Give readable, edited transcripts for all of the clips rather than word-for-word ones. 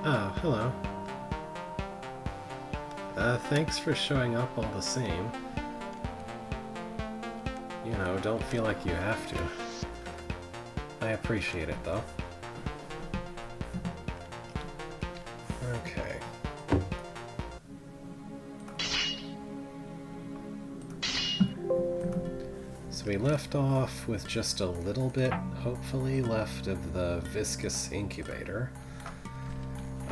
Oh, hello. Thanks for showing up all the same. You know, don't feel like you have to. I appreciate it, though. Okay. So we left off with just a little bit, hopefully, left of the viscous incubator.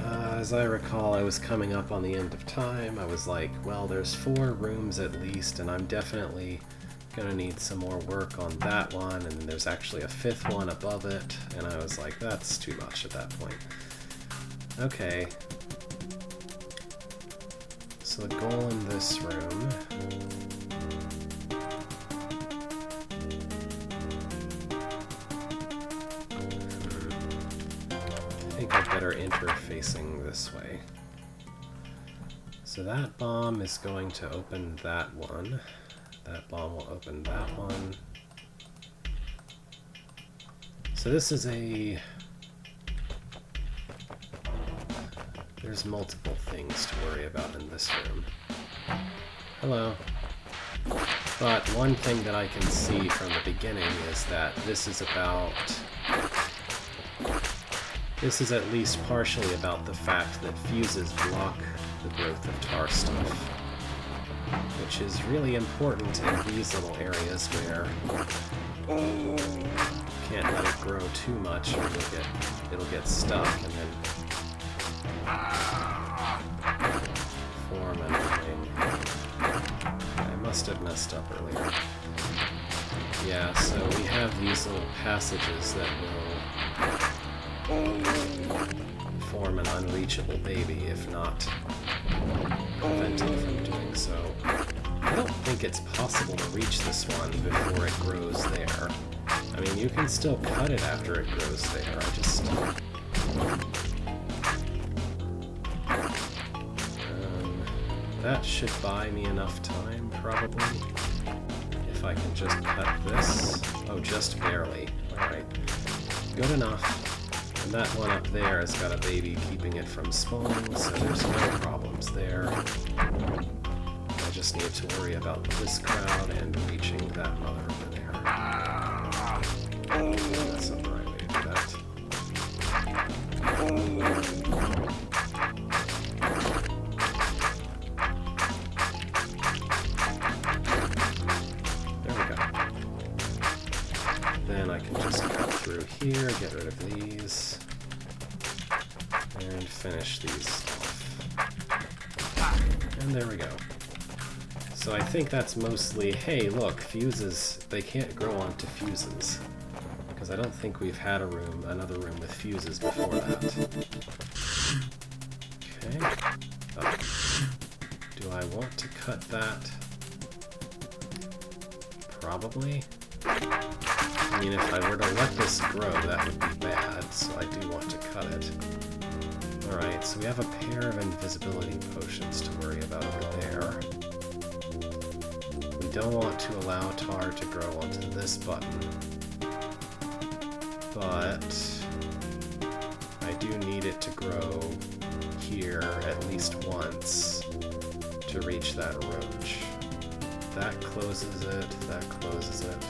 As I recall, I was coming up on the end of time. I was like, well, there's 4 rooms at least, and I'm definitely gonna need some more work on that one, and then there's actually a 5th one above it, and I was like, that's too much at that point. Okay. So the goal in this room... I think I better enter facing this way. So that bomb is going to open that one. That bomb will open that one. So this is a... There's multiple things to worry about in this room. Hello. But one thing that I can see from the beginning is that this is about... This is at least partially about the fact that fuses block the growth of tar stuff, which is really important in these little areas where you can't let it grow too much or it'll get stuck and then form anything. I must have messed up earlier. Yeah, so we have these little passages that will form an unreachable baby, if not prevented from doing so. I don't think it's possible to reach this one before it grows there. I mean, you can still cut it after it grows there, I just... that should buy me enough time, probably. If I can just cut this. Oh, just barely. Alright. Good enough. And that one up there has got a baby keeping it from spawning, so there's no problems there. I just need to worry about this crowd and reaching that mother over there. That's not the right way to do that. There we go. Then I can just cut through here, get rid of these, and finish these off. And there we go. So I think that's mostly, hey, look, fuses, they can't grow onto fuses. Because I don't think we've had another room with fuses before that. Okay. Oh. Do I want to cut that? Probably. I mean, if I were to let this grow, that would be bad, so I do want to cut it. Alright, so we have a pair of invisibility potions to worry about over there. We don't want to allow tar to grow onto this button. But I do need it to grow here at least once to reach that roach. That closes it, that closes it.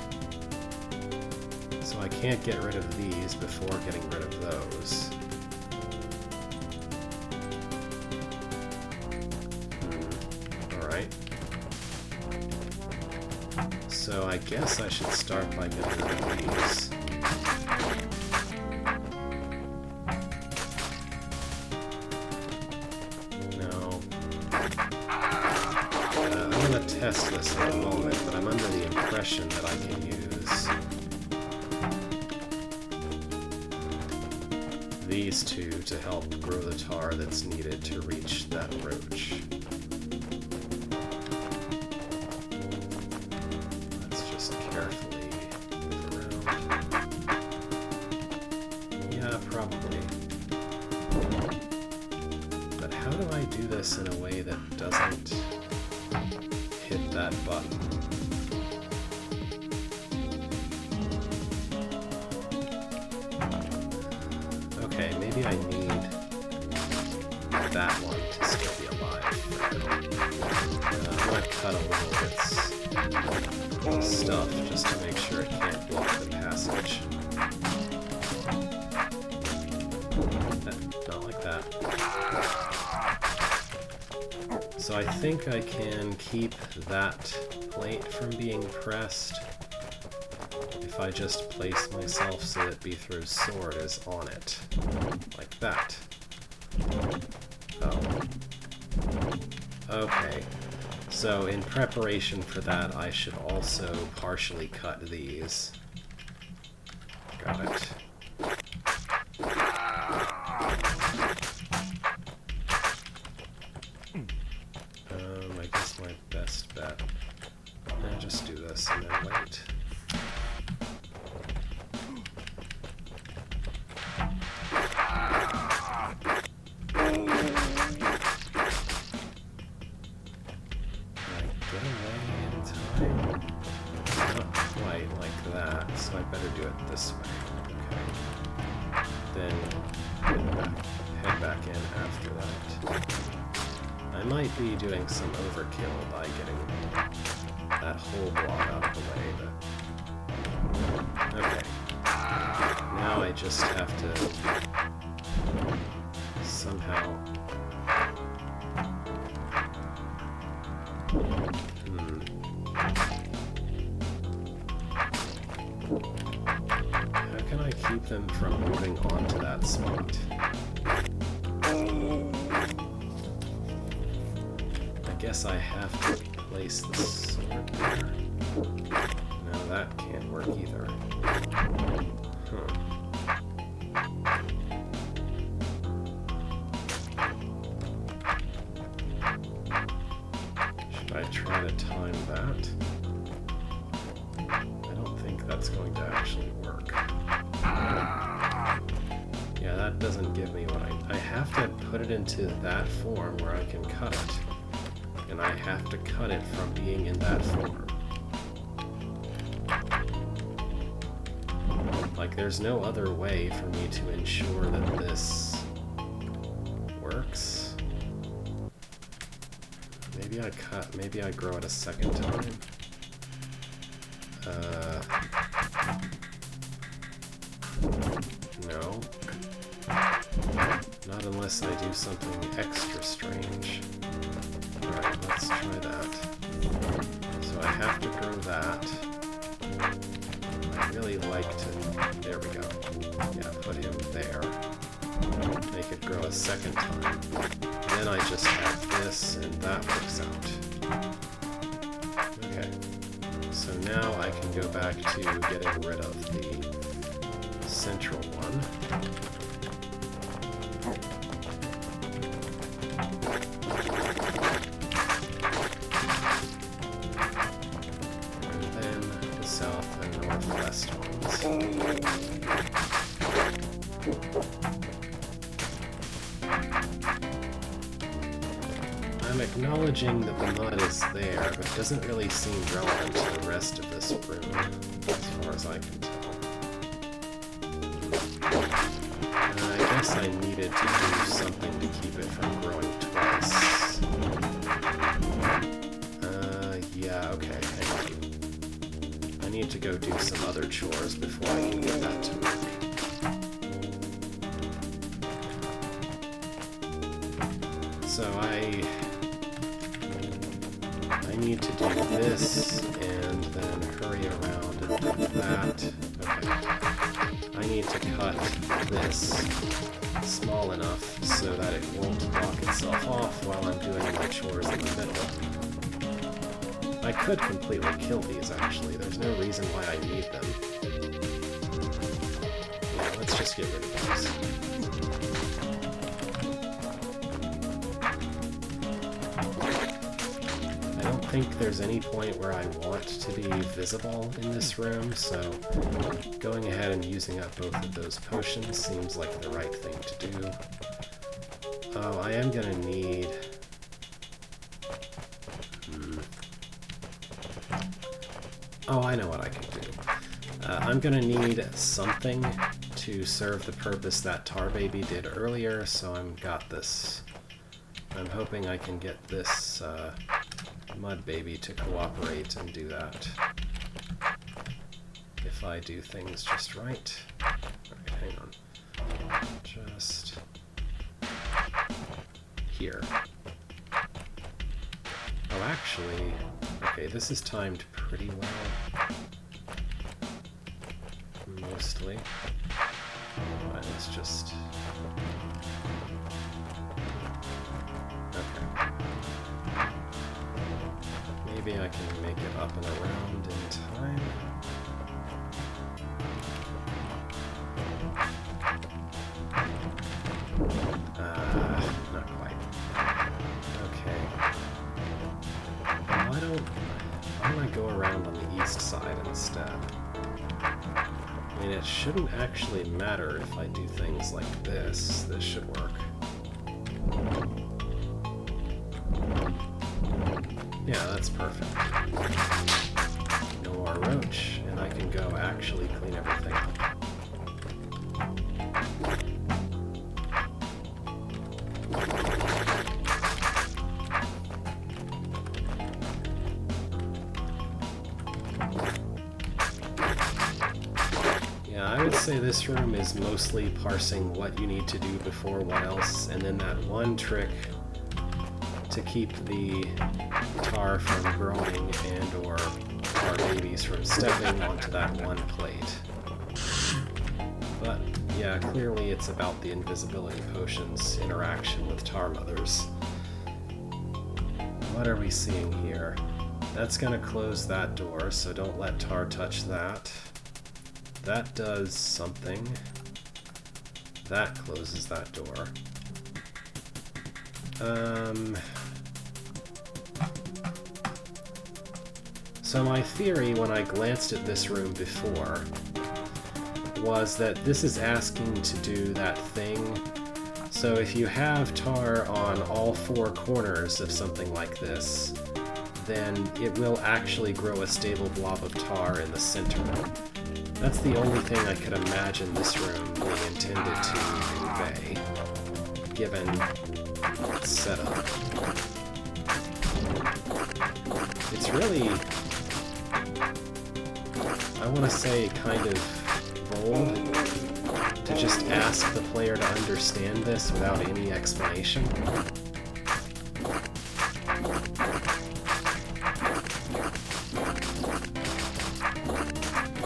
So I can't get rid of these before getting rid of those. Alright. So I guess I should start by getting rid of these. No. I'm gonna test this in a moment, but I'm under the impression that I can use these two to help grow the tar that's needed to reach that roach. Let's just carefully move around. Yeah, probably. But how do I do this in a way that doesn't hit that button? Okay, maybe I need that one to still be alive for now. I'm going to cut a little bit of stuff just to make sure it can't block the passage. Not like that. So I think I can keep that plate from being pressed if I just place myself so that Beethrow's sword is on it. Like that. Oh. Okay. So in preparation for that, I should also partially cut these. Got it. I guess my best bet. I'll just do this and then wait. So I better do it this way. Okay. Then head back in after that. I might be doing some overkill by getting that whole block out of the way, but... Okay. Now I just have to somehow... How can I keep them from moving on to that spot? I guess I have to place the sword there. No, that can't work either. Huh. Should I try to time that? I don't think that's going to actually work. Yeah, that doesn't give me what I have to put it into that form where I can cut it. And I have to cut it from being in that form. Like, there's no other way for me to ensure that this works. Maybe I grow it a second time. No. Not unless I do something extra strange. Alright, let's try that. So I have to grow that. I really like to... There we go. Yeah, put him there. Make it grow a second time. Then I just have this, and that works out. Okay. So now I can go back to getting rid of the central one. And then the south and northwest ones. I'm acknowledging that the mud is there, but it doesn't really seem relevant to the rest of this room, as far as I can tell. I guess I needed to do something to keep it from growing twice. Yeah, okay, hang on. I need to go do some other chores before I can get that to work. So I need to do this, and then hurry around and do that. Okay. I need to cut this small enough so that it won't block itself off while I'm doing my chores in the middle. I could completely kill these, actually. There's no reason why I need them. Yeah, let's just get rid of those. I think there's any point where I want to be visible in this room, so going ahead and using up both of those potions seems like the right thing to do. Oh, I am gonna need... Oh, I know what I can do. I'm gonna need something to serve the purpose that Tar Baby did earlier, so I've got this I'm hoping I can get this mud baby to cooperate and do that. If I do things just right. Alright, hang on. Just here. Oh, actually, okay, this is timed pretty well. Mostly. Alright, let's just... Okay. Maybe I can make it up and around in time. Not quite. Okay. Why don't I go around on the east side instead? I mean, it shouldn't actually matter if I do things like this. This should work. Yeah, that's perfect. No more roach, and I can go actually clean everything up. I would say this room is mostly parsing what you need to do before what else, and then that one trick to keep the tar from growing and or tar babies from stepping onto that one plate. But yeah, clearly it's about the invisibility potion's interaction with tar mothers. What are we seeing here? That's gonna close that door, so don't let tar touch that. That does something. That closes that door. So my theory when I glanced at this room before was that this is asking to do that thing. So if you have tar on all four corners of something like this, then it will actually grow a stable blob of tar in the center. That's the only thing I could imagine this room being intended to convey, given its setup. It's really, I want to say, kind of bold to just ask the player to understand this without any explanation.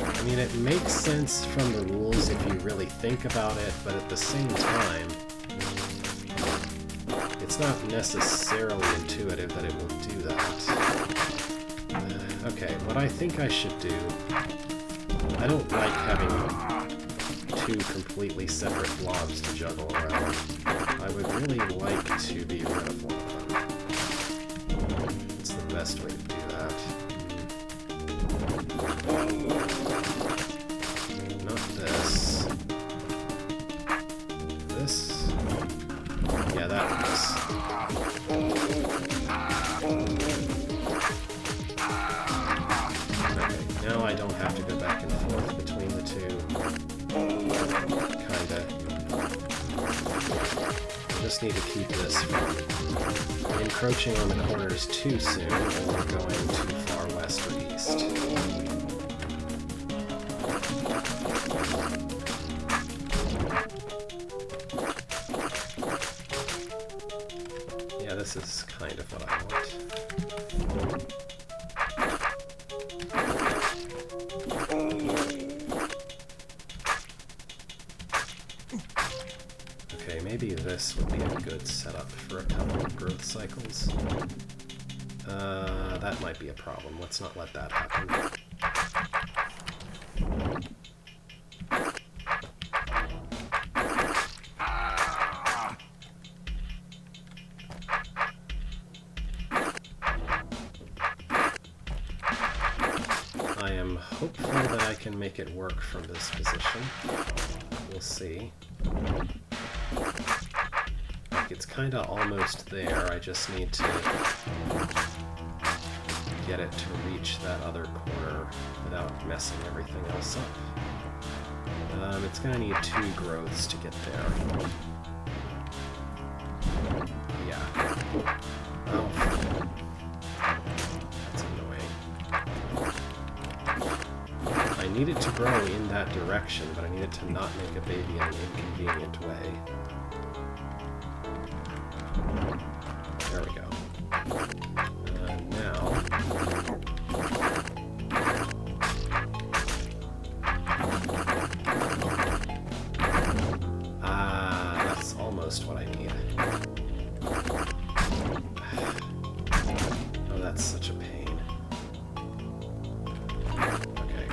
I mean, it makes sense from the rules if you really think about it, but at the same time, it's not necessarily intuitive that it will do that. Okay, what I think I should do... I don't like having two completely separate blobs to juggle around. I would really like to be rid of one of them. It's the best way to do that. Not this. This? Yeah, that works. Okay, now I don't have to go back and forth between the two. Kinda. I just need to keep this from encroaching on the corners too soon or going too far west or east. Yeah, this is kind of what I want. Okay, maybe this would be a good setup for a couple of growth cycles. That might be a problem. Let's not let that happen. I am hopeful that I can make it work from this position. We'll see. Like, it's kind of almost there. I just need to get it to reach that other corner without messing everything else up. It's going to need 2 growths to get there. Yeah. need it to grow in that direction, but I need it to not make a baby in an inconvenient way. There we go. Now... that's almost what I need. Oh, that's such a pain. Okay.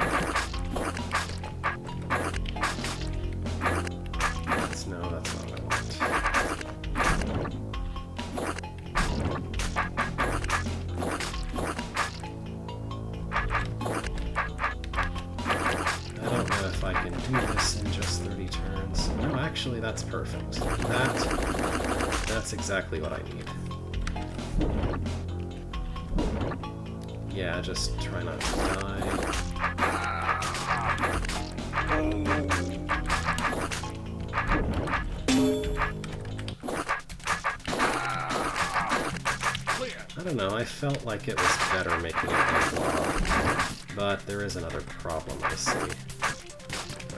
No, that's not what I want. I don't know if I can do this in just 30 turns. No, actually, that's perfect. That's exactly what I need. Yeah, just try not to die. I don't know, I felt like it was better making it one blob, but there is another problem I see.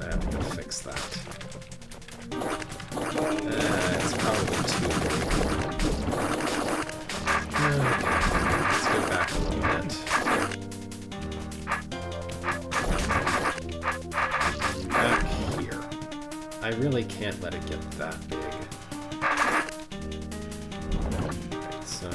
I have to go fix that. It's probably too big. Okay, let's go back a little bit. Back here. I really can't let it get that big. So...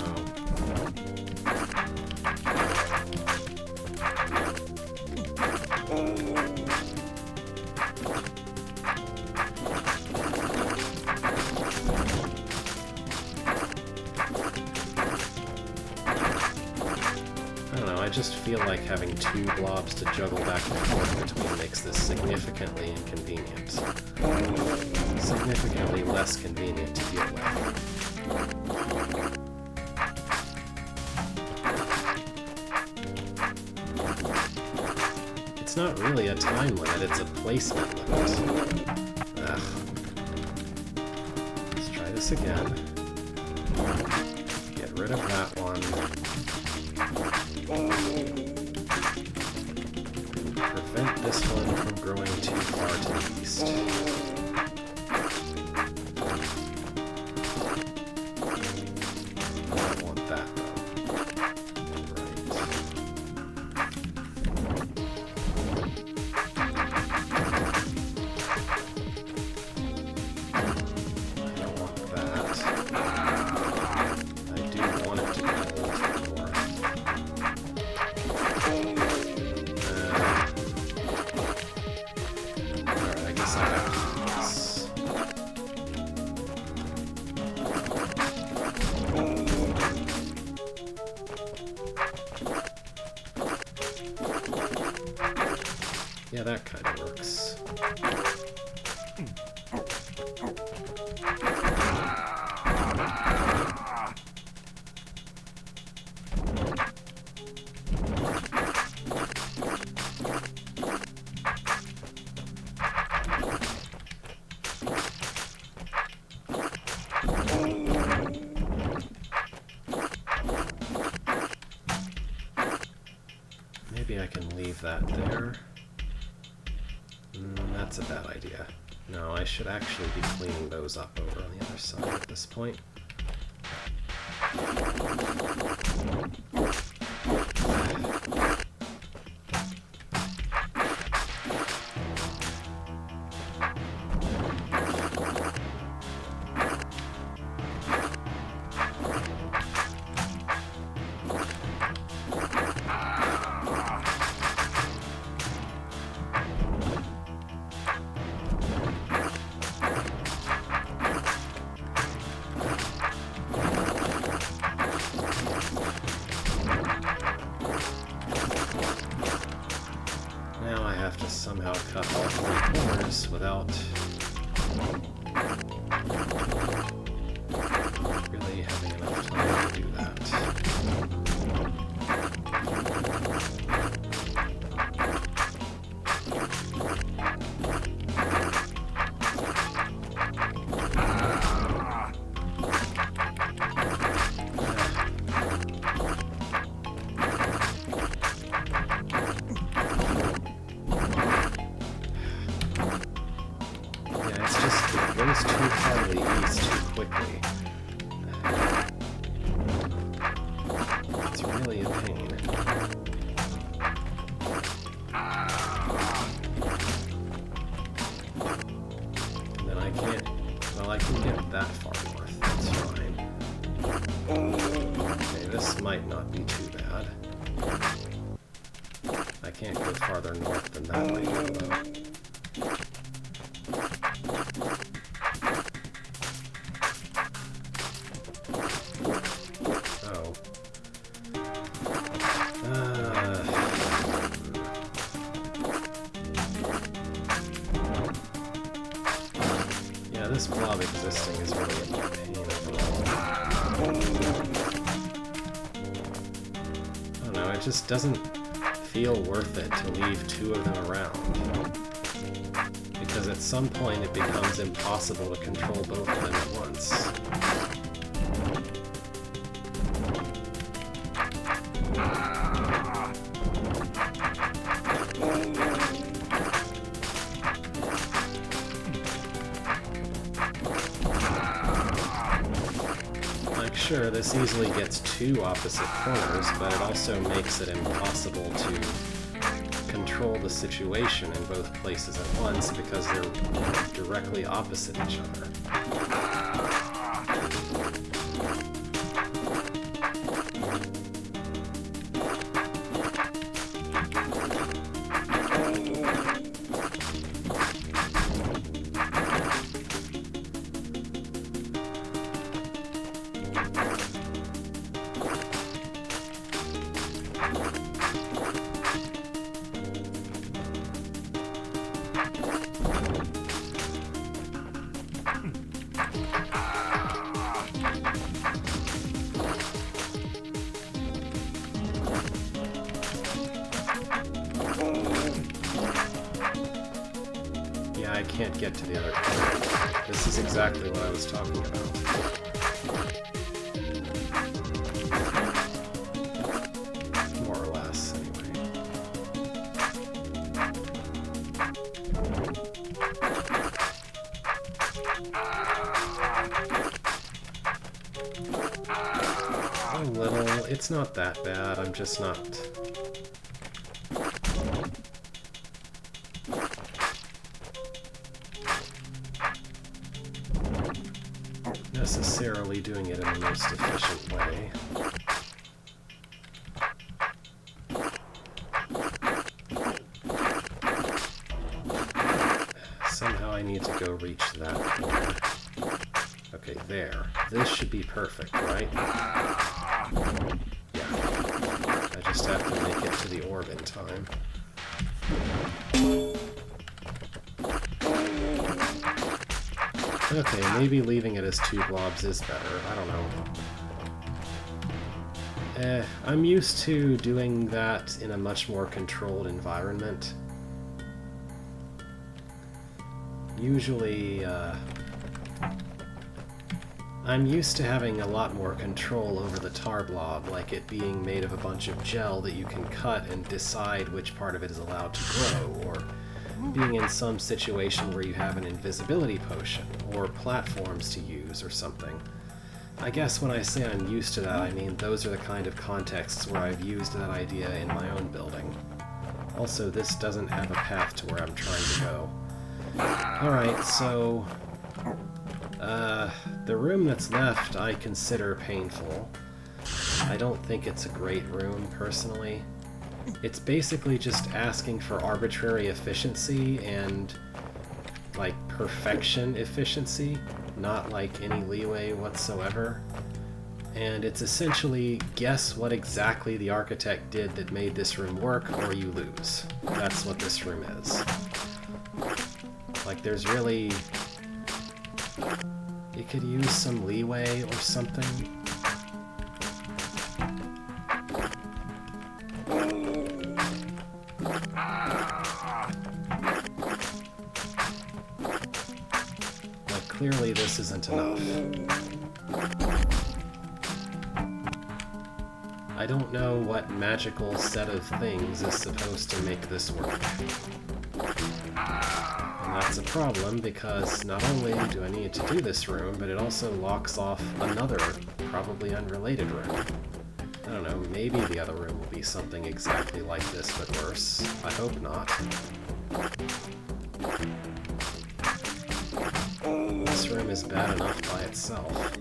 I just feel like having two blobs to juggle back and forth between makes this significantly inconvenient. Significantly less convenient to deal with. It's not really a time limit, it's a placement limit. Ugh. Let's try this again. Get rid of that one. Prevent this one from growing too far to the east. I don't want that, though. Right. I don't want that. I do want it to be north. Yeah, that kind of works. Maybe I can leave that there. That's a bad idea. No, I should actually be cleaning those up over on the other side at this point. Now I have to somehow cut all three corners without really having enough time to do that. definitely a pain. And then I can't... Well, I can get that far north. That's fine. Okay, this might not be too bad. I can't go farther north than that right now, though. Oh. Yeah, this blob existing is really a pain overall. I don't know, it just doesn't feel worth it to leave two of them around. Because at some point it becomes impossible to control both of them at once. Like, sure, this easily gets two opposite corners, but it also makes it impossible to control the situation in both places at once because they're directly opposite each other. Yeah, I can't get to the other corner. This is exactly what I was talking about. More or less, anyway. A little. It's not that bad. I'm just not... necessarily doing it in the most efficient way. Somehow I need to go reach that corner. Okay, there. This should be perfect, right? Yeah. I just have to make it to the orb in time. Okay, maybe leaving it as two blobs is better. I don't know. I'm used to doing that in a much more controlled environment. Usually, I'm used to having a lot more control over the tar blob, like it being made of a bunch of gel that you can cut and decide which part of it is allowed to grow, or being in some situation where you have an invisibility potion, or platforms to use, or something. I guess when I say I'm used to that, I mean those are the kind of contexts where I've used that idea in my own building. Also, this doesn't have a path to where I'm trying to go. Alright, so... the room that's left I consider painful. I don't think it's a great room, personally. It's basically just asking for arbitrary efficiency and, like, perfection efficiency, not like any leeway whatsoever. And it's essentially guess what exactly the architect did that made this room work, or you lose. That's what this room is. Like, there's really... it could use some leeway or something. Clearly this isn't enough. I don't know what magical set of things is supposed to make this work. And that's a problem because not only do I need to do this room, but it also locks off another, probably unrelated room. I don't know, maybe the other room will be something exactly like this, but worse. I hope not. This room is bad enough by itself.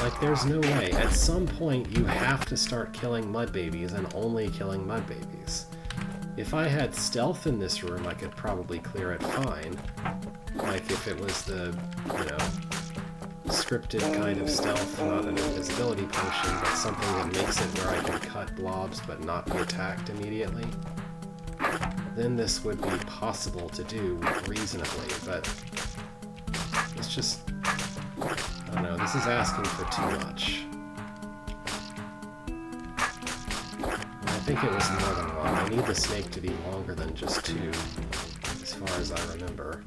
Like, there's no way. At some point, you have to start killing mud babies and only killing mud babies. If I had stealth in this room, I could probably clear it fine. Like, if it was the, you know, scripted kind of stealth, not an invisibility potion, but something that makes it where I can cut blobs but not be attacked immediately, then this would be possible to do reasonably, but it's just, I don't know, this is asking for too much. I think it was more than one. I need the snake to be longer than just 2, as far as I remember.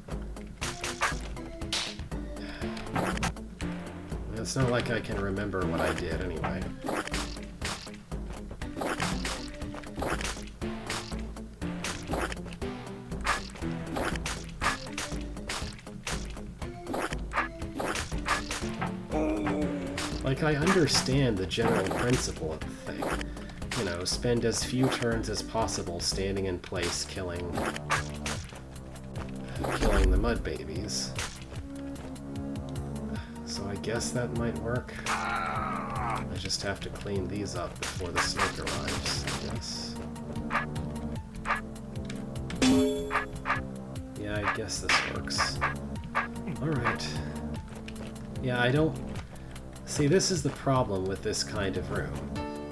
It's not like I can remember what I did anyway. Like, I understand the general principle of the thing. You know, spend as few turns as possible standing in place killing the mud babies. So I guess that might work. I just have to clean these up before the snake arrives, I guess. Yeah, I guess this works. Alright. Yeah, I don't... See, this is the problem with this kind of room.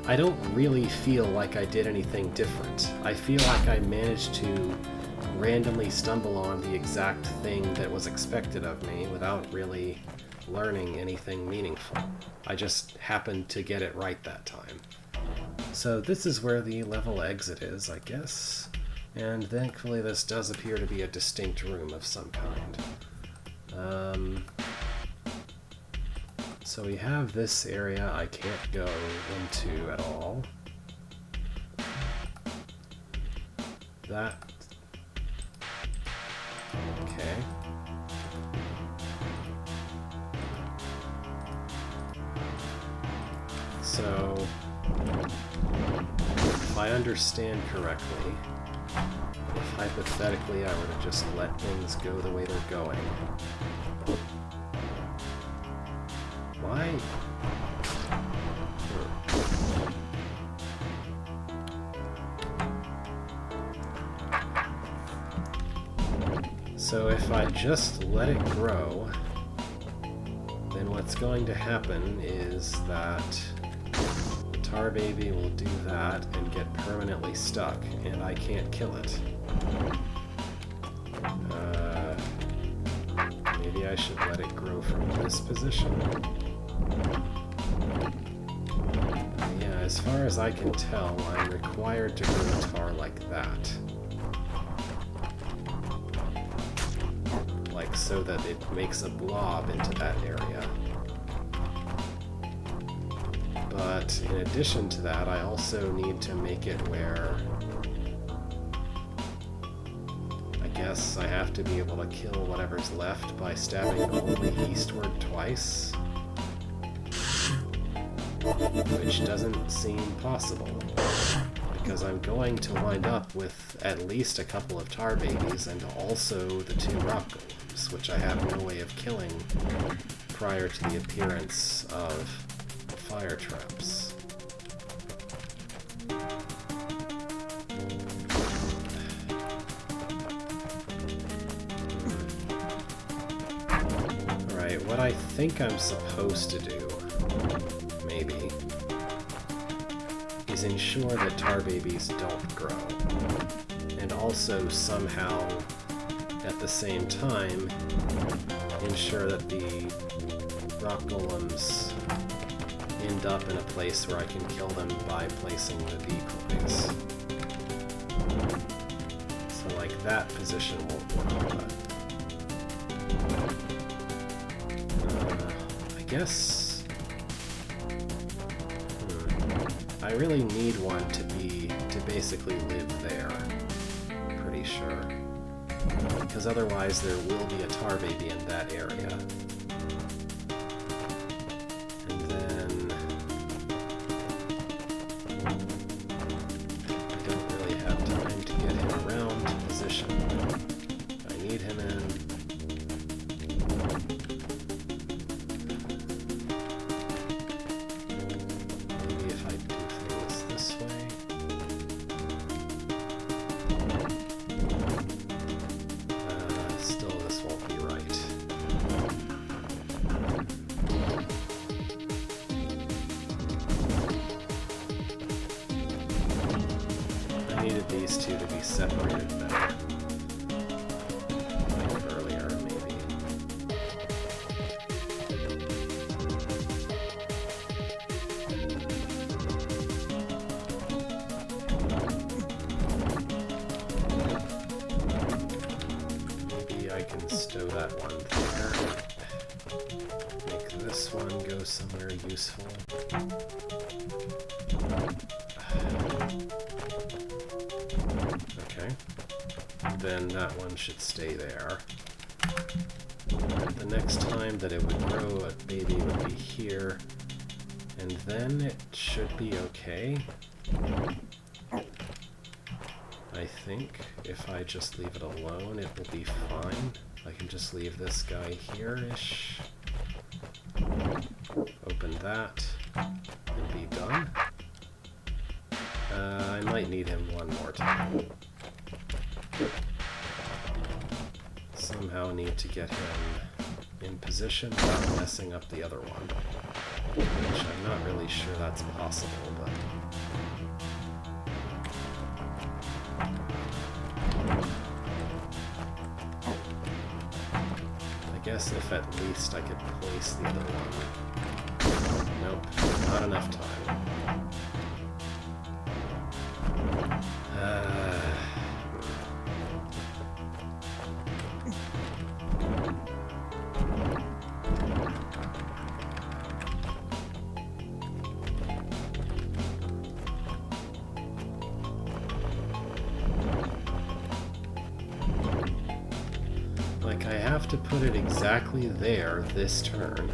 I don't really feel like I did anything different. I feel like I managed to randomly stumble on the exact thing that was expected of me without really learning anything meaningful. I just happened to get it right that time. So this is where the level exit is, I guess. And thankfully this does appear to be a distinct room of some kind. So we have this area I can't go into at all. That... Okay. So, if I understand correctly, if hypothetically I were to just let things go the way they're going, why? So if I just let it grow, then what's going to happen is that the tar baby will do that and get permanently stuck, and I can't kill it. Maybe I should let it grow from this position. Yeah, as far as I can tell, I'm required to grow tar like that. Like, so that it makes a blob into that area. But in addition to that, I also need to make it where I guess I have to be able to kill whatever's left by stabbing only eastward twice. Which doesn't seem possible, because I'm going to wind up with at least a couple of tar babies and also the 2 rock golems, which I have no way of killing prior to the appearance of fire traps. Alright, what I think I'm supposed to do, maybe, is ensure that tar babies don't grow. And also somehow, at the same time, ensure that the rock golems end up in a place where I can kill them by placing the decoys. So like that position won't work, but I guess I really need one to basically live there. I'm pretty sure. Because otherwise there will be a tar baby in that area. two to be separated better. Like earlier, maybe. Maybe I can stow that one there. Make this one go somewhere useful. Okay. Then that one should stay there. The next time that it would grow, a baby would be here. And then it should be okay. I think if I just leave it alone, it will be fine. I can just leave this guy here-ish. Open that, and be done. I might need him one more time. Somehow need to get him in position without messing up the other one. Which I'm not really sure that's possible, but... I guess if at least I could place the other one. Nope, not enough time. Like, I have to put it exactly there this turn.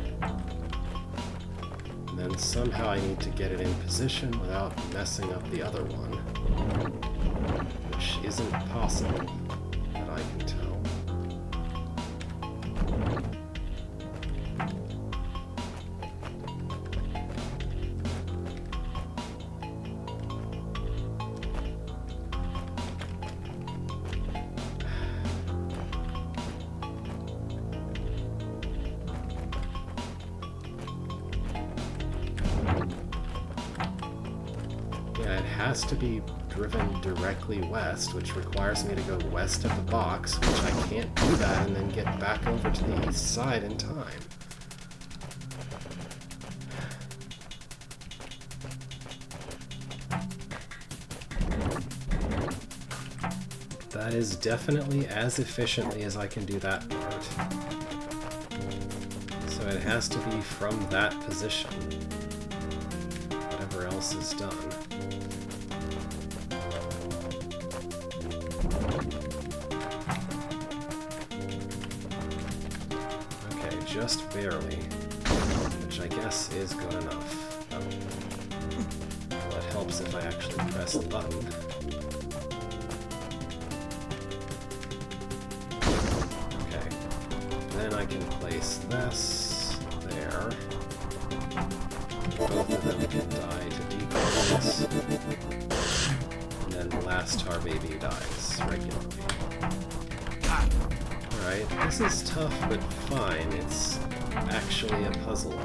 And then somehow I need to get it in position without messing up the other one. Which isn't possible, that I can tell. Yeah, it has to be driven directly west, which requires me to go west of the box, which I can't do that and then get back over to the east side in time. That is definitely as efficiently as I can do that part. So it has to be from that position. Whatever else is done. Just barely, which I guess is good enough. Oh. Well, it helps if I actually press the button. Okay, then I can place this there. Both of them can die to decoys. And then the last tar baby dies regularly. Alright, this is tough, but fine. It's actually a puzzle.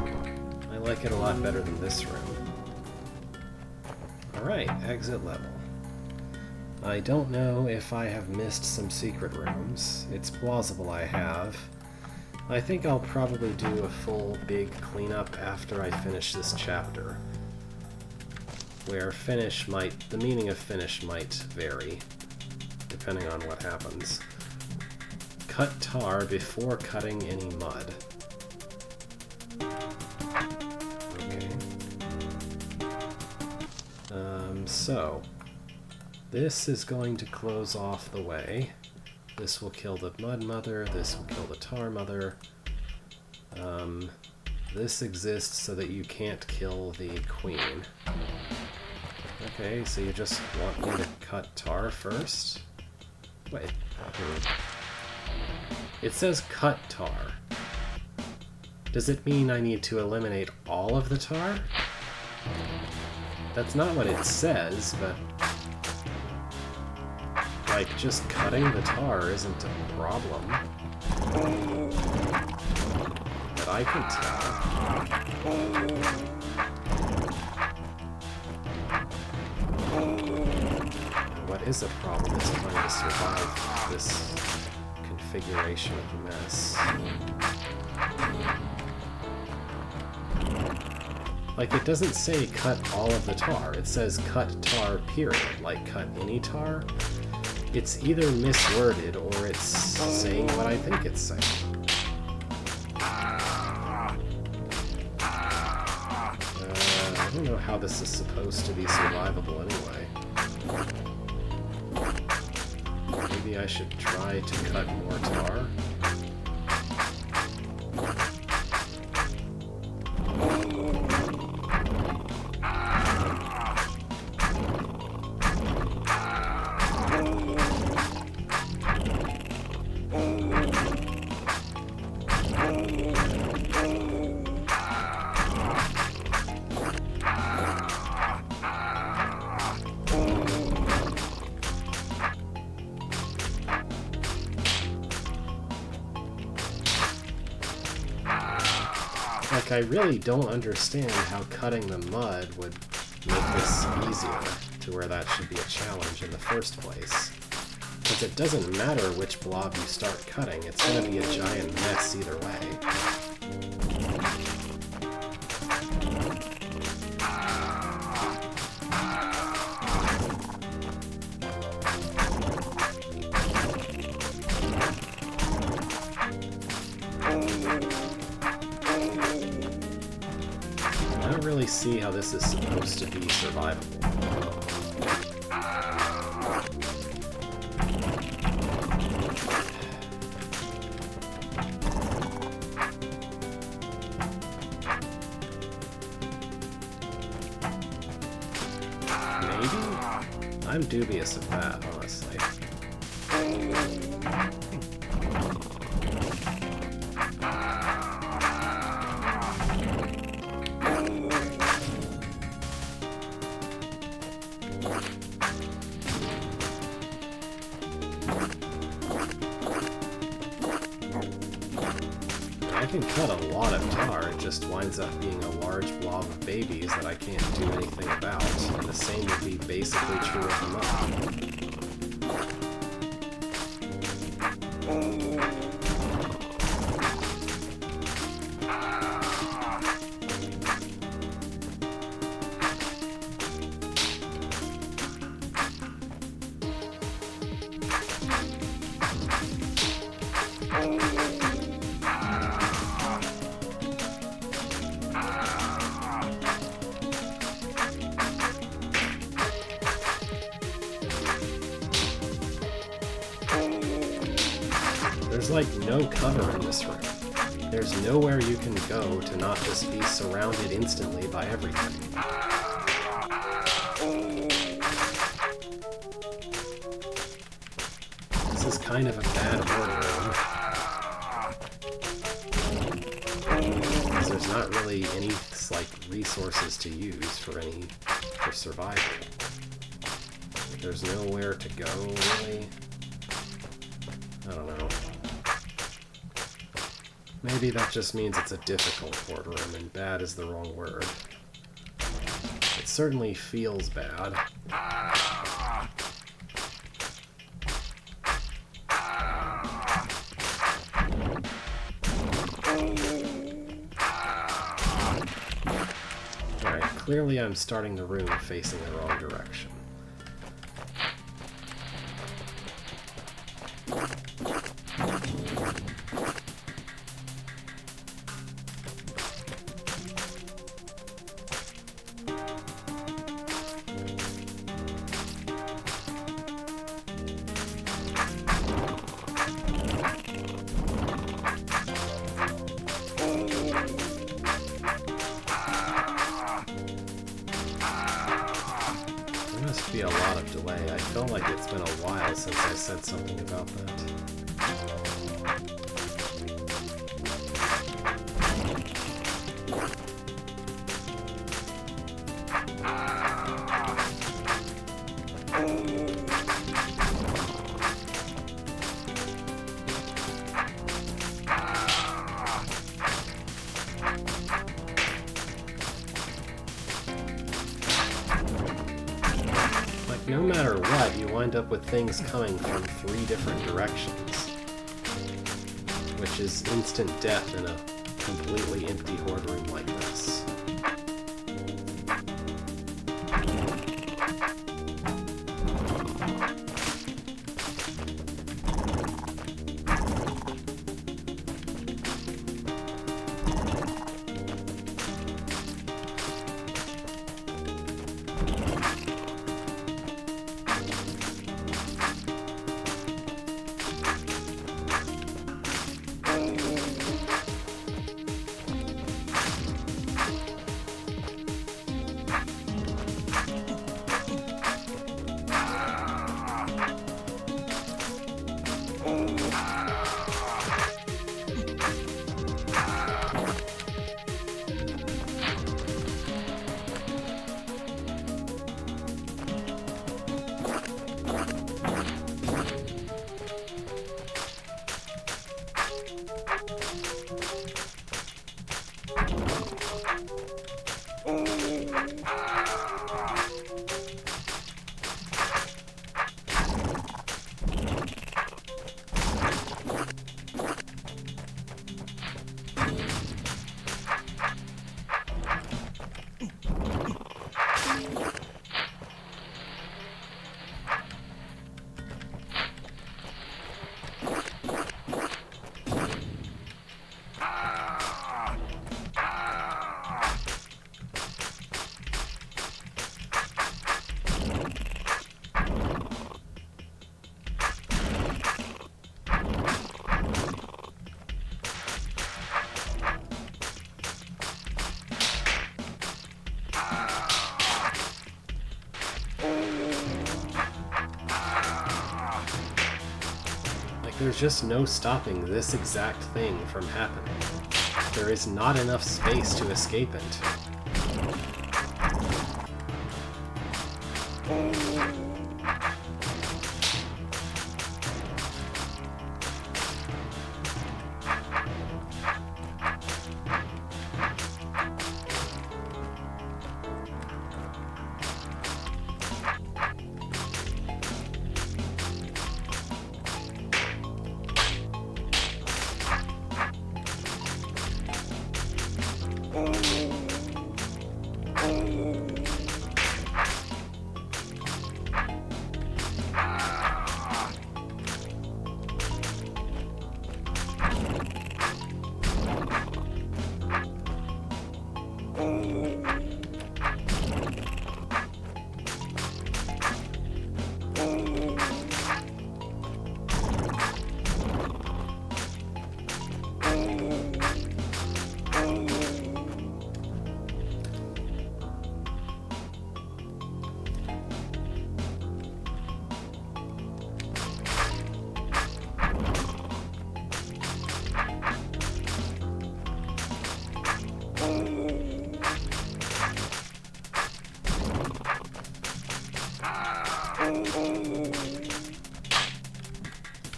I like it a lot better than this room. Alright, exit level. I don't know if I have missed some secret rooms. It's plausible I have. I think I'll probably do a full big cleanup after I finish this chapter. Where finish might... the meaning of finish might vary, depending on what happens. Cut tar before cutting any mud. Okay. So, this is going to close off the way. This will kill the mud mother, this will kill the tar mother. This exists so that you can't kill the queen. Okay, so you just want me to cut tar first? Wait. It says cut tar. Does it mean I need to eliminate all of the tar? That's not what it says, but... like, just cutting the tar isn't a problem. That I can tell. What that is a problem, is trying to survive this configuration of the mess. Like, it doesn't say cut all of the tar, it says cut tar period, like cut any tar. It's either misworded or it's saying what I think it's saying. I don't know how this is supposed to be survivable anyway. Maybe I should try to cut more tar? Like, I really don't understand how cutting the mud would make this easier to where that should be a challenge in the first place. Because it doesn't matter which blob you start cutting, it's going to be a giant mess either way. I don't really see how this is supposed to be survivable. Maybe? I'm dubious of that, honestly. I can cut a lot of tar, it just winds up being a large blob of babies that I can't do anything about, and the same would be basically true of the mud. There's like no cover in this room. There's nowhere you can go to not just be surrounded instantly by everything. This is kind of a bad order room. Because there's not really any like resources to use for survival. There's nowhere to go really. I don't know. Maybe that just means it's a difficult horde room, and bad is the wrong word. It certainly feels bad. Alright, clearly I'm starting the room facing the wrong direction. Be a lot of delay. I felt like it's been a while since I said something about that. no matter what, you wind up with things coming from 3 different directions. Which is instant death in a completely empty horde room like this. There's just no stopping this exact thing from happening. There is not enough space to escape it.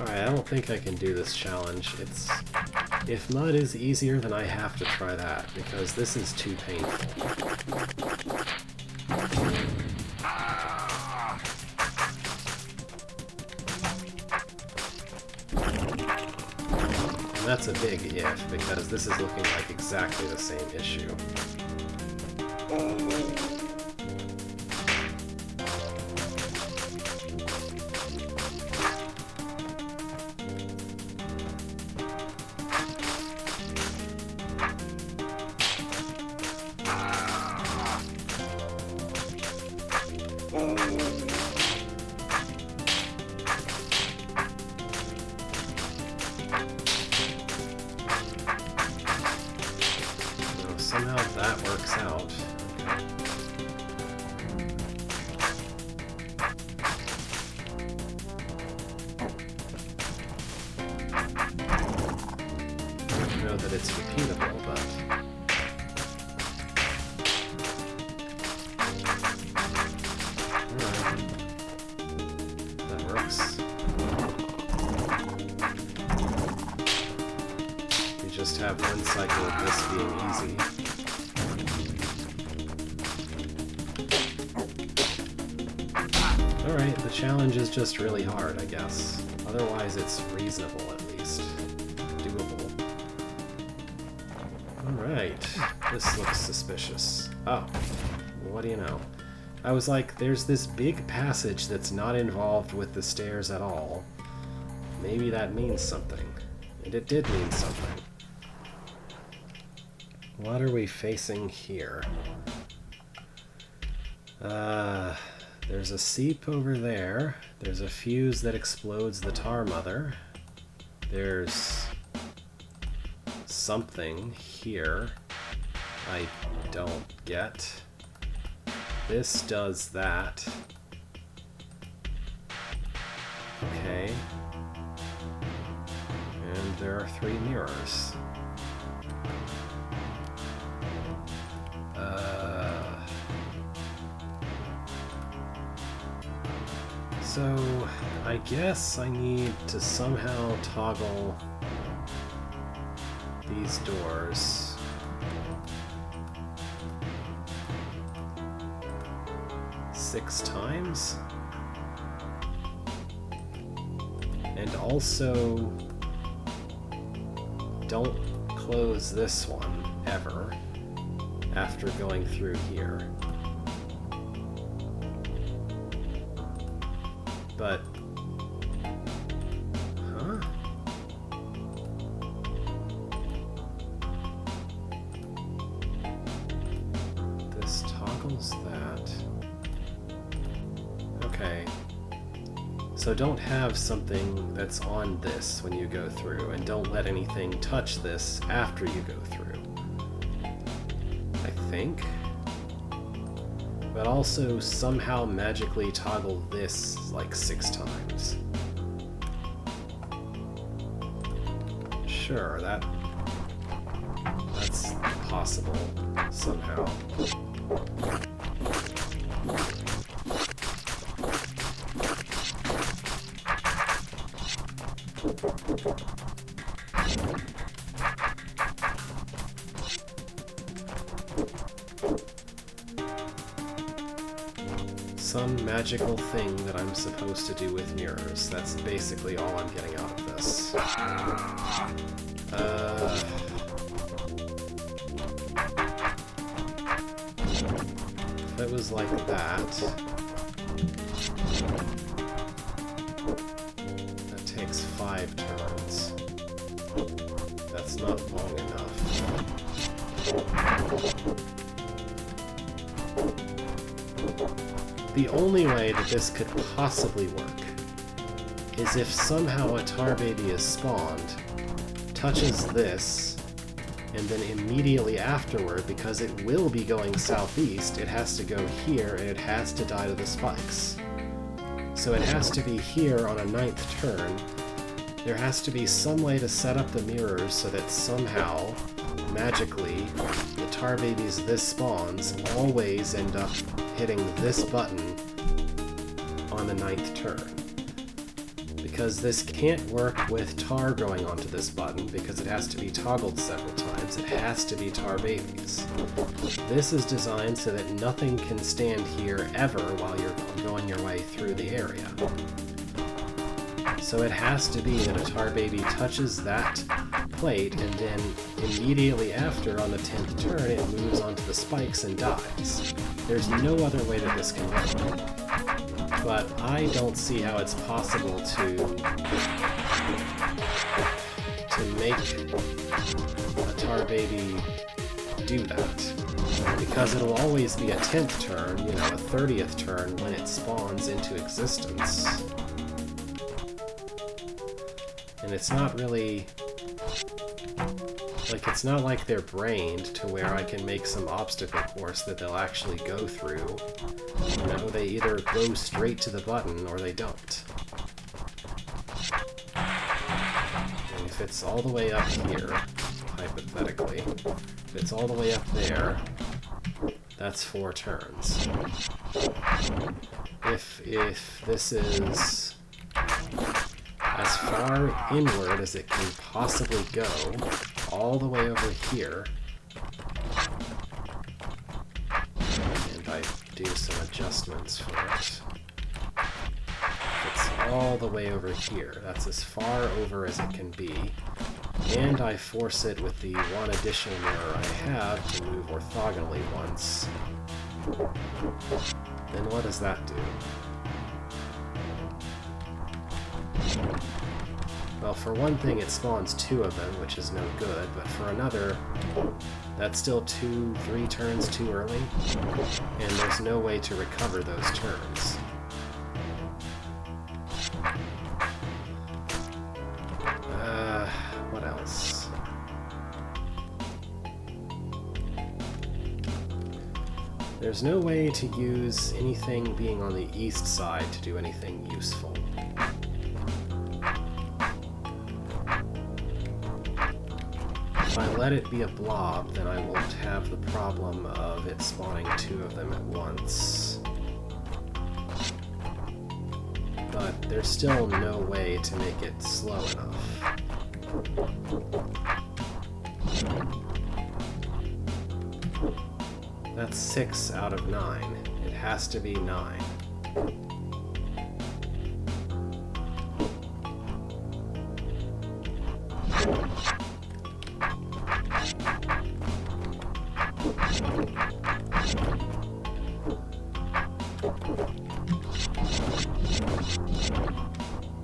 Alright, I don't think I can do this challenge. If mud is easier, then I have to try that, because this is too painful. And that's a big if, because this is looking like exactly the same issue. Somehow that works out. I don't know that it's repeatable, but... Alright. That works. We just have one cycle of this being easy. Alright, the challenge is just really hard, I guess. Otherwise it's reasonable, at least. Doable. Alright, this looks suspicious. Oh, what do you know? I was like, there's this big passage that's not involved with the stairs at all. Maybe that means something. And it did mean something. What are we facing here? There's a seep over there. There's a fuse that explodes the tar mother. There's something here I don't get. This does that. Okay. And there are 3 mirrors. So, I guess I need to somehow toggle these doors. Six times? And also, don't close this one, ever, after going through here. But, huh? This toggles that. Okay. So don't have something that's on this when you go through, and don't let anything touch this after you go through. I think. But also somehow magically toggle this like 6 times. Sure, that's possible somehow. Some magical thing that I'm supposed to do with mirrors. That's basically all I'm getting out of this. If it was like that, that takes 5 turns. That's not long enough. The only way that this could possibly work is if somehow a tar baby is spawned, touches this, and then immediately afterward, because it will be going southeast, it has to go here and it has to die to the spikes. So it has to be here on a 9th turn. There has to be some way to set up the mirrors so that somehow, magically, the tar babies this spawns always end up hitting this button on the 9th turn. Because this can't work with tar going onto this button because it has to be toggled several times. It has to be tar babies. This is designed so that nothing can stand here ever while you're going your way through the area. So it has to be that a tar baby touches that plate and then immediately after on the 10th turn it moves onto the spikes and dies. There's no other way that this can work. But I don't see how it's possible to make a tar baby do that. Because it'll always be a 10th turn, you know, a 30th turn when it spawns into existence. And it's not really... like, it's not like they're brained to where I can make some obstacle course that they'll actually go through. You know, they either go straight to the button or they don't. And if it's all the way up here, hypothetically, if it's all the way up there, that's 4 turns. If this is as far inward as it can possibly go, all the way over here, and I do some adjustments for it. all the way over here. That's as far over as it can be. And I force it with the one additional mirror I have to move orthogonally once. Then what does that do? Well, for one thing, it spawns 2 of them, which is no good, but for another, that's still 2-3 turns too early, and there's no way to recover those turns. What else? There's no way to use anything being on the east side to do anything useful. If I let it be a blob, then I won't have the problem of it spawning 2 of them at once. But there's still no way to make it slow enough. That's 6 out of 9. It has to be 9.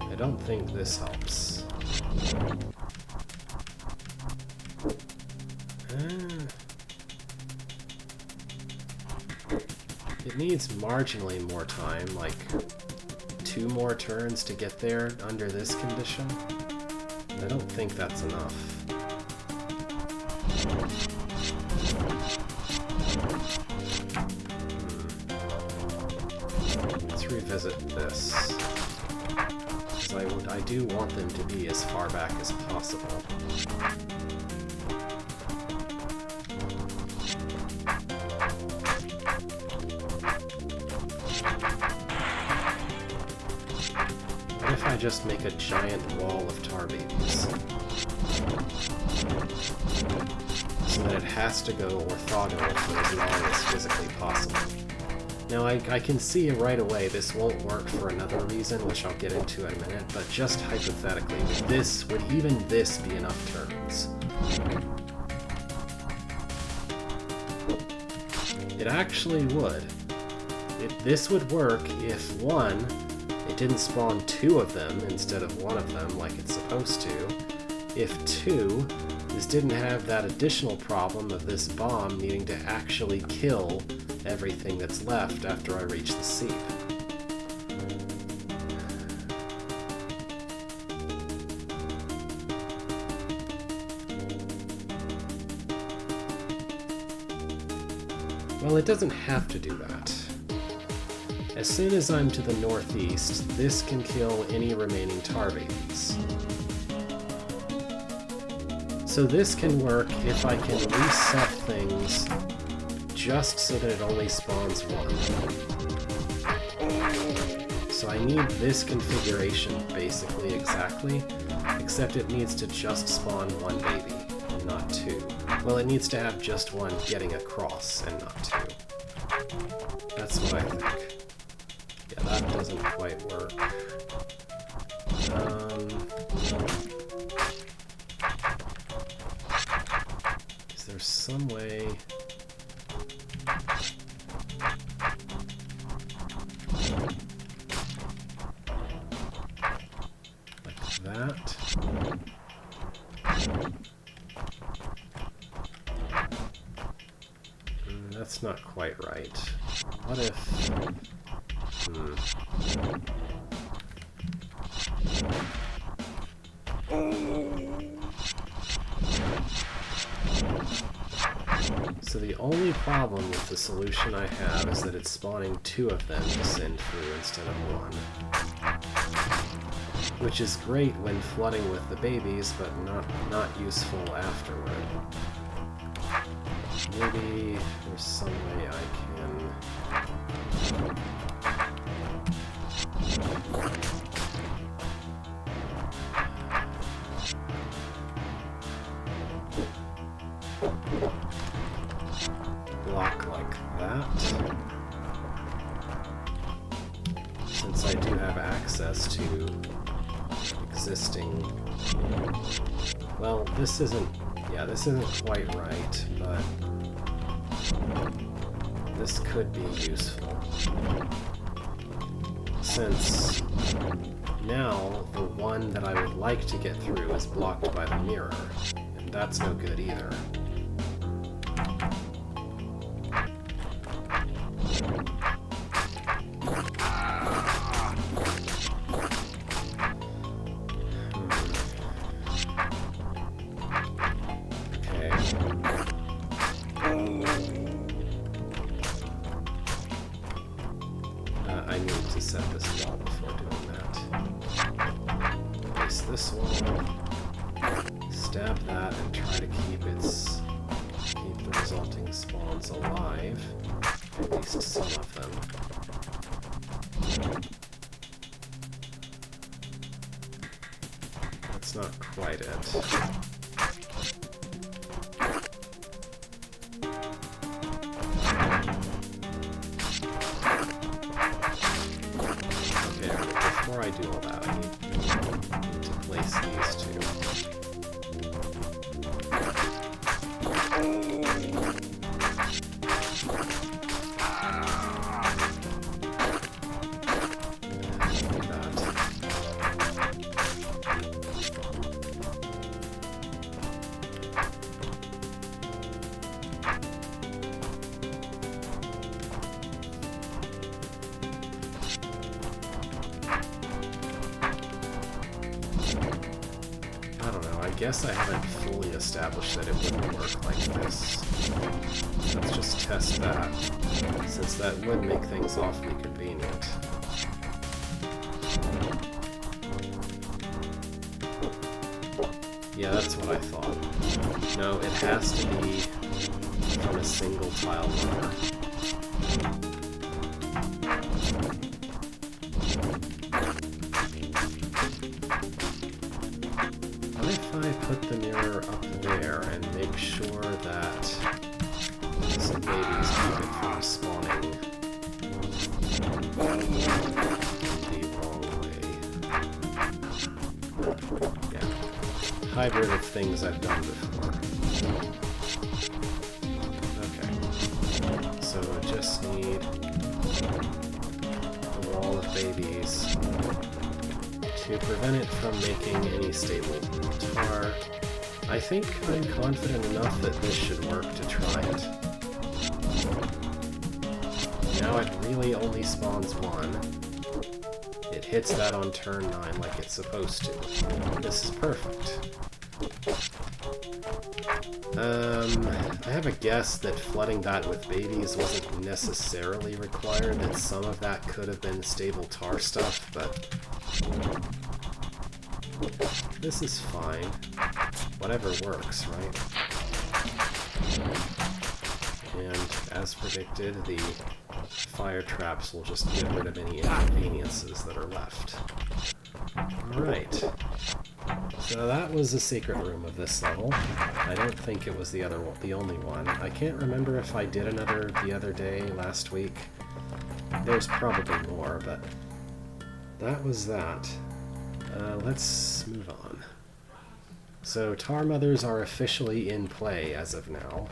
I don't think this helps. It needs marginally more time, like 2 more turns to get there under this condition. I don't think that's enough. Let's revisit this. Because I do want them to be as far back as possible. What if I just make a giant wall of tar babies? So that it has to go orthogonal for as long as physically possible. Now, I can see right away this won't work for another reason, which I'll get into in a minute, but just hypothetically, would even this be enough turns? It actually would. This would work if, 1, it didn't spawn 2 of them instead of 1 of them like it's supposed to. If 2, this didn't have that additional problem of this bomb needing to actually kill everything that's left after I reach the seep. Well, it doesn't have to do that. As soon as I'm to the northeast, this can kill any remaining tar babies. So this can work if I can reset things just so that it only spawns 1. So I need this configuration basically exactly, except it needs to just spawn 1 baby, and not 2. Well, it needs to have just 1 getting across, and not 2. That's what I think. Yeah, that doesn't quite work. Is there some way... like that? That's not quite right. What if... So the only problem with the solution I have is that it's spawning 2 of them to send through instead of 1. Which is great when flooding with the babies, but not useful afterward. Maybe there's some way I can... block like that. since I do have access to existing... Well, this isn't quite right, but this could be useful. Since now the one that I would like to get through is blocked by the mirror, and that's no good either. I need to set this wall before doing that. Place this wall, stab that, and try to keep the resulting spawns alive. At least some of them. That's not quite it. Before I do all that, I need to place these two. Like that. I don't know, I guess I haven't fully established that it wouldn't work like this. Let's just test that, since that would make things awfully convenient. Yeah, that's what I thought. No, it has to be from a single tile layer. If I put the mirror up there and make sure that some babies keep it from spawning the wrong way. Yeah. Hybrid of things I've done before. Okay. So I just need a wall of babies to prevent it from making any stable tar. I think I'm confident enough that this should work to try it. Now it really only spawns one. It hits that on turn 9 like it's supposed to. This is perfect. I have a guess that flooding that with babies wasn't necessarily required, that some of that could have been stable tar stuff, but this is fine. Whatever works, right? And as predicted, the fire traps will just get rid of any inconveniences that are left. Alright. So that was the secret room of this level. I don't think it was the only one. I can't remember if I did another the other day, last week. There's probably more, but that was that. Let's move on. So Tar Mothers are officially in play as of now,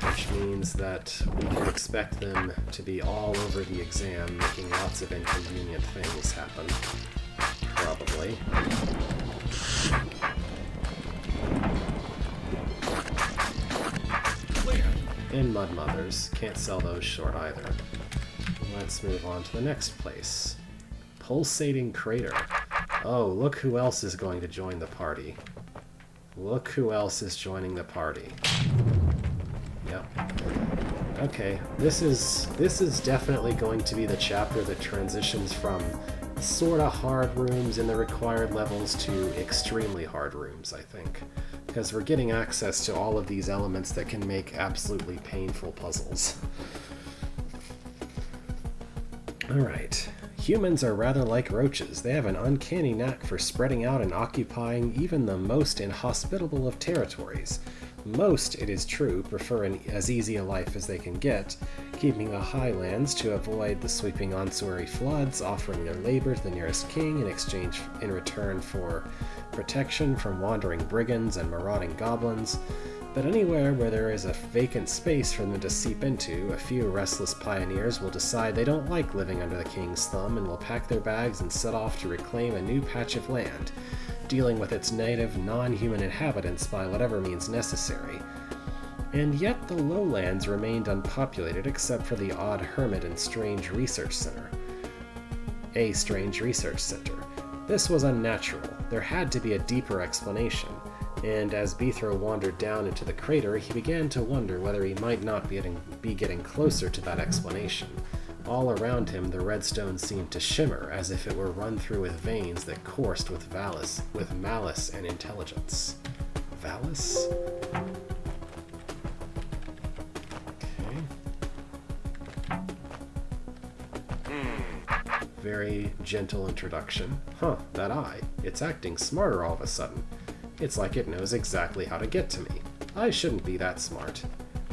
which means that we can expect them to be all over the exam, making lots of inconvenient things happen. Probably. And Mud Mothers. Can't sell those short either. Let's move on to the next place. Pulsating Crater. Oh, look who else is going to join the party. Look who else is joining the party. Yep. Okay, this is definitely going to be the chapter that transitions from sorta hard rooms in the required levels to extremely hard rooms, I think. Because we're getting access to all of these elements that can make absolutely painful puzzles. Alright. Humans are rather like roaches. They have an uncanny knack for spreading out and occupying even the most inhospitable of territories. Most, it is true, prefer as easy a life as they can get, keeping the highlands to avoid the sweeping Onsuary floods, offering their labor to the nearest king in return for protection from wandering brigands and marauding goblins. But anywhere where there is a vacant space for them to seep into, a few restless pioneers will decide they don't like living under the king's thumb and will pack their bags and set off to reclaim a new patch of land, dealing with its native, non-human inhabitants by whatever means necessary. And yet the lowlands remained unpopulated except for the odd hermit and strange research center. A strange research center. This was unnatural. There had to be a deeper explanation. And as Beethro wandered down into the crater, he began to wonder whether he might not be getting closer to that explanation. All around him, the redstone seemed to shimmer, as if it were run through with veins that coursed with malice and intelligence. Valis? Okay. Very gentle introduction. Huh, that eye. It's acting smarter all of a sudden. It's like it knows exactly how to get to me. I shouldn't be that smart.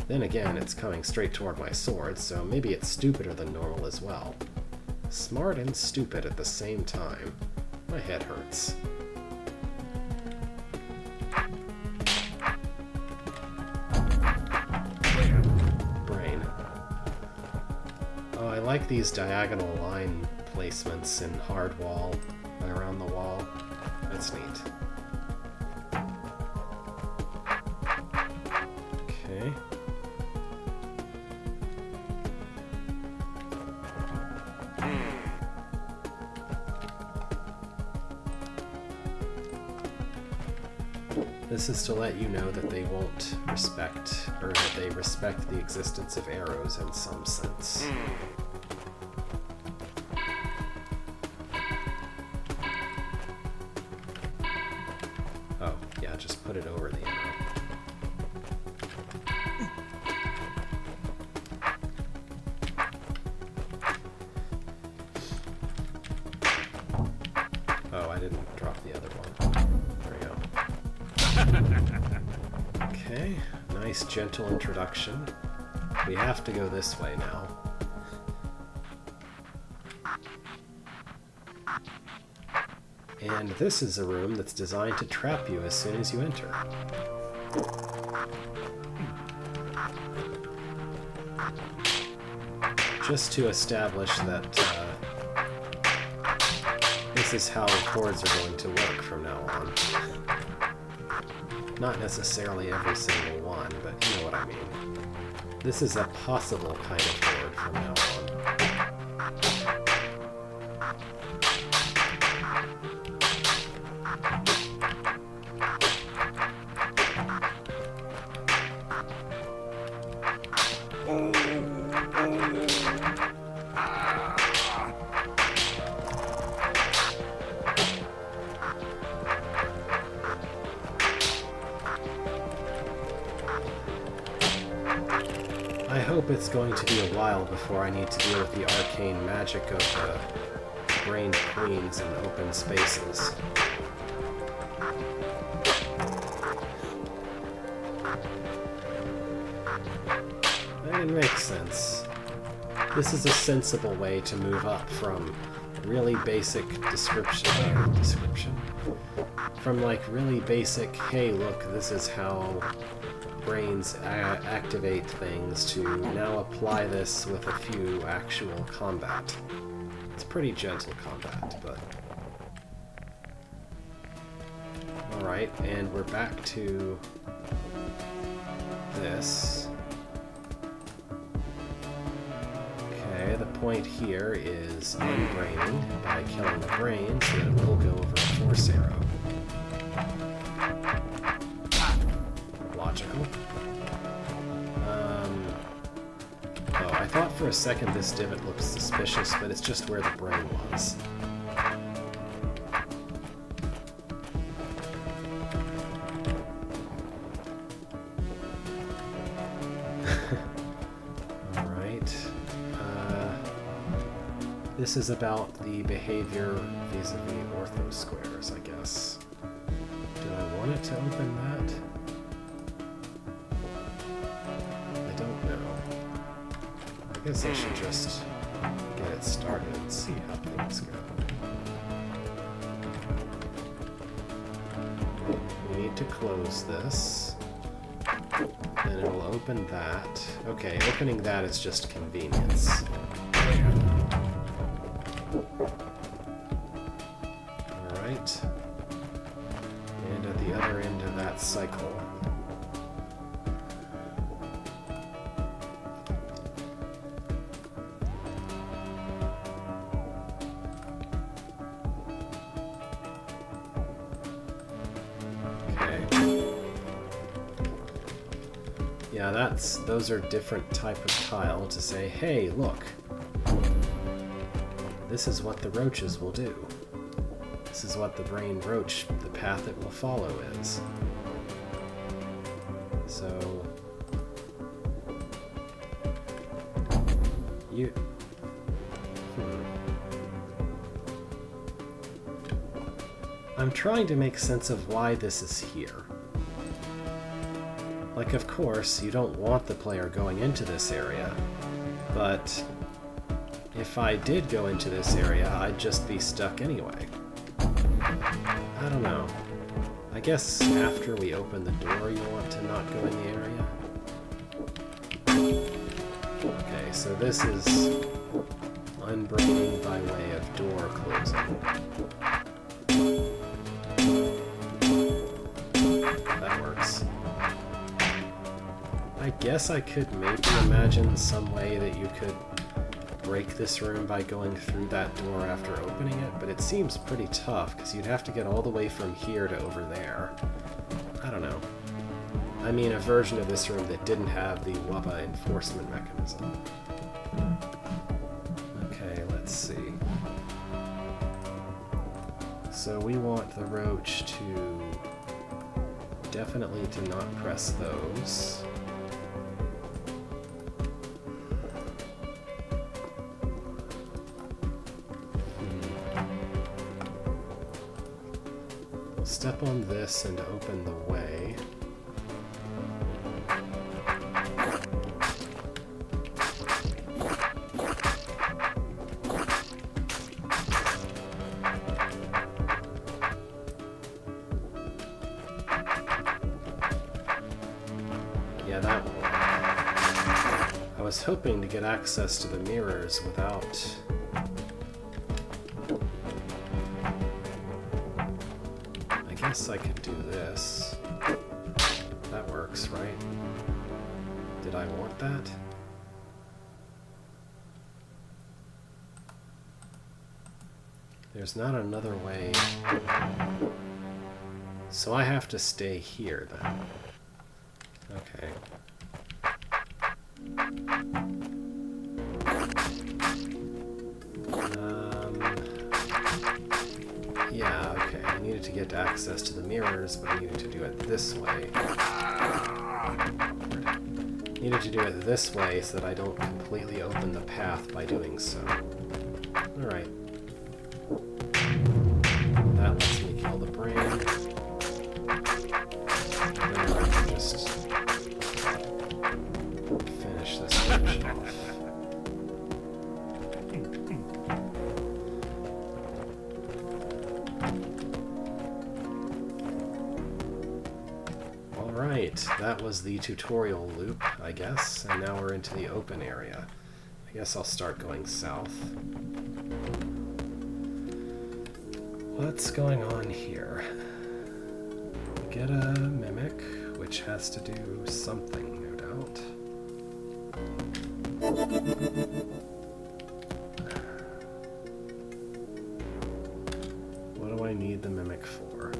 Then again, it's coming straight toward my sword, so maybe it's stupider than normal as well. Smart and stupid at the same time. My head hurts. Brain. Oh, I like these diagonal line placements in hard wall around the wall. That's neat. Okay. This is to let you know that they won't respect, or that they respect the existence of arrows in some sense. Oh, yeah, just put it over the arrow. Oh, I didn't drop the other one. There we go. Okay, nice gentle introduction. We have to go this way now. And this is a room that's designed to trap you as soon as you enter. Just to establish that this is how chords are going to work from now on. Not necessarily every single one, but you know what I mean. This is a possible kind of chord from now on. I hope it's going to be a while before I need to deal with the arcane magic of the brain queens in open spaces. That makes sense. This is a sensible way to move up from really basic description. From like really basic, hey look, this is how brains activate things, to now apply this with a few actual combat. It's pretty gentle combat, but... Alright, and we're back to this. Okay, the point here is unbraining by killing the brain so that it will go over a force arrow. Logical. Oh, I thought for a second this divot looked suspicious, but it's just where the brain was. This is about the behavior vis-a-vis ortho squares, I guess. Do I want it to open that? guess I should just get it started and see how things go. We need to close this. Then it will open that. Okay, opening that is just convenience. Alright. And at the other end of that cycle. Yeah, those are different type of tile to say, hey, look, this is what the roaches will do. This is what the brain roach, the path it will follow is. So, I'm trying to make sense of why this is here. Like, of course, you don't want the player going into this area, but if I did go into this area, I'd just be stuck anyway. I don't know. I guess after we open the door, you want to not go in the area. Okay, so this is unbreaking by way of door closing. That works. I guess I could maybe imagine some way that you could break this room by going through that door after opening it, but it seems pretty tough because you'd have to get all the way from here to over there. I don't know. I mean, a version of this room that didn't have the Wubba enforcement mechanism. Okay, let's see. So we want the roach to definitely to not press those. Step on this and open the way. Yeah, that will work. I was hoping to get access to the mirrors without... I guess I could do this. That works, right? Did I want that? There's not another way. So I have to stay here then. Okay. Yeah, okay. I needed to get access to the mirrors, but I needed to do it this way. Needed to do it this way so that I don't completely open the path by doing so. Alright. That lets me kill the brain. And then I can just finish this roach off. Alright, that was the tutorial loop, I guess, and now we're into the open area. I guess I'll start going south. What's going on here? Get a mimic, which has to do something, no doubt. What do I need the mimic for?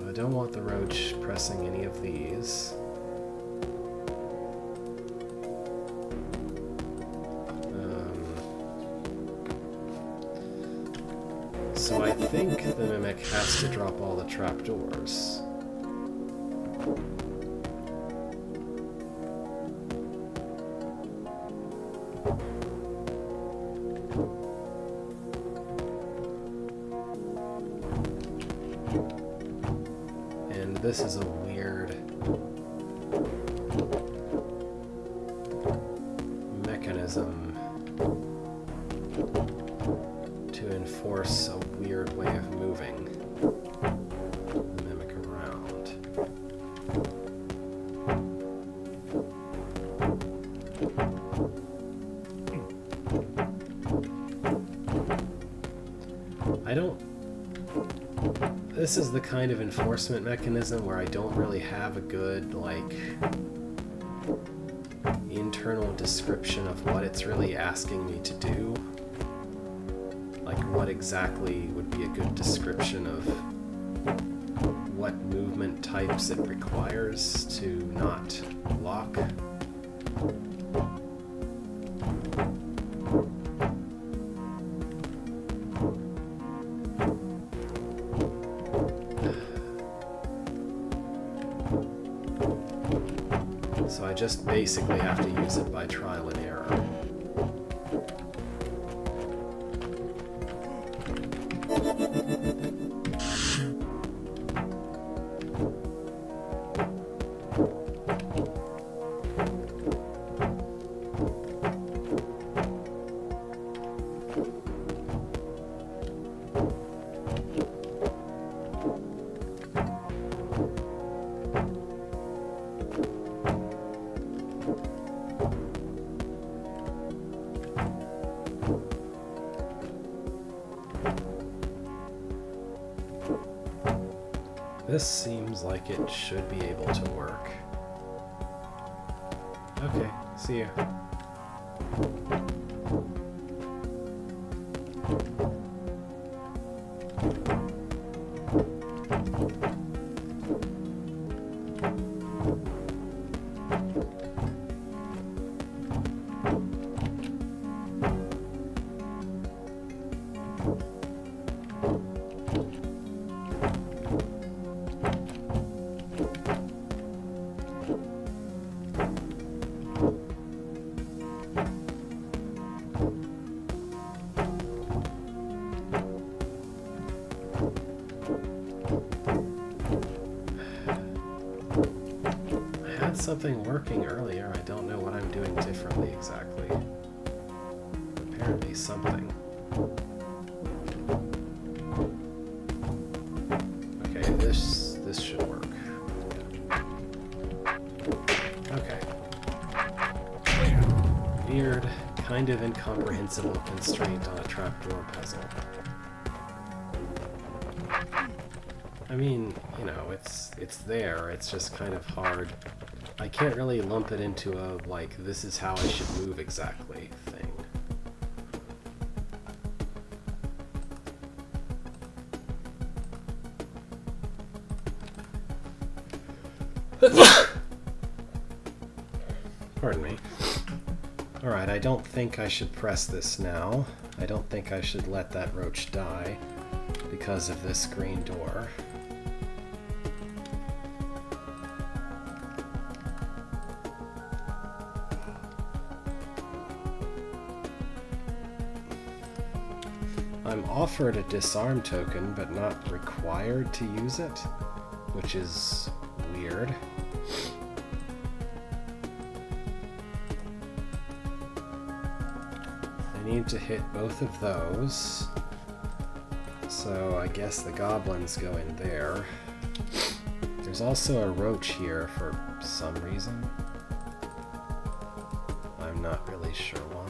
I don't want the roach pressing any of these. So I think the mimic has to drop all the trapdoors. And this is a weird... mechanism to enforce a weird way of moving. Mimic around. I don't... This is the kind of enforcement mechanism where I don't really have a good, like, internal description of what it's really asking me to do. Like, what exactly would be a good description of what movement types it requires to not lock. So I just basically have to use it by trial and error. This seems like it should be able to work. Okay, see ya. Something working earlier. I don't know what I'm doing differently exactly. Apparently something. Okay, this should work. Okay. Weird, kind of incomprehensible constraint on a trapdoor puzzle. I mean, you know, it's there. It's just kind of hard. I can't really lump it into a, like, this is how I should move exactly thing. Pardon me. Alright, I don't think I should press this now. I don't think I should let that roach die because of this green door. I'm offered a disarm token, but not required to use it, which is weird. I need to hit both of those, so I guess the goblins go in there. There's also a roach here for some reason. I'm not really sure why.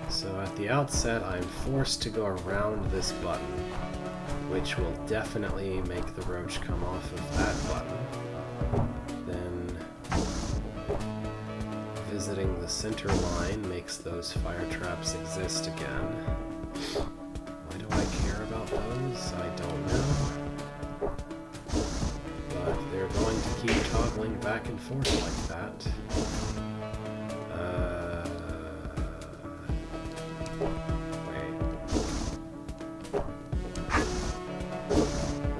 So at the outset, I'm forced to go around this button, which will definitely make the roach come off of that button. Then visiting the center line makes those fire traps exist again. Why do I care about those? I don't know. But they're going to keep toggling back and forth like that.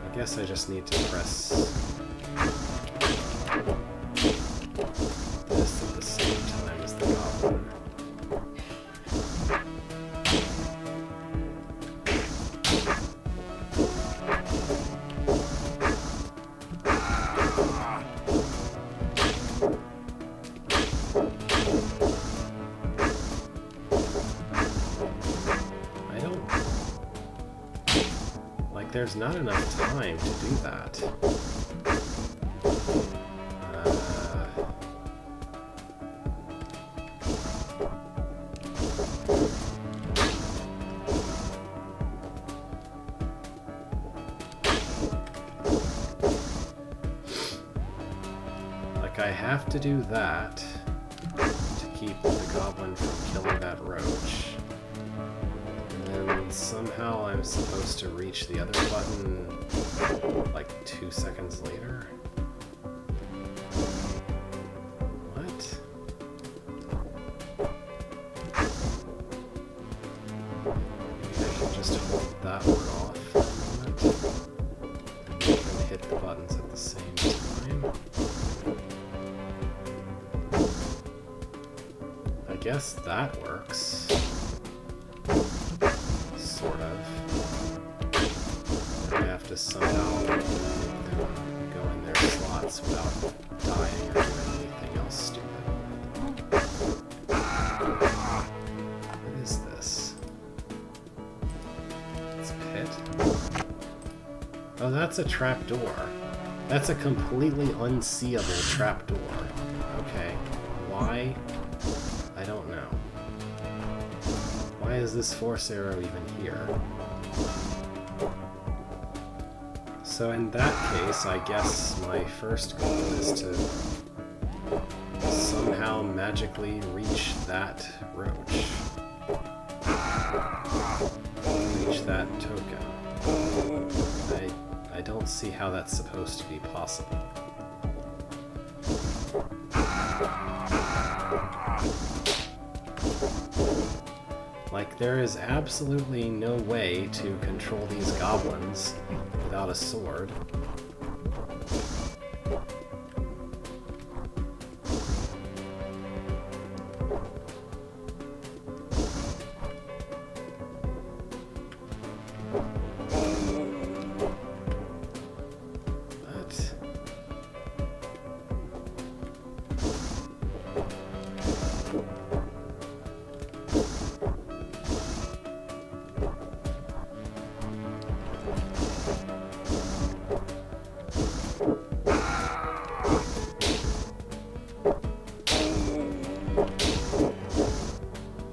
I guess I just need to press this at the same time as the goblin. Like, there's not enough time to do that. Like, I have to do that to keep the goblin from killing that roach. And then somehow I'm supposed to reach the other button like 2 seconds later. What? Maybe I can just hold that one off for a moment and make them hit the buttons at the same time. I guess that works. Sort of. I have to somehow make them go in their slots without dying or doing anything else stupid. What is this? It's a pit? Oh, that's a trapdoor. That's a completely unseeable trapdoor. Okay. Why? I don't know. Why is this force arrow even here? So in that case, I guess my first goal is to somehow magically reach that roach. Reach that token. I don't see how that's supposed to be possible. Like, there is absolutely no way to control these goblins without a sword.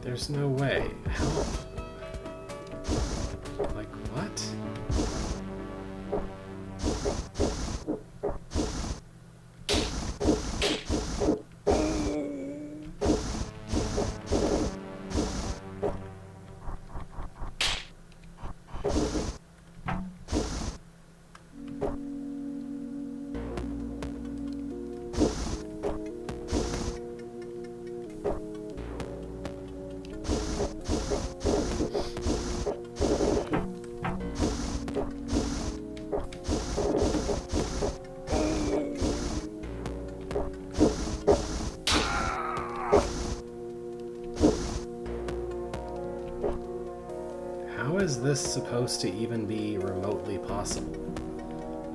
There's no way. How? Like, what? How is this supposed to even be remotely possible?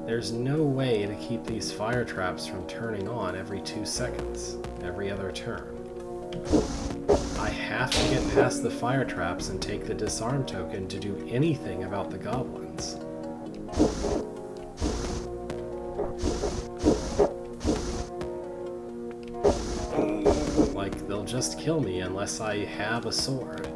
There's no way to keep these fire traps from turning on every 2 seconds, every other turn. I have to get past the fire traps and take the disarm token to do anything about the goblins. Like, they'll just kill me unless I have a sword.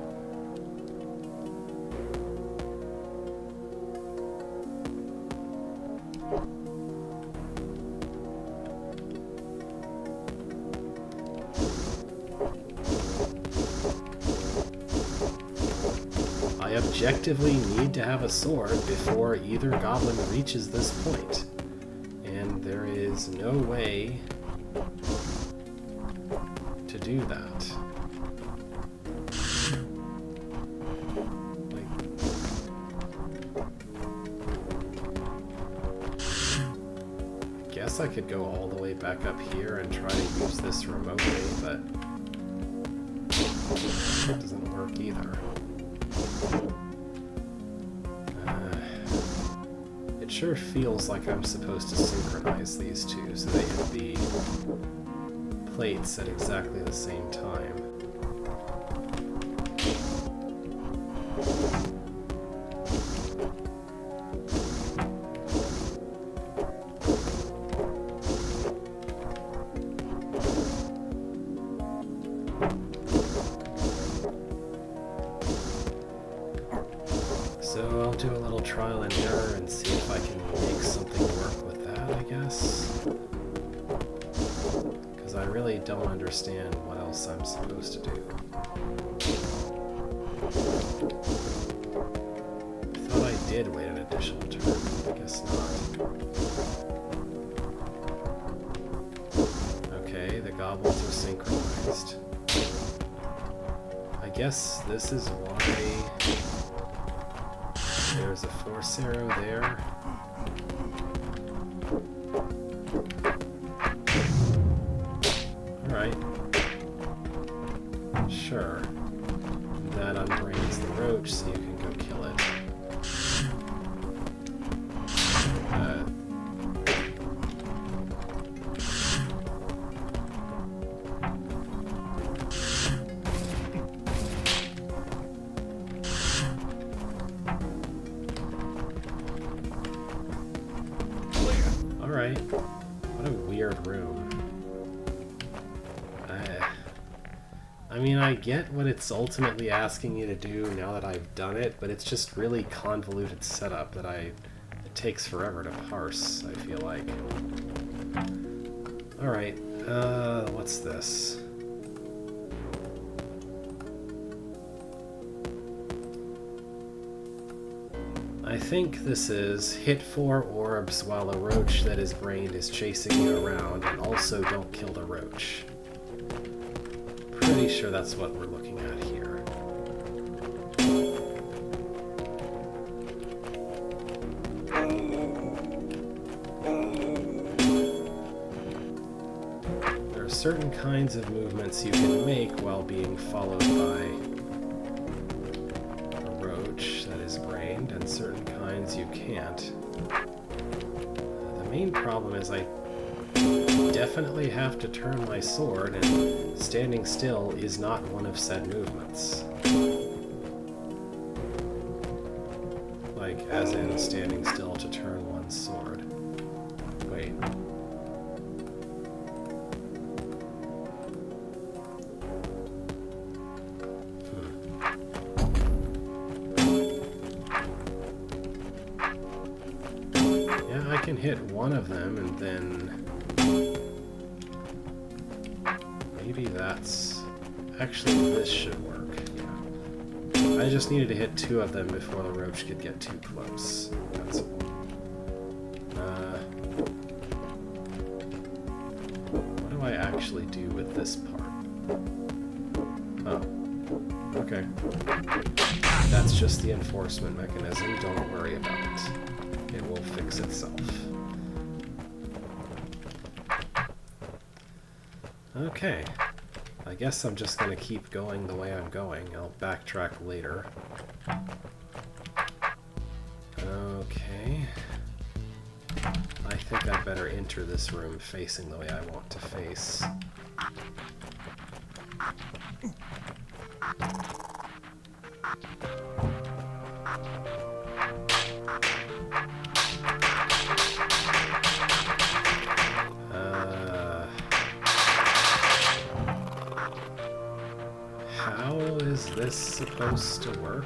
I objectively need to have a sword before either goblin reaches this point, and there is no way to do that. I guess I could go all the way back up here and try to use this remotely, but it doesn't work either. It sure feels like I'm supposed to synchronize these two so they hit the plates at exactly the same time. I'll do a little trial and error and see if I can make something work with that, I guess. Because I really don't understand what else I'm supposed to do. I thought I did wait an additional turn. I guess not. Okay, the goblins are synchronized. I guess this is why there's a force arrow there. Alright. Sure. That unbrains the roach so you can go kill it. Alright. What a weird room. I mean, I get what it's ultimately asking you to do now that I've done it, but it's just really convoluted setup that it takes forever to parse, I feel like. Alright, what's this? I think this is hit 4 orbs while a roach that is brained is chasing you around, and also don't kill the roach. Pretty sure that's what we're looking at here. There are certain kinds of movements you can make while being followed by a roach that is brained, and certain kinds you can't. The main problem is I definitely have to turn my sword, and standing still is not one of said movements. Like, as in standing still to turn one's sword. Wait. Yeah, I can hit one of them and then... Maybe that's... Actually, this should work. Yeah. I just needed to hit 2 of them before the roach could get too close. That's all. What do I actually do with this part? Oh. Okay. That's just the enforcement mechanism. Don't worry about it. It will fix itself. Okay. I guess I'm just gonna keep going the way I'm going. I'll backtrack later. Okay. I think I'd better enter this room facing the way I want to face. How is this supposed to work?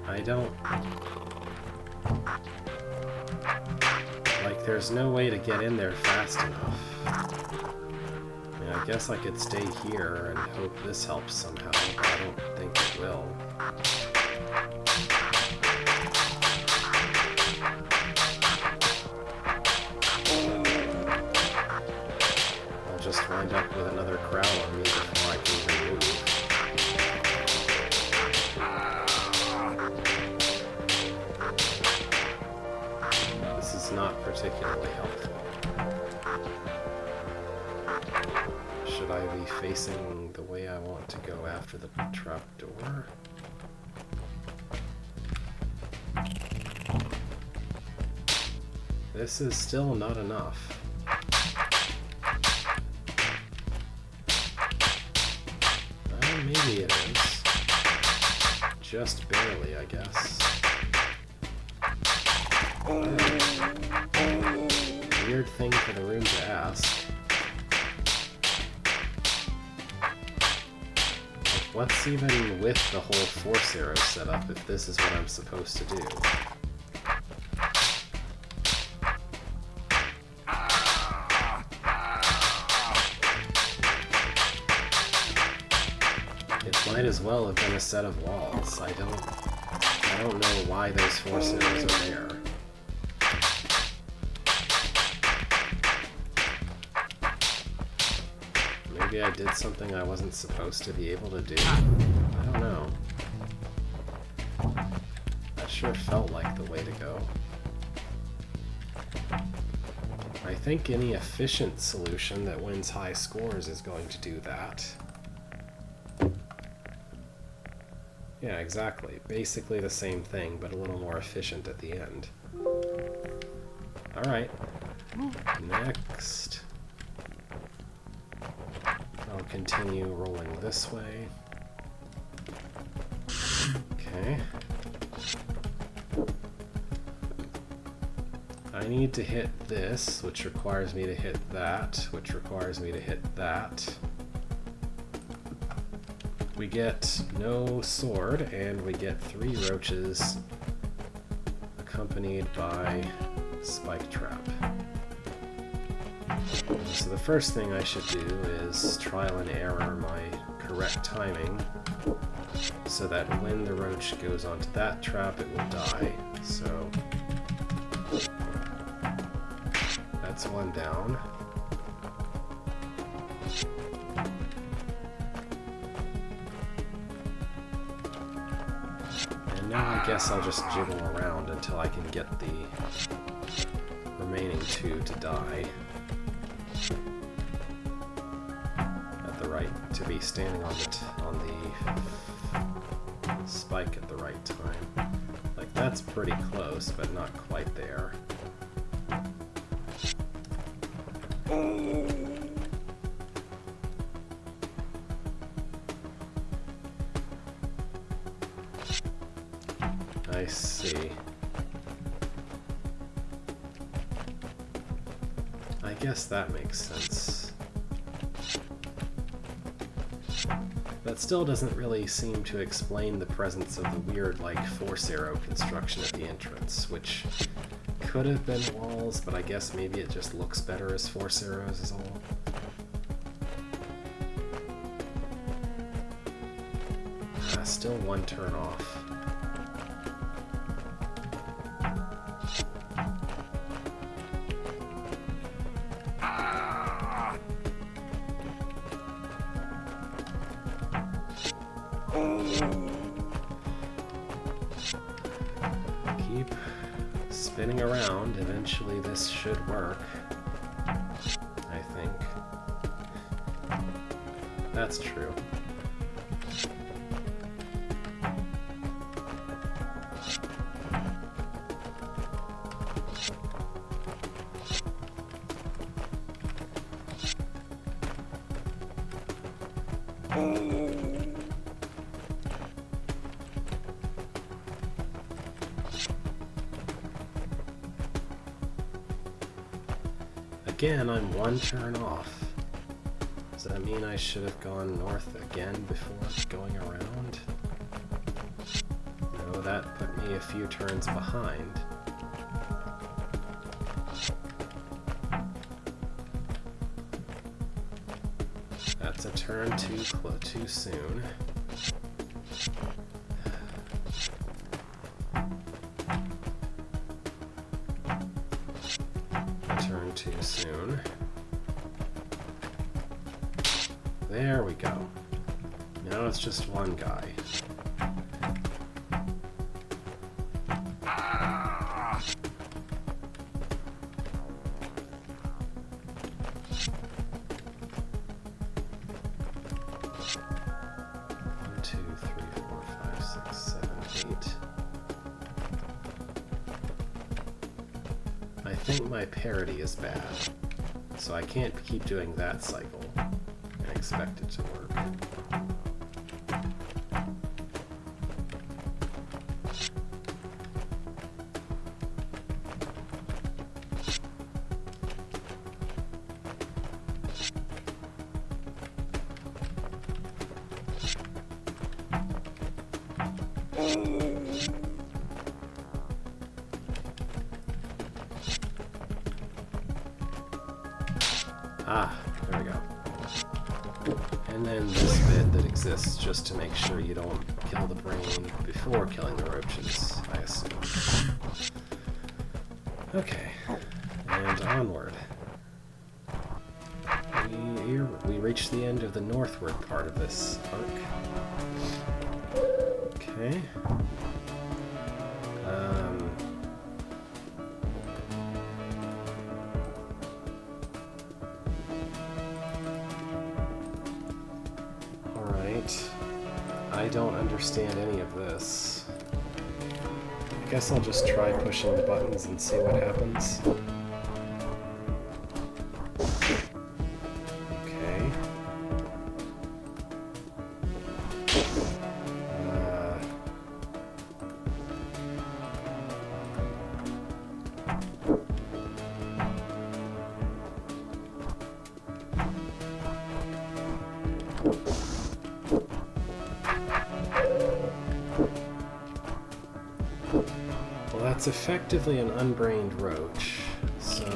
I don't... Like, there's no way to get in there fast enough. I mean, I guess I could stay here and hope this helps somehow, but I don't think it will. Just wind up with another crowd on me before I can even move. This is not particularly helpful. Should I be facing the way I want to go after the trapdoor? This is still not enough. Maybe it is. Just barely, I guess. Weird thing for the room to ask. What's even with the whole force arrow setup if this is what I'm supposed to do? It might as well have been a set of walls. I don't know why those force arrows are there. Maybe I did something I wasn't supposed to be able to do. I don't know. That sure felt like the way to go. I think any efficient solution that wins high scores is going to do that. Yeah, exactly. Basically the same thing, but a little more efficient at the end. Alright. Next. I'll continue rolling this way. Okay. I need to hit this, which requires me to hit that, which requires me to hit that. We get no sword, and we get 3 roaches, accompanied by spike trap. So the first thing I should do is trial and error my correct timing, so that when the roach goes onto that trap, it will die. So that's one down. Now I guess I'll just jiggle around until I can get the remaining 2 to die. At the right, to be standing on the spike at the right time. Like, that's pretty close, but not quite there. I see. I guess that makes sense. That still doesn't really seem to explain the presence of the weird, like, force arrow construction at the entrance, which could have been walls, but I guess maybe it just looks better as force arrows is all. Still one turn off. Keep spinning around. Eventually this should work. I think. That's true. Again, I'm one turn off. Does that mean I should have gone north again before going around? No, that put me a few turns behind. That's a turn too soon. Too soon. There we go. Now it's just one guy. One, two, three, four, five, six, 7, 8. I think my parity is bad, so I can't keep doing that cycle and expect it to work. And then this bit that exists just to make sure you don't kill the brain before killing the roaches, I assume. Okay, and onward. We reach the end of the northward part of this arc. Okay. Alright. I don't understand any of this. I guess I'll just try pushing the buttons and see what happens. It's effectively an unbrained roach, so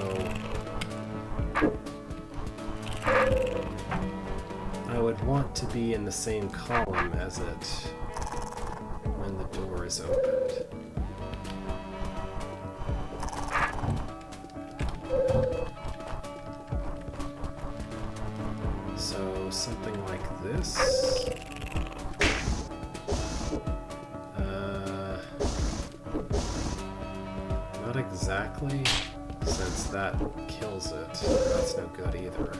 I would want to be in the same column as it when the door is opened. So something like this. Not exactly, since that kills it. That's no good either.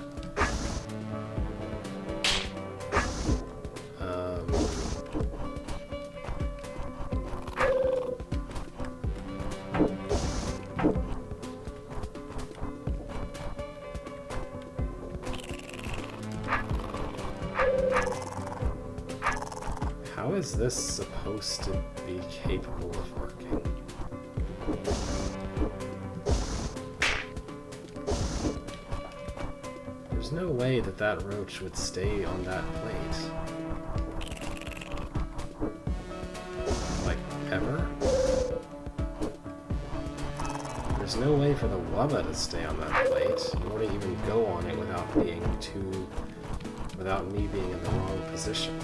How is this supposed to be capable of working? There's no way that that roach would stay on that plate. Like, ever? There's no way for the wubba to stay on that plate, or to even go on it without me being in the wrong position.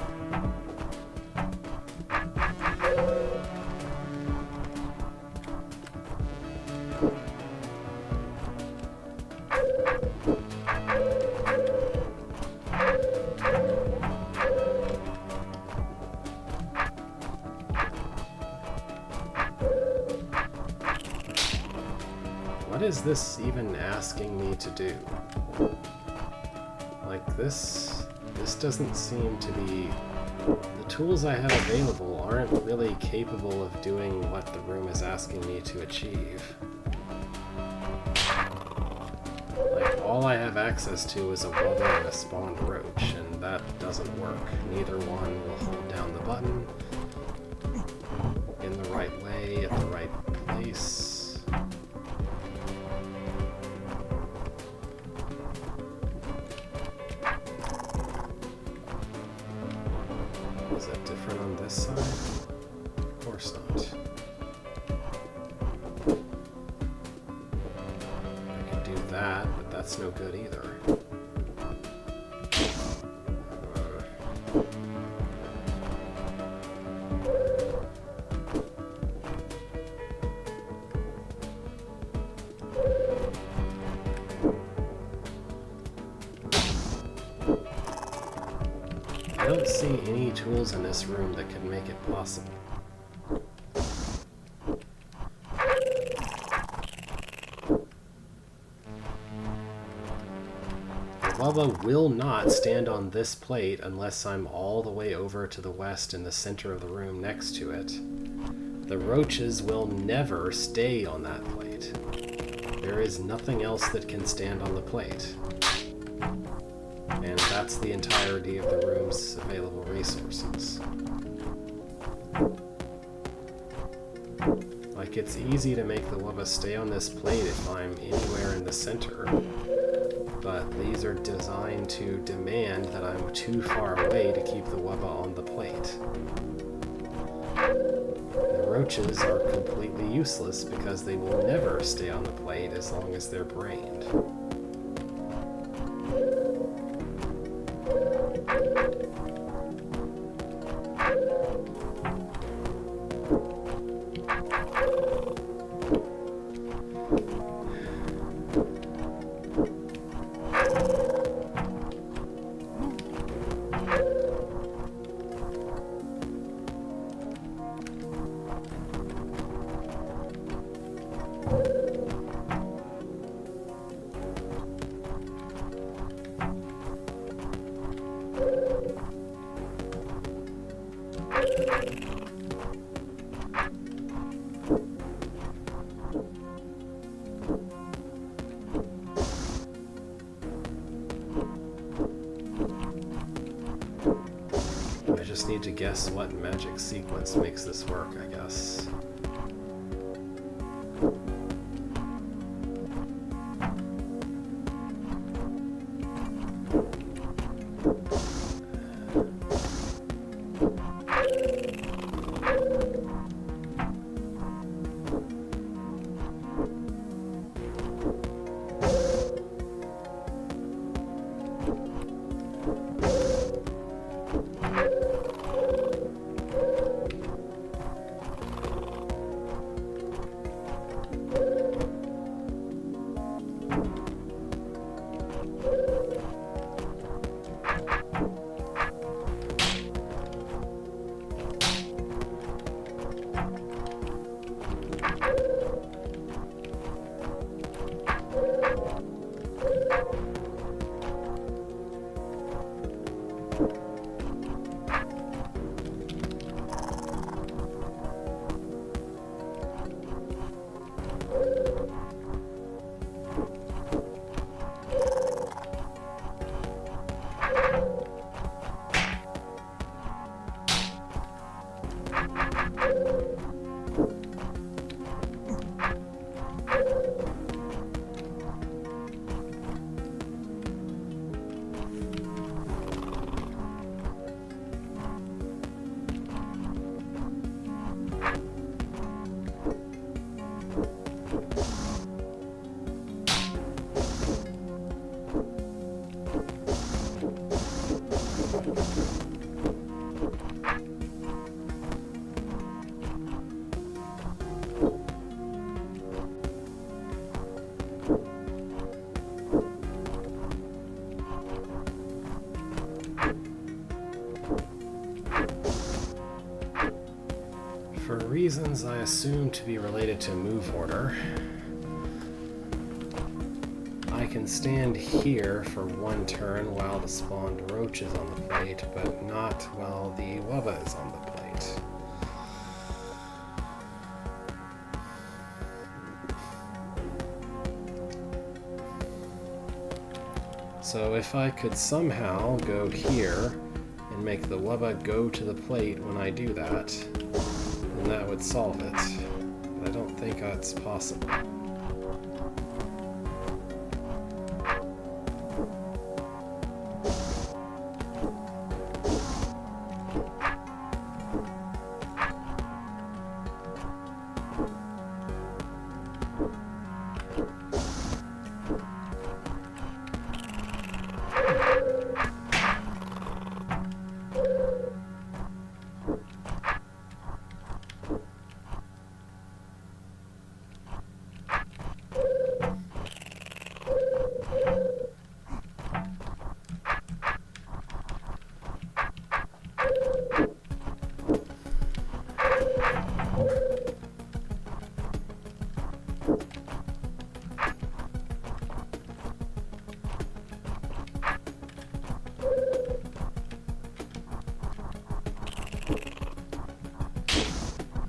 What is this even asking me to do? Like, this doesn't seem to be... The tools I have available aren't really capable of doing what the room is asking me to achieve. Like, all I have access to is a wubba and a spawned roach, and that doesn't work. Neither one will hold down the button in the right way, at the right place. Is it different on this side? Of course not. I could do that, but that's no good either. I don't see any tools in this room that could make it possible. The wubba will not stand on this plate unless I'm all the way over to the west in the center of the room next to it. The roaches will never stay on that plate. There is nothing else that can stand on the plate. And that's the entirety of the room's available resources. Like, it's easy to make the wubba stay on this plate if I'm anywhere in the center, but these are designed to demand that I'm too far away to keep the wubba on the plate. The roaches are completely useless because they will never stay on the plate as long as they're brained. I just need to guess what magic sequence makes this work, I guess. For reasons I assume to be related to move order, I can stand here for one turn while the spawned roach is on the plate, but not while the wubba is on the plate. So if I could somehow go here and make the wubba go to the plate when I do that, then that would solve it. But I don't think that's possible.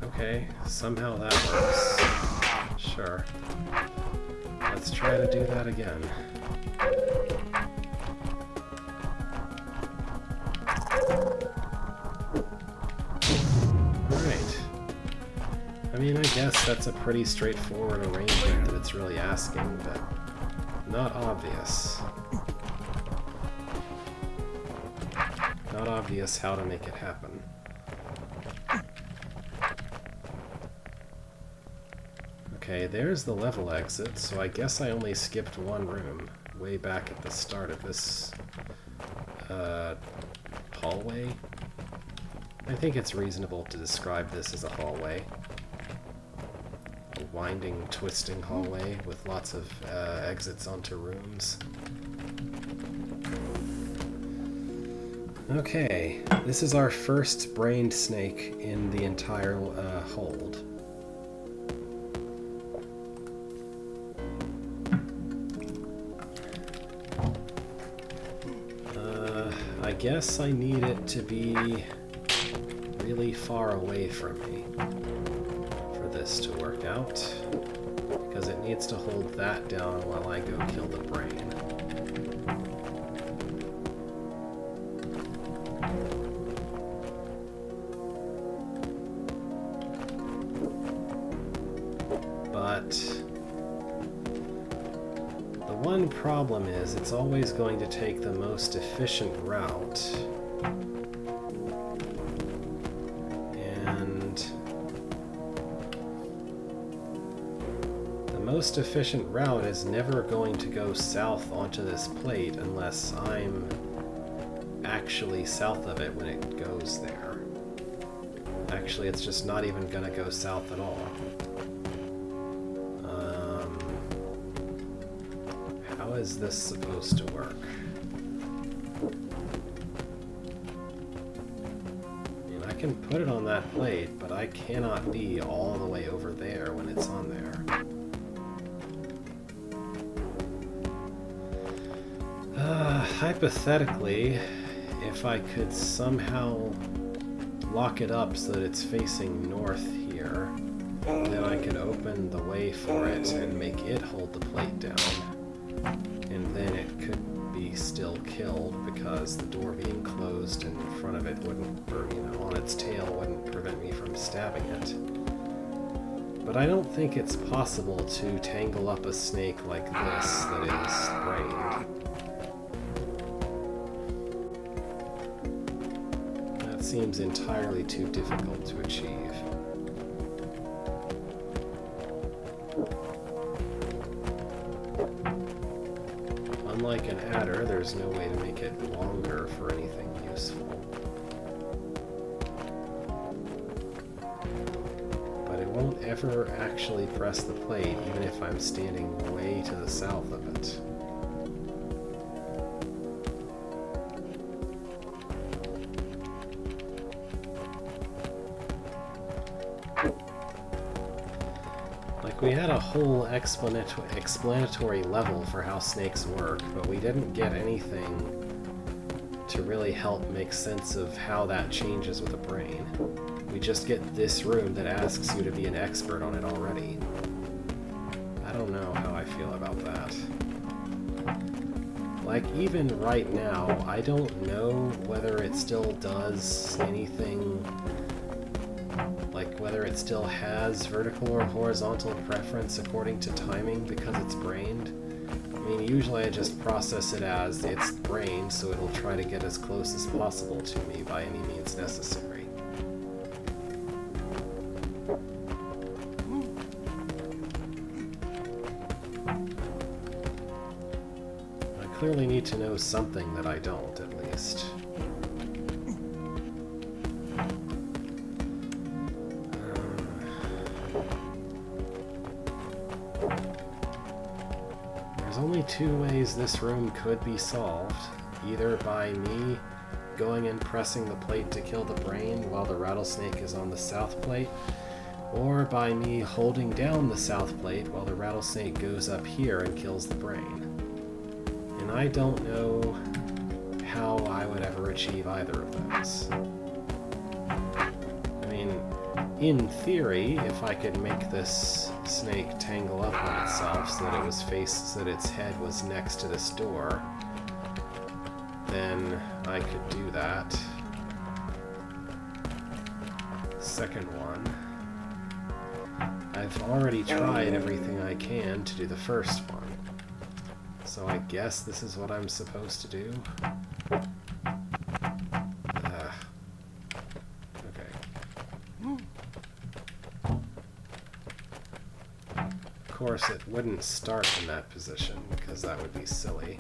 Okay, somehow that works. Sure. Let's try to do that again. Alright. I mean, I guess that's a pretty straightforward arrangement that it's really asking, but not obvious. Not obvious how to make it happen. Okay, there's the level exit, so I guess I only skipped one room way back at the start of this hallway. I think it's reasonable to describe this as a hallway. A winding, twisting hallway with lots of exits onto rooms. Okay, this is our first brained snake in the entire hold. I guess I need it to be really far away from me for this to work out, because it needs to hold that down while I go kill the brain. But the one problem is it's always going to take the most efficient route. And the most efficient route is never going to go south onto this plate unless I'm actually south of it when it goes there. Actually, it's just not even going to go south at all. How is this supposed to work? I mean, I can put it on that plate, but I cannot be all the way over there when it's on there. Hypothetically, if I could somehow lock it up so that it's facing north here, then I could open the way for it and make it hold the plate down. And then it could be still killed because the door being closed in front of it wouldn't, or on its tail wouldn't prevent me from stabbing it. But I don't think it's possible to tangle up a snake like this that is brained. That seems entirely too difficult to achieve. Unlike an adder, there's no way to make it longer for anything useful. But it won't ever actually press the plate, even if I'm standing way to the south of it. We had a whole explanatory level for how snakes work, but we didn't get anything to really help make sense of how that changes with a brain. We just get this room that asks you to be an expert on it already. I don't know how I feel about that. Like, even right now, I don't know whether it still does anything, like whether it still has vertical or horizontal preference according to timing because it's brained. I mean, usually I just process it as it's brained, so it'll try to get as close as possible to me by any means necessary. I clearly need to know something that I don't, at least. Only two ways this room could be solved, either by me going and pressing the plate to kill the brain while the rattlesnake is on the south plate, or by me holding down the south plate while the rattlesnake goes up here and kills the brain. And I don't know how I would ever achieve either of those. I mean, in theory, if I could make this snake tangle up on itself so that it was so that its head was next to this door, then I could do that. Second one, I've already tried everything I can to do the first one, so I guess this is what I'm supposed to do. Of course, it wouldn't start in that position, because that would be silly.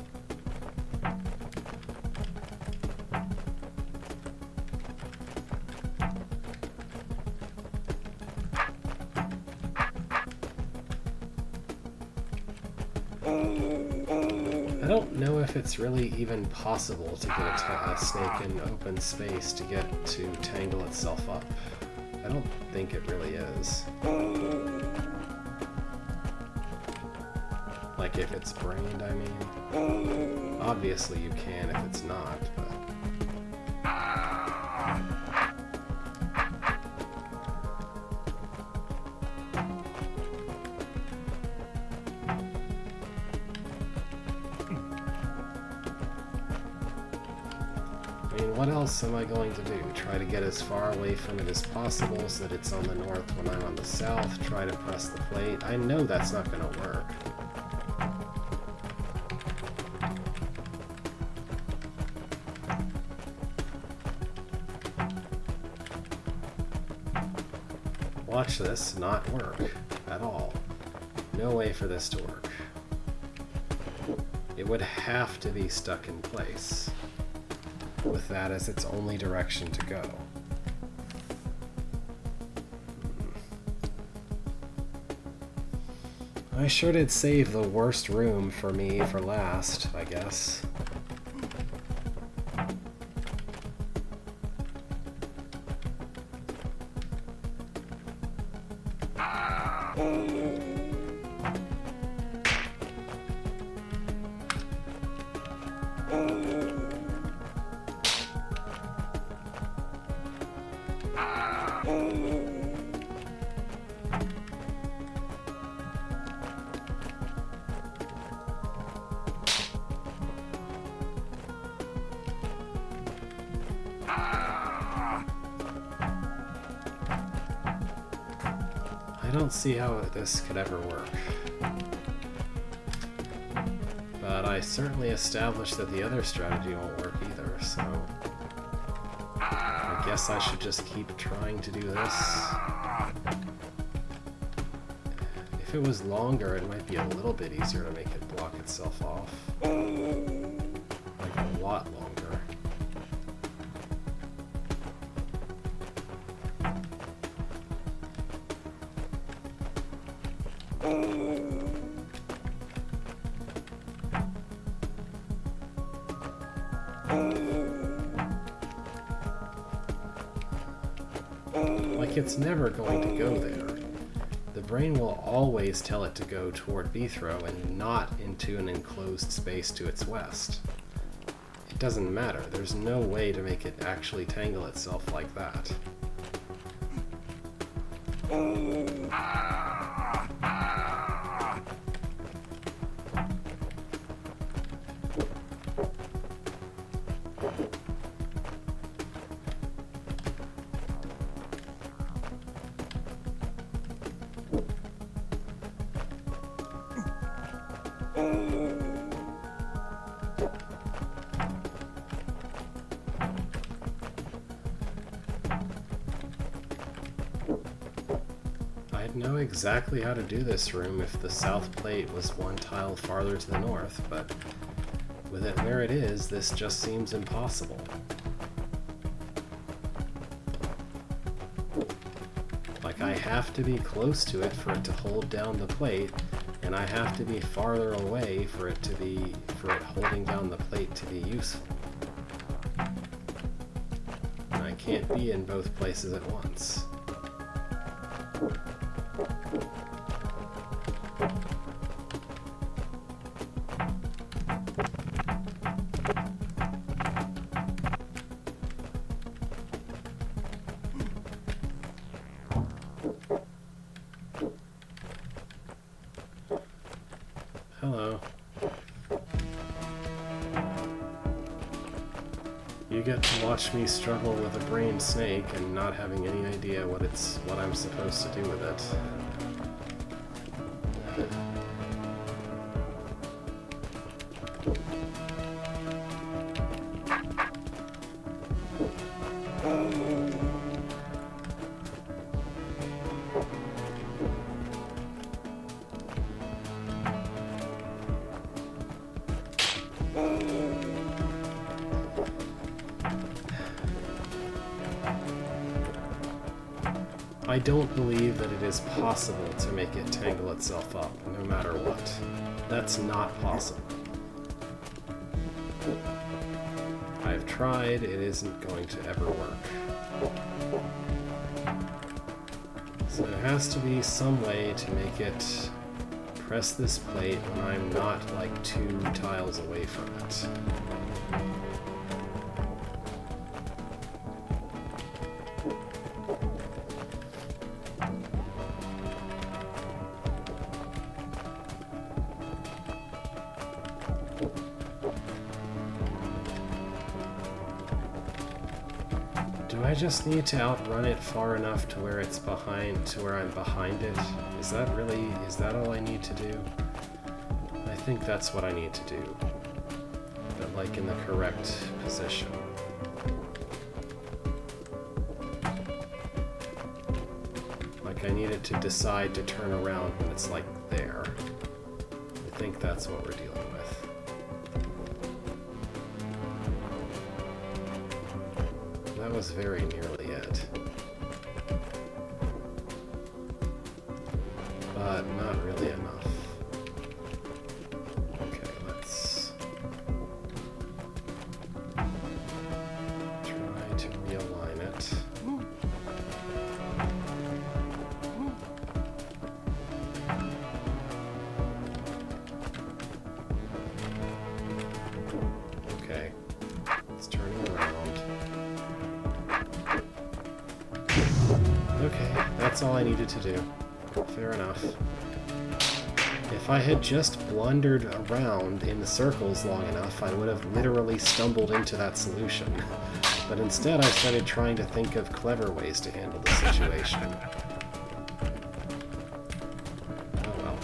I don't know if it's really even possible to get a snake in open space to get to tangle itself up. I don't think it really is. Like if it's brained, I mean. Obviously you can if it's not, but... I mean, what else am I going to do? Try to get as far away from it as possible so that it's on the north when I'm on the south? Try to press the plate? I know that's not going to work. Watch this not work at all. No way for this to work. It would have to be stuck in place, with that as its only direction to go. I sure did save the worst room for me for last, I guess. I don't see how this could ever work. But I certainly established that the other strategy won't work either, so... I guess I should just keep trying to do this. If it was longer, it might be a little bit easier to make it block itself off. Like a lot longer. Like it's never going to go there. The brain will always tell it to go toward Bithro and not into an enclosed space to its west. It doesn't matter. There's no way to make it actually tangle itself like that. I'd know exactly how to do this room if the south plate was one tile farther to the north, but with it where it is, this just seems impossible. Like I have to be close to it for it to hold down the plate, and I have to be farther away for it holding down the plate to be useful. And I can't be in both places at once. Hello. You get to watch me struggle with a brained snake and not having any idea what I'm supposed to do with it. I don't believe that it is possible to make it tangle itself up, no matter what. That's not possible. I've tried, it isn't going to ever work. So there has to be some way to make it press this plate when I'm not like 2 tiles away from it. Do I just need to outrun it far enough to where it's behind, to where I'm behind it? Is that all I need to do? I think that's what I need to do. But like in the correct position. Like I need it to decide to turn around when it's like there. I think that's what we're dealing with. That was very nearly it. But not really enough. Okay, let's try to realign it. Okay, it's turning around. Okay, that's all I needed to do. Fair enough. If I had just blundered around in the circles long enough, I would have literally stumbled into that solution. But instead I started trying to think of clever ways to handle the situation. Oh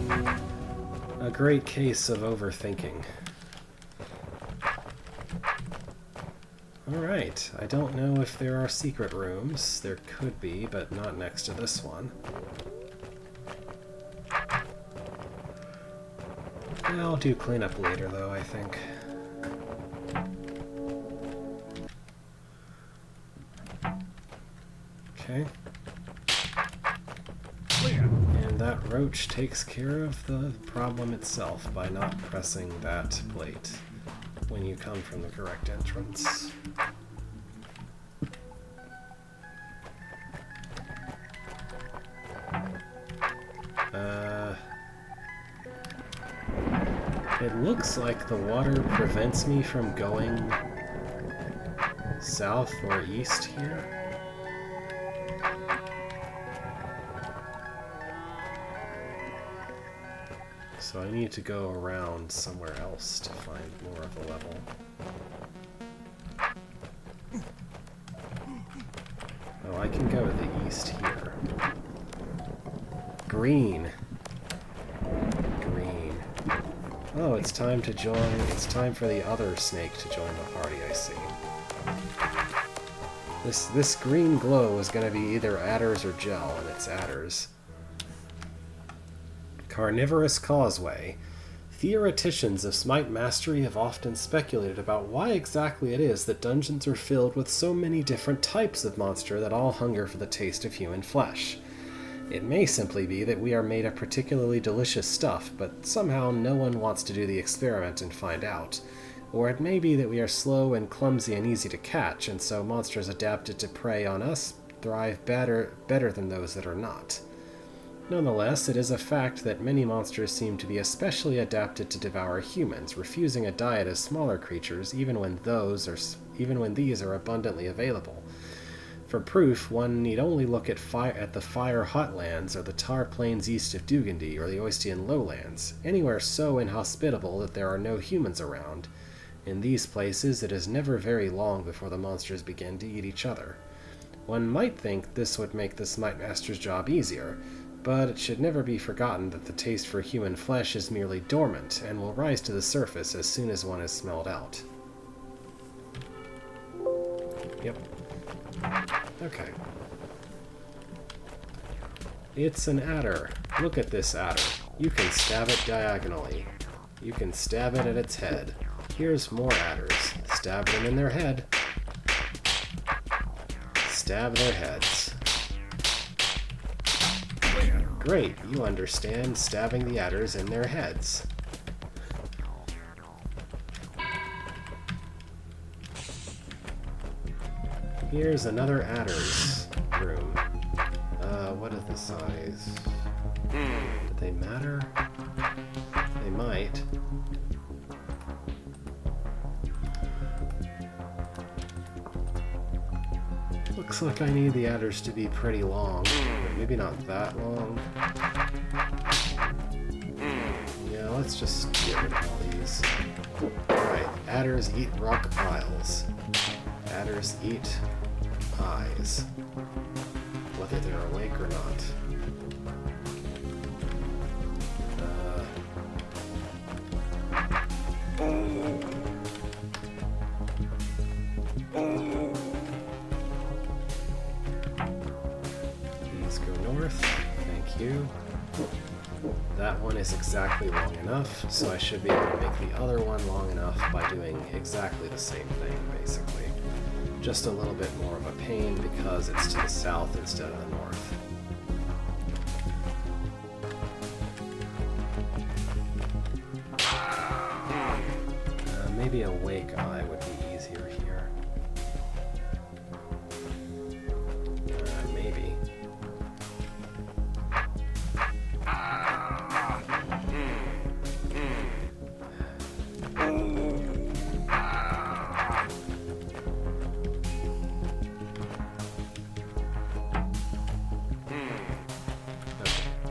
well. A great case of overthinking. Alright, I don't know if there are secret rooms. There could be, but not next to this one. I'll do cleanup later, though, I think. Okay. And that roach takes care of the problem itself by not pressing that plate when you come from the correct entrance. It looks like the water prevents me from going south or east here. So I need to go around somewhere else to find more of a level. Oh, I can go to the east here. Green. Green. Oh, it's time to join. It's time for the other snake to join the party, I see. This green glow is going to be either adders or gel, and it's adders. Carnivorous Causeway. Theoreticians of Smite Mastery have often speculated about why exactly it is that dungeons are filled with so many different types of monster that all hunger for the taste of human flesh. It may simply be that we are made of particularly delicious stuff, but somehow no one wants to do the experiment and find out. Or it may be that we are slow and clumsy and easy to catch, and so monsters adapted to prey on us thrive better than those that are not. Nonetheless, it is a fact that many monsters seem to be especially adapted to devour humans, refusing a diet of smaller creatures even when these are abundantly available. For proof, one need only look at the Fire Hotlands or the Tar Plains east of Dugandy or the Oystian Lowlands, anywhere so inhospitable that there are no humans around. In these places, it is never very long before the monsters begin to eat each other. One might think this would make the Smite Master's job easier, but it should never be forgotten that the taste for human flesh is merely dormant and will rise to the surface as soon as one is smelled out. Yep. Okay. It's an adder. Look at this adder. You can stab it diagonally. You can stab it at its head. Here's more adders. Stab them in their head. Stab their heads. Great, you understand stabbing the adders in their heads. Here's another adder's room. What is the size? Do they matter? They might. Looks like I need the adders to be pretty long, but maybe not that long. Yeah, let's just get rid of all these. Alright, adders eat rock piles. Adders eat eyes, whether they're awake or not. These go north. Thank you. That one is exactly long enough, so I should be able to make the other one long enough by doing exactly the same thing, basically. Just a little bit more of a pain because it's to the south instead of the north. Maybe a wake eye would be easier here. Maybe.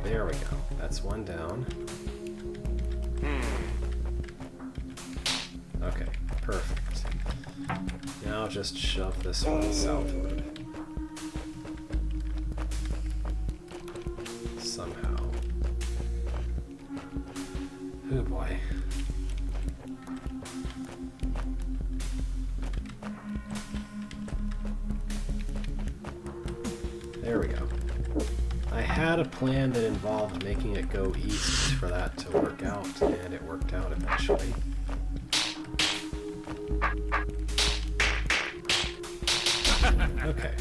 There we go. That's one down. Okay, perfect. Now just shove this one southward. Somehow. Oh boy. There we go. I had a plan that involved making it go east for that to work out, and it worked out eventually. Okay.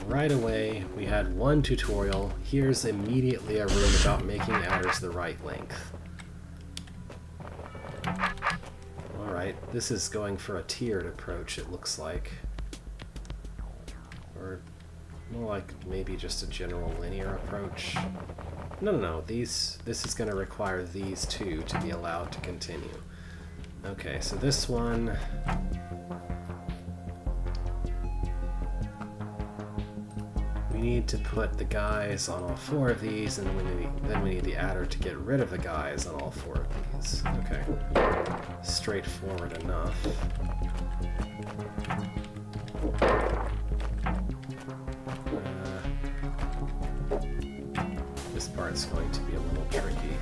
Right away, we had one tutorial. Here's immediately a room about making adders the right length. Alright, this is going for a tiered approach, it looks like. Or more like maybe just a general linear approach. No, this is going to require these two to be allowed to continue. Okay, so this one... we need to put the guys on all four of these, and then we need the adder to get rid of the guys on all four of these. Okay. Straightforward enough. This part's going to be a little tricky.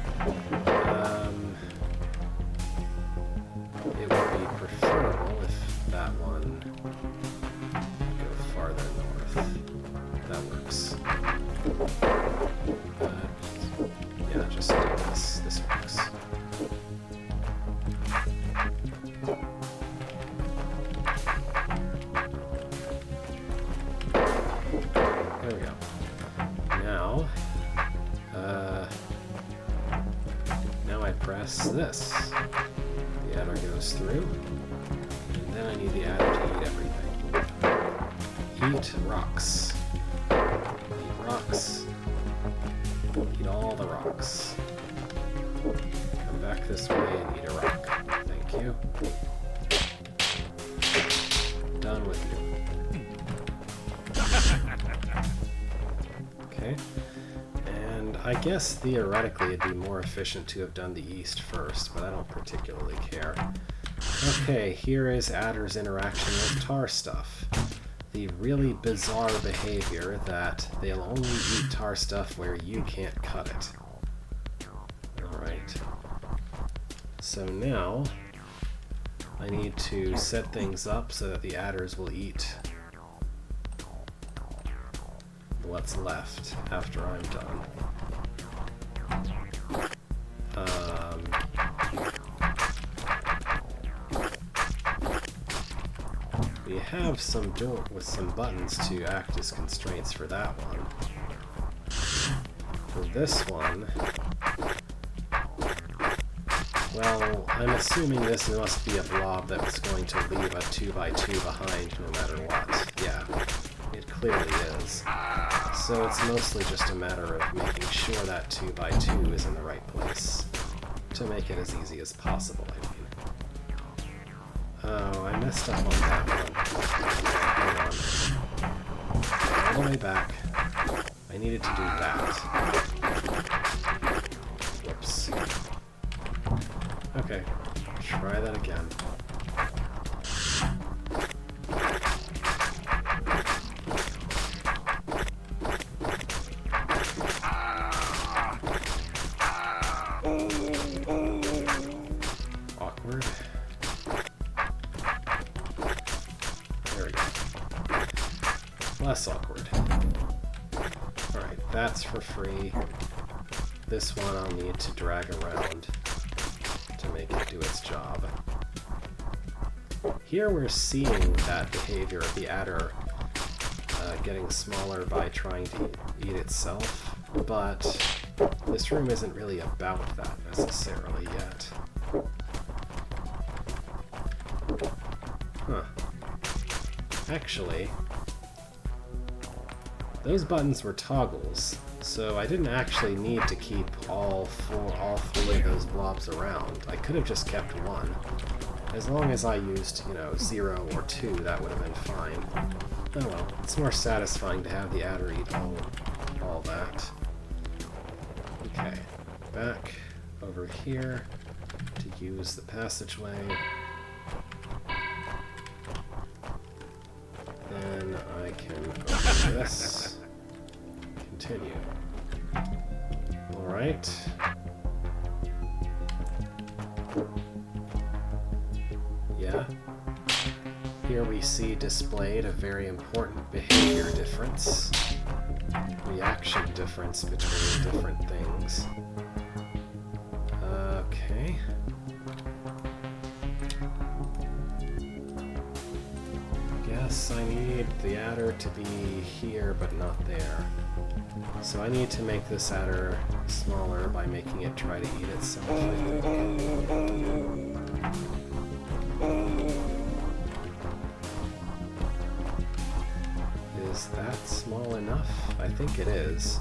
It would be preferable if that one would go farther north. That works. Yeah, just do this. This works. There we go. Now I press this. The adder goes through, and then I need the adder to eat everything. Eat rocks. Eat rocks. Eat all the rocks. Come back this way and eat a rock. Thank you. Done with you. Okay. And I guess theoretically it'd be more efficient to have done the east first, but I don't particularly care. Okay, here is adder's interaction with tar stuff. The really bizarre behavior that they'll only eat tar stuff where you can't cut it. Alright. So now I need to set things up so that the adders will eat what's left after I'm done. We have some door with some buttons to act as constraints for that one. For this one, well, I'm assuming this must be a blob that's going to leave a 2x2 behind no matter what. Yeah, it clearly is. So it's mostly just a matter of making sure that 2x2 is in the right place. To make it as easy as possible, I mean. Oh, I messed up on that one. Hang on. All the way back. I needed to do that. Whoops. Okay, try that again. Awkward. There we go. Less awkward. Alright, that's for free. This one I'll need to drag around to make it do its job. Here we're seeing that behavior of the adder getting smaller by trying to eat itself, but this room isn't really about that necessarily yet. Huh. Actually, those buttons were toggles, so I didn't actually need to keep all three of those blobs around. I could have just kept one. As long as I used, 0 or 2, that would have been fine. Oh well, it's more satisfying to have the adder eat all that. Okay, back over here to use the passageway. Then I can open this. Continue. Alright. Yeah. Here we see displayed a very important behavior difference. Reaction difference between different things. Okay. Guess I need the adder to be here but not there. So I need to make this adder smaller by making it try to eat itself, I think. Is that small enough? I think it is.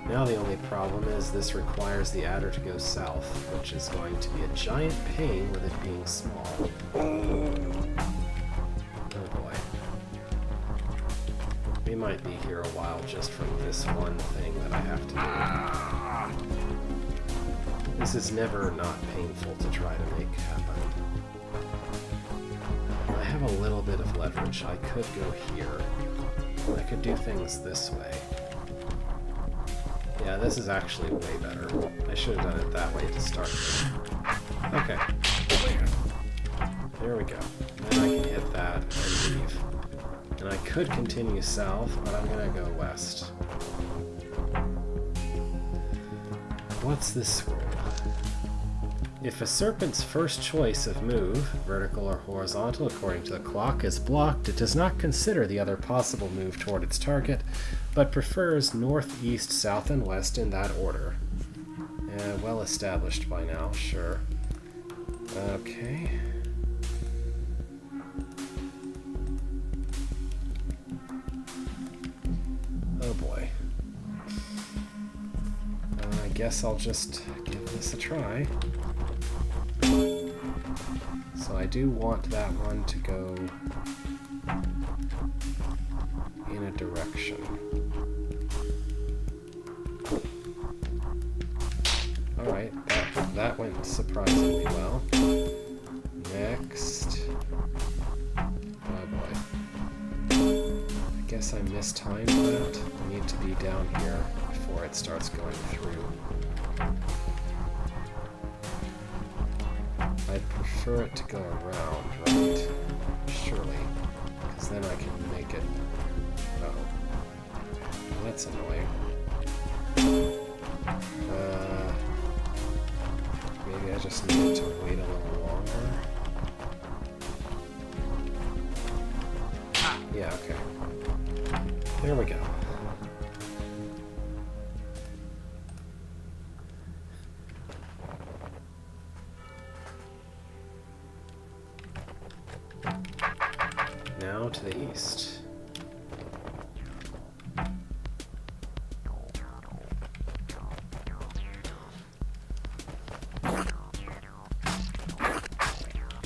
Now the only problem is this requires the adder to go south, which is going to be a giant pain with it being small. We might be here a while just from this one thing that I have to do. This is never not painful to try to make happen. I have a little bit of leverage. I could go here. I could do things this way. Yeah, this is actually way better. I should have done it that way to start with. Okay. There we go. Then I can hit that and leave. And I could continue south, but I'm gonna go west. What's this rule? If a serpent's first choice of move, vertical or horizontal according to the clock, is blocked, it does not consider the other possible move toward its target, but prefers north, east, south, and west in that order. Well established by now, sure. Okay. Oh boy. I guess I'll just give this a try. So I do want that one to go in a direction. Alright, that went surprisingly well. Next. Oh boy. I guess I mistimed that. I need to be down here before it starts going through. I'd prefer it to go around, right? Surely. Because then I can make it... Oh. Well, that's annoying. Maybe I just need to wait a little longer. Yeah, okay. There we go. Now to the east.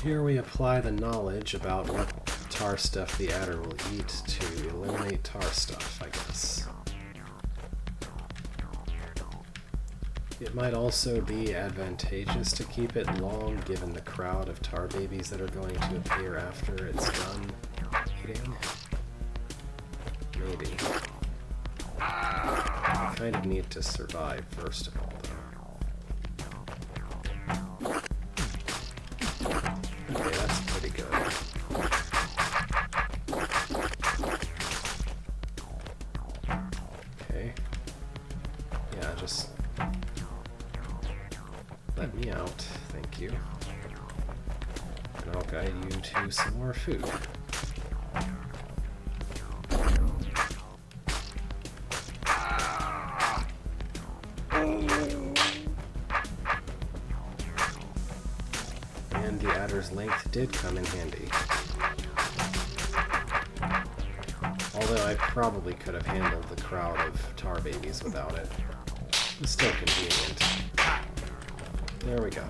Here we apply the knowledge about what tar stuff the adder will eat to eliminate tar stuff, I guess. It might also be advantageous to keep it long given the crowd of tar babies that are going to appear after it's done eating. Maybe. I kind of need to survive first of all, though. Okay, that's pretty good. Okay. Yeah, just let me out, thank you. And I'll guide you to some more food. And the adder's length did come in handy. Although I probably could have handled the crowd of tar babies without it. It's still convenient. There we go.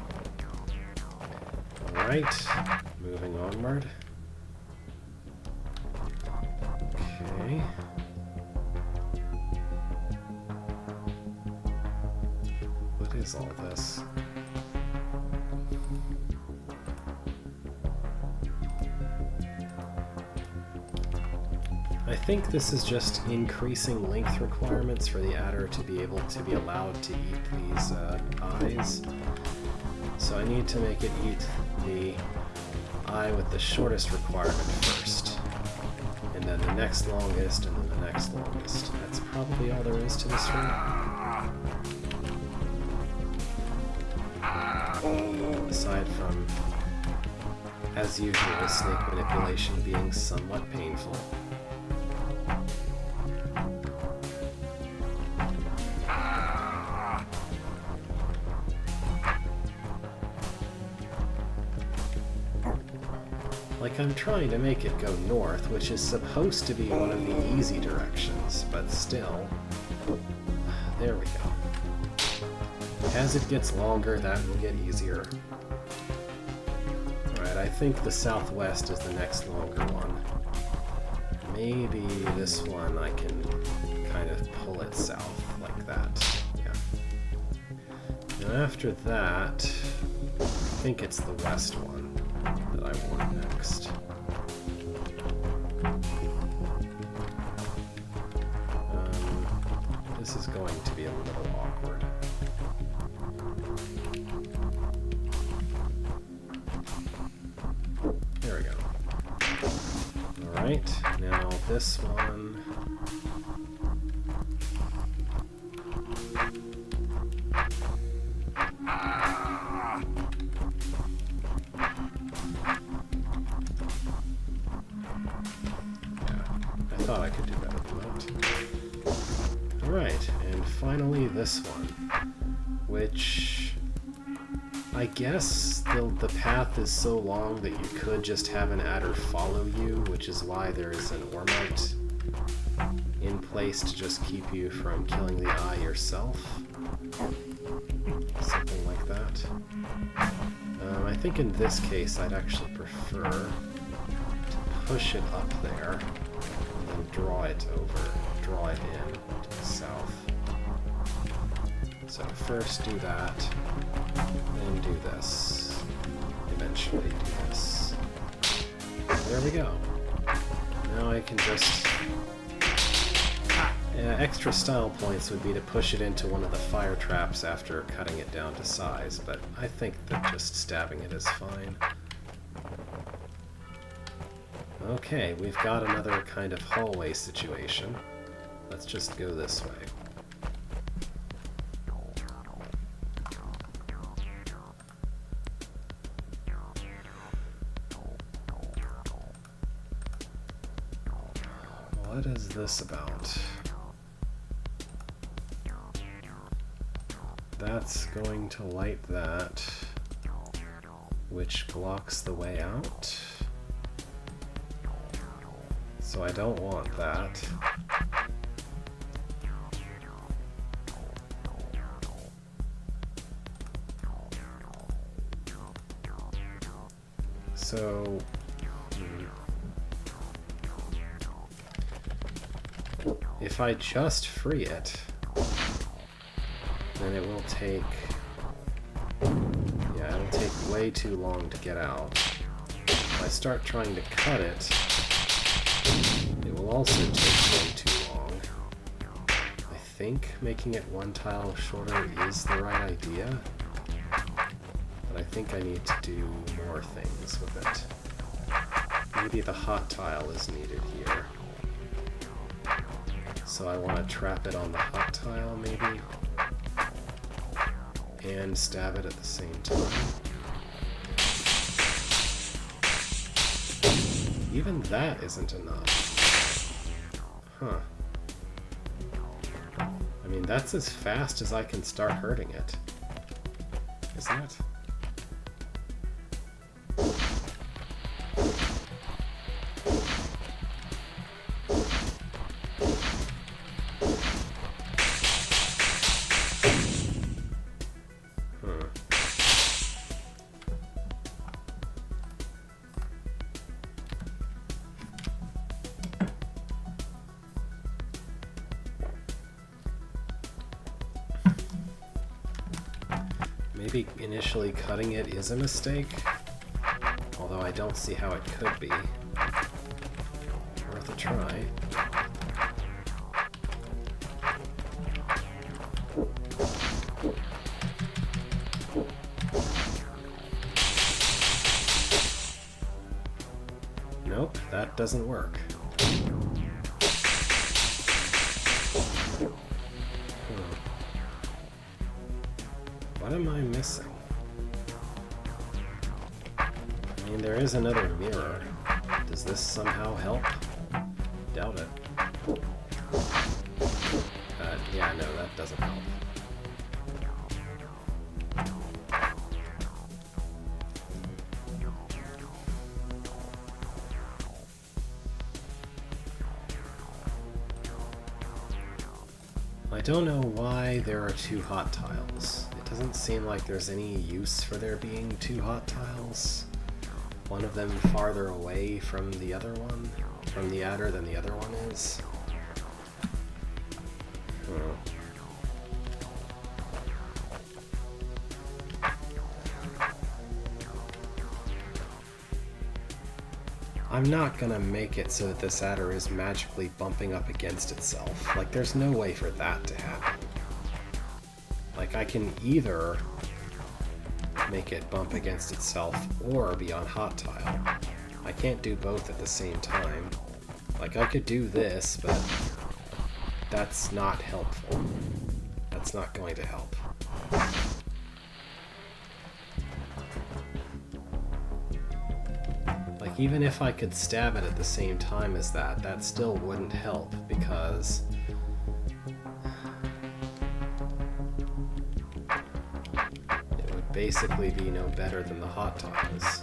Alright, moving onward. Okay. What is all this? I think this is just increasing length requirements for the adder to be able to be allowed to eat these eyes. So I need to make it eat the eye with the shortest requirement first, and then the next longest, and then the next longest. That's probably all there is to this room. Aside from, as usual, snake manipulation being somewhat painful. Like, I'm trying to make it go north, which is supposed to be one of the easy directions, but still. There we go. As it gets longer, that will get easier. Alright, I think the southwest is the next longer one. Maybe this one I can kind of pull it south, like that. Yeah. And after that, I think it's the west one that I want next. This is going to be a little awkward. There we go. Alright, now this one. I thought I could do better than that. Alright, and finally this one, which I guess the path is so long that you could just have an adder follow you, which is why there is an ormite in place to just keep you from killing the eye yourself. Something like that. I think in this case I'd actually prefer to push it up there and draw it in to the south. So first do that, then do this, eventually do this. There we go. Now I can just... extra style points would be to push it into one of the fire traps after cutting it down to size, but I think that just stabbing it is fine. Okay, we've got another kind of hallway situation. Let's just go this way. What is this about? That's going to light that, which blocks the way out. So I don't want that. So... if I just free it, then it will take... yeah, it'll take way too long to get out. If I start trying to cut it, it will also take way too long. I think making it one tile shorter is the right idea, but I think I need to do more things with it. Maybe the hot tile is needed here. So I want to trap it on the hot tile, maybe, and stab it at the same time. Even that isn't enough. Huh. I mean, that's as fast as I can start hurting it, isn't it? Maybe initially cutting it is a mistake, although I don't see how it could be. Worth a try. Nope, that doesn't work. What am I missing? I mean, there is another mirror. Does this somehow help? Doubt it. Yeah, no, that doesn't help. I don't know why there are two hot tiles. It doesn't seem like there's any use for there being two hot tiles. One of them farther away from the other one, from the adder than the other one is. I'm not gonna make it so that this adder is magically bumping up against itself. Like, there's no way for that to happen. Like, I can either make it bump against itself or be on hot tile. I can't do both at the same time. Like, I could do this, but that's not helpful. That's not going to help. Like, even if I could stab it at the same time as that, that still wouldn't help, because it would basically be no better than the hot tiles.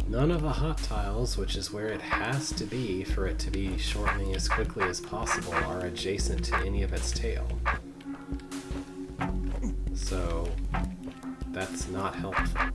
None of the hot tiles, which is where it has to be for it to be shortening as quickly as possible, are adjacent to any of its tail. So that's not helpful.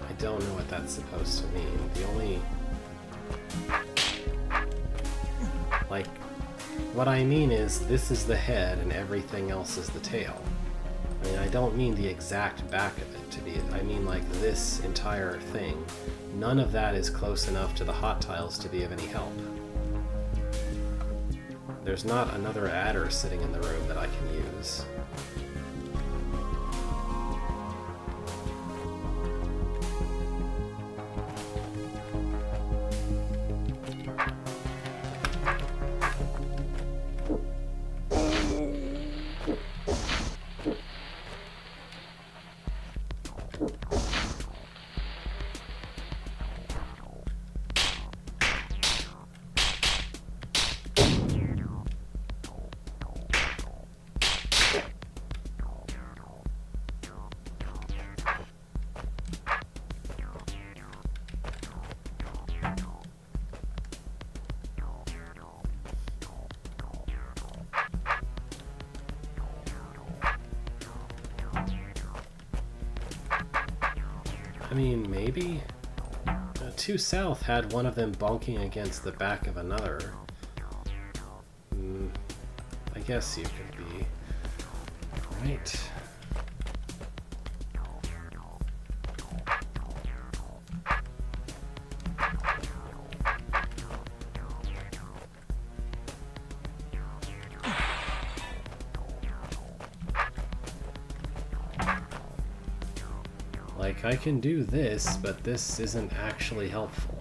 I don't know what that's supposed to mean. The only... Like, what I mean is, this is the head and everything else is the tail. I mean, I don't mean the exact back of it to be... I mean, like, this entire thing. None of that is close enough to the hot tiles to be of any help. There's not another adder sitting in the room that I can use. I mean, maybe? 2 South had one of them bonking against the back of another. I guess you could be right. Like, I can do this, but this isn't actually helpful.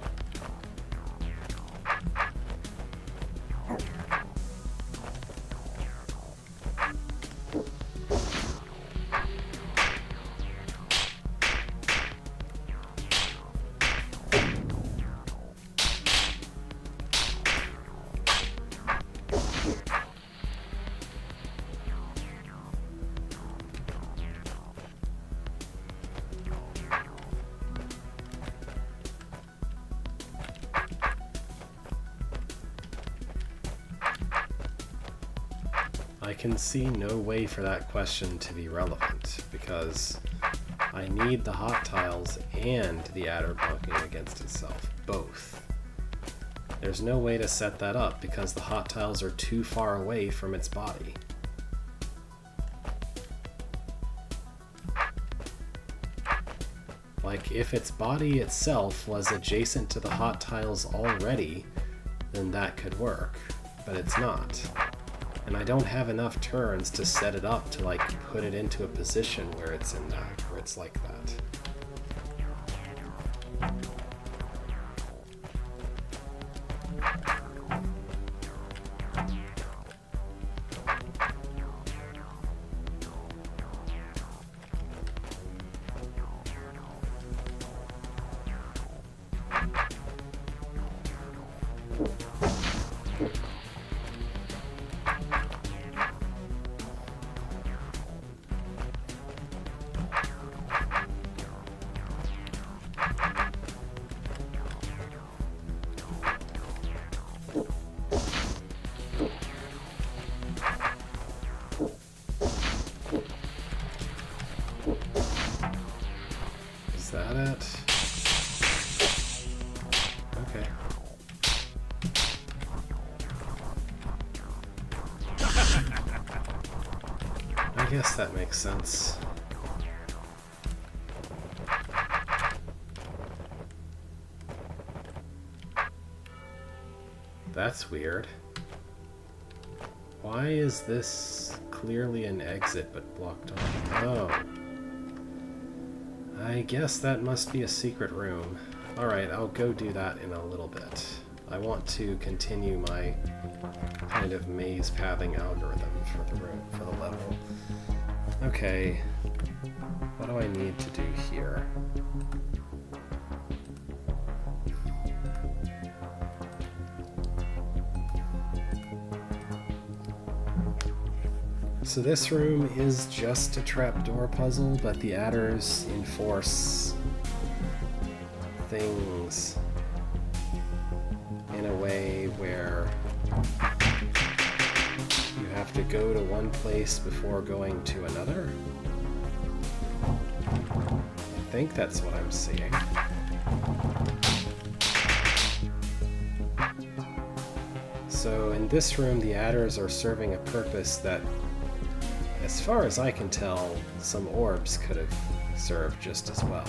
I can see no way for that question to be relevant, because I need the hot tiles and the adder bumping against itself, both. There's no way to set that up because the hot tiles are too far away from its body. Like, if its body itself was adjacent to the hot tiles already, then that could work, but it's not. And I don't have enough turns to set it up to, like, put it into a position where it's in that, where it's like that. I guess that makes sense. That's weird. Why is this clearly an exit but blocked off? Oh. I guess that must be a secret room. Alright, I'll go do that in a little bit. I want to continue my kind of maze pathing algorithm for the room, for the level. Okay. What do I need to do here? So this room is just a trapdoor puzzle, but the adders enforce things in a way where you have to go to one place before going to another. I think that's what I'm seeing. So in this room, the adders are serving a purpose that, as far as I can tell, some orbs could have served just as well.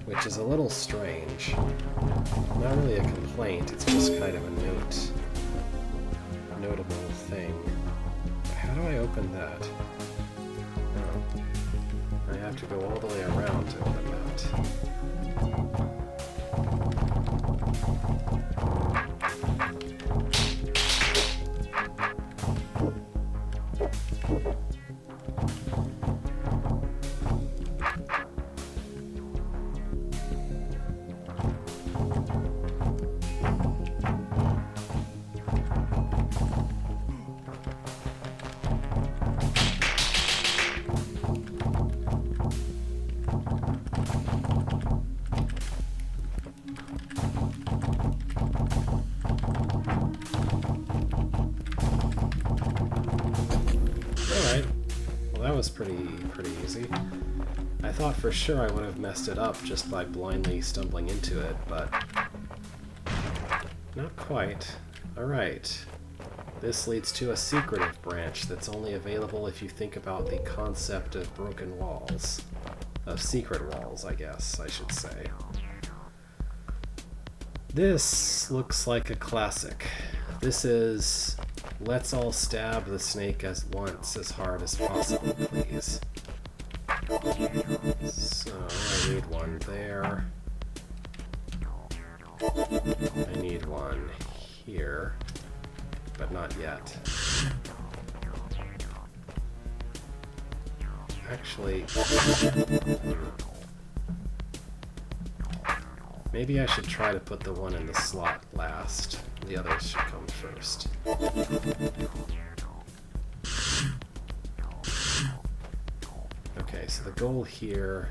Which is a little strange. Not really a complaint, it's just kind of a notable thing. How do I open that? Oh. I have to go all the way around to open that. Pretty easy. I thought for sure I would have messed it up just by blindly stumbling into it, but not quite. Alright. This leads to a secretive branch that's only available if you think about the concept of broken walls. Of secret walls, I guess I should say. This looks like a classic. This is... Let's all stab the snake as once as hard as possible, please. So, I need one there. I need one here, but not yet. Actually, maybe I should try to put the one in the slot last. The others should come first. Okay, so the goal here...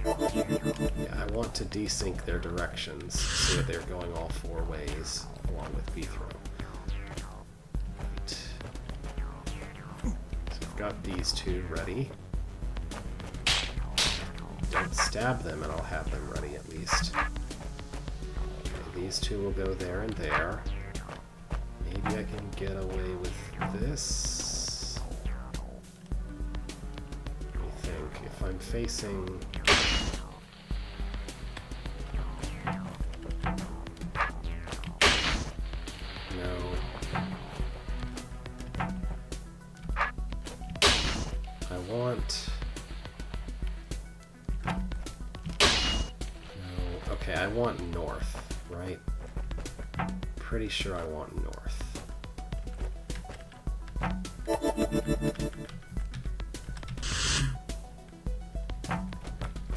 Yeah, I want to desync their directions so that they're going all four ways along with B-throw. Right. So I've got these two ready. Don't stab them and I'll have them ready at least. Okay, these two will go there and there. Maybe I can get away with this. Let me think. If I'm facing... No. I want... Okay, I want north, right? Pretty sure I want north.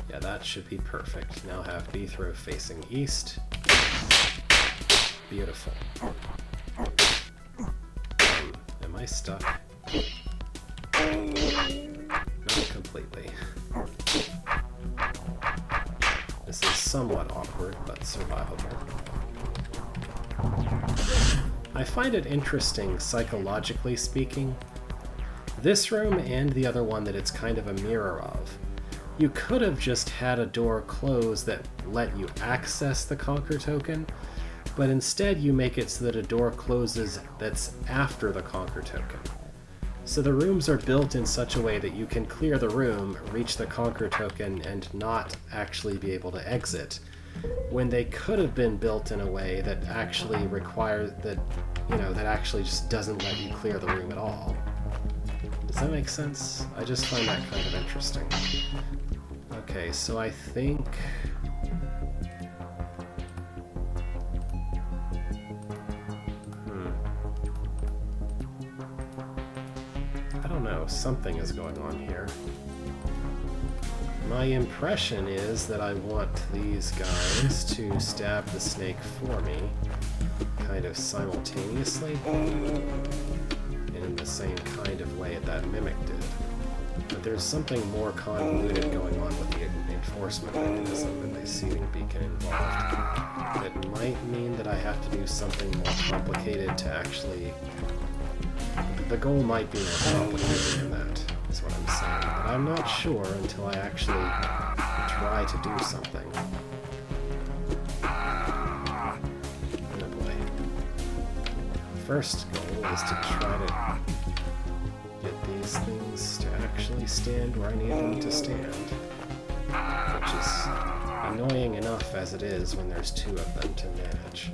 Yeah, that should be perfect. Now have B-throw facing east. Beautiful. Am I stuck? Not completely. This is somewhat awkward, but survivable. I find it interesting, psychologically speaking. This room and the other one that it's kind of a mirror of. You could have just had a door close that let you access the Conquer token, but instead you make it so that a door closes that's after the conquer token. So the rooms are built in such a way that you can clear the room, reach the conquer token, and not actually be able to exit, when they could have been built in a way that actually requires that, that actually just doesn't let you clear the room at all. Does that make sense? I just find that kind of interesting. Okay, so I think... I don't know, something is going on here. My impression is that I want these guys to stab the snake for me, kind of simultaneously, and in the same kind of way that mimic did. But there's something more convoluted going on with the enforcement mechanism and the seating beacon involved that might mean that I have to do something more complicated to actually... The goal might be more complicated than that, is what I'm saying, but I'm not sure until I actually try to do something. Oh boy. First goal is to try to get these things to actually stand where I need them to stand, which is annoying enough as it is when there's two of them to manage.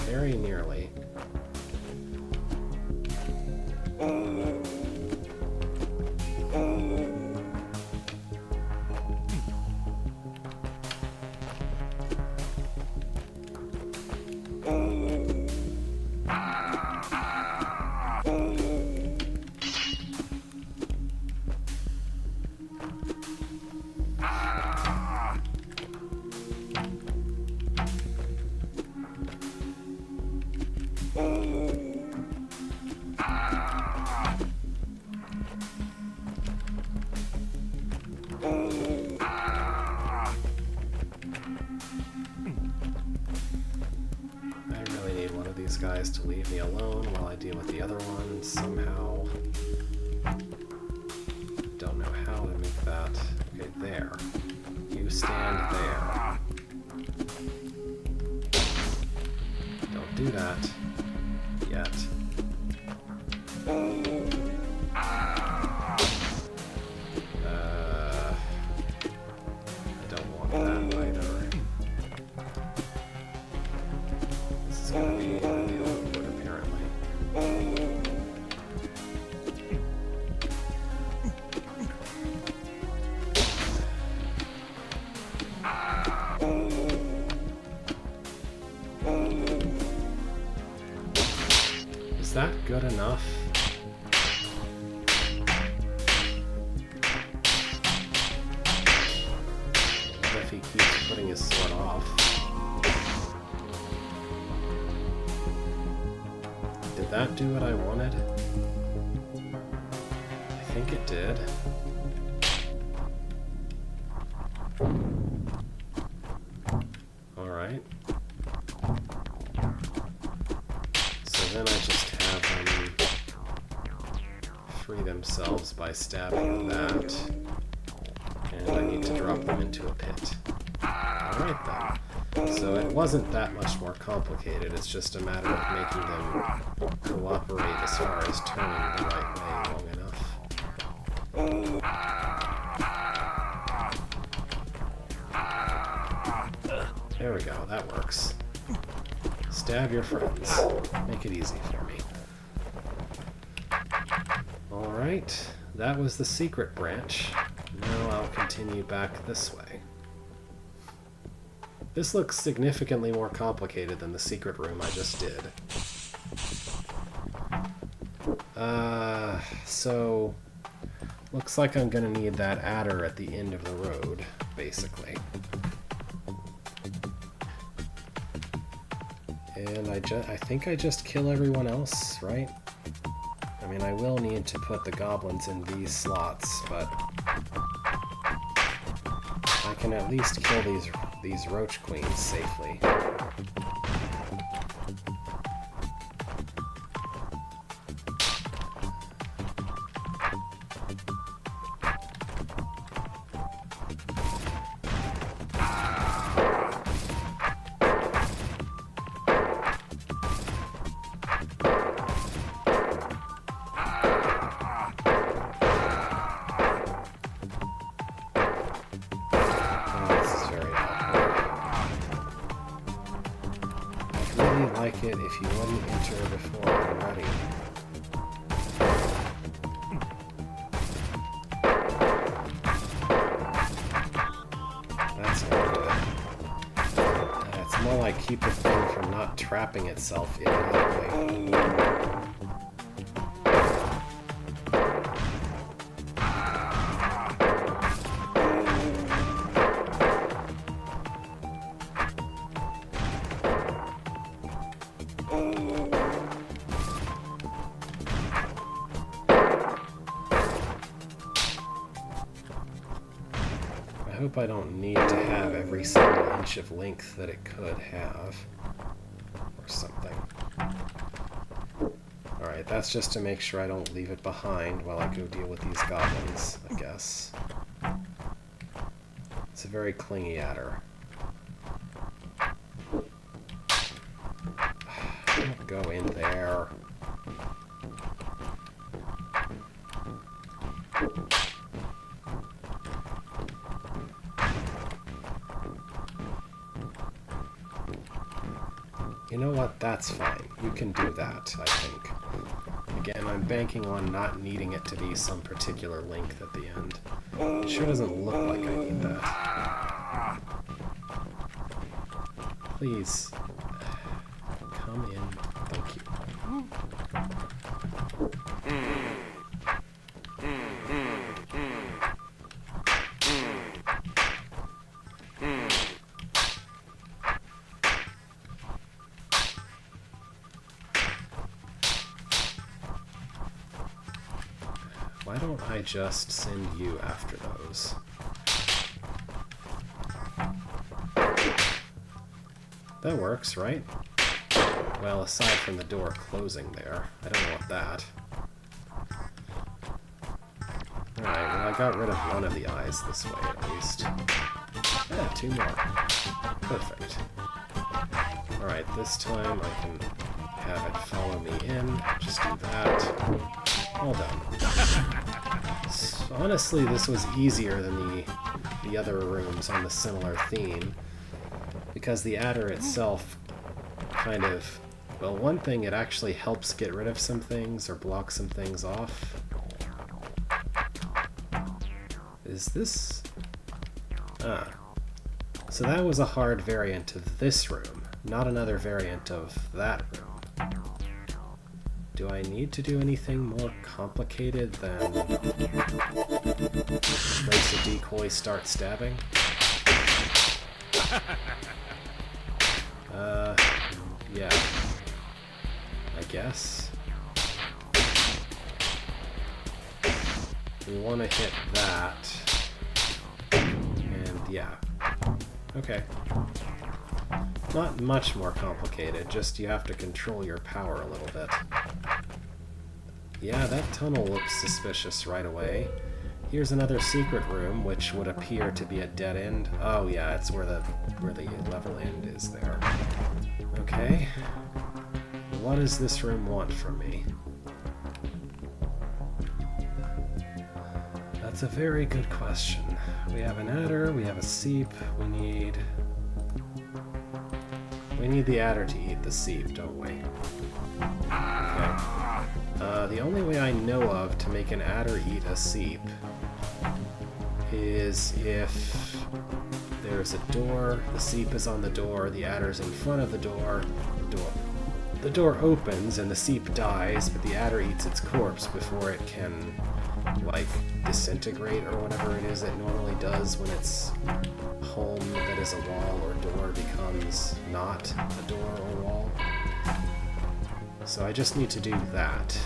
Very nearly. Guys to leave me alone while I deal with the other one somehow. Don't know how to make that. Okay, there. You stand there. Don't do that. Yet. I don't want that either. This is gonna be Is that good enough? What if he keeps putting his sword off? Did that do what I wanted? I think it did. Alright. So then I just have them free themselves by stabbing that. And I need to drop them into a pit. Alright then. So it wasn't that much more complicated, it's just a matter of making them cooperate as far as turning the right way long enough. There we go, that works. Stab your friends. Make it easy for me. Alright, that was the secret branch. Now I'll continue back this way. This looks significantly more complicated than the secret room I just did. So... Looks like I'm gonna need that adder at the end of the road, basically. And I think I just kill everyone else, right? I mean, I will need to put the goblins in these slots, but I can at least kill these roach queens safely. take it if you wouldn't enter before I'm ready. That's not good. It's more like keep the thing from not trapping itself in that way. I hope I don't need to have every single inch of length that it could have. Or something. Alright, that's just to make sure I don't leave it behind while I go deal with these goblins, I guess. It's a very clingy adder. Don't go in there. You know what? That's fine. You can do that, I think. Again, I'm banking on not needing it to be some particular length at the end. It sure doesn't look like I need that. Please. Come in. Thank you. Why don't I just send you after those? That works, right? Well, aside from the door closing there. I don't want that. Alright, well I got rid of one of the eyes this way at least. Yeah, 2 more. Perfect. Alright, this time I can have it follow me in. Just do that. All done. So honestly, this was easier than the other rooms on the similar theme, because the adder itself kind of... Well, one thing, it actually helps get rid of some things or block some things off. Is this... Ah. So that was a hard variant of this room, not another variant of that room. Do I need to do anything more complicated than place a decoy, start stabbing? Yeah. I guess. We want to hit that. And yeah. Okay. Not much more complicated, just you have to control your power a little bit. Yeah, that tunnel looks suspicious right away. Here's another secret room, which would appear to be a dead end. Oh yeah, it's where the level end is there. Okay. What does this room want from me? That's a very good question. We have an adder, we have a seep, we need the adder to eat the seep, don't we? Okay. The only way I know of to make an adder eat a seep is if there's a door, the seep is on the door, the adder's in front of the door, the door opens and the seep dies, but the adder eats its corpse before it can, like, disintegrate or whatever it is it normally does when its home that is a wall or door becomes not a door or wall. So I just need to do that.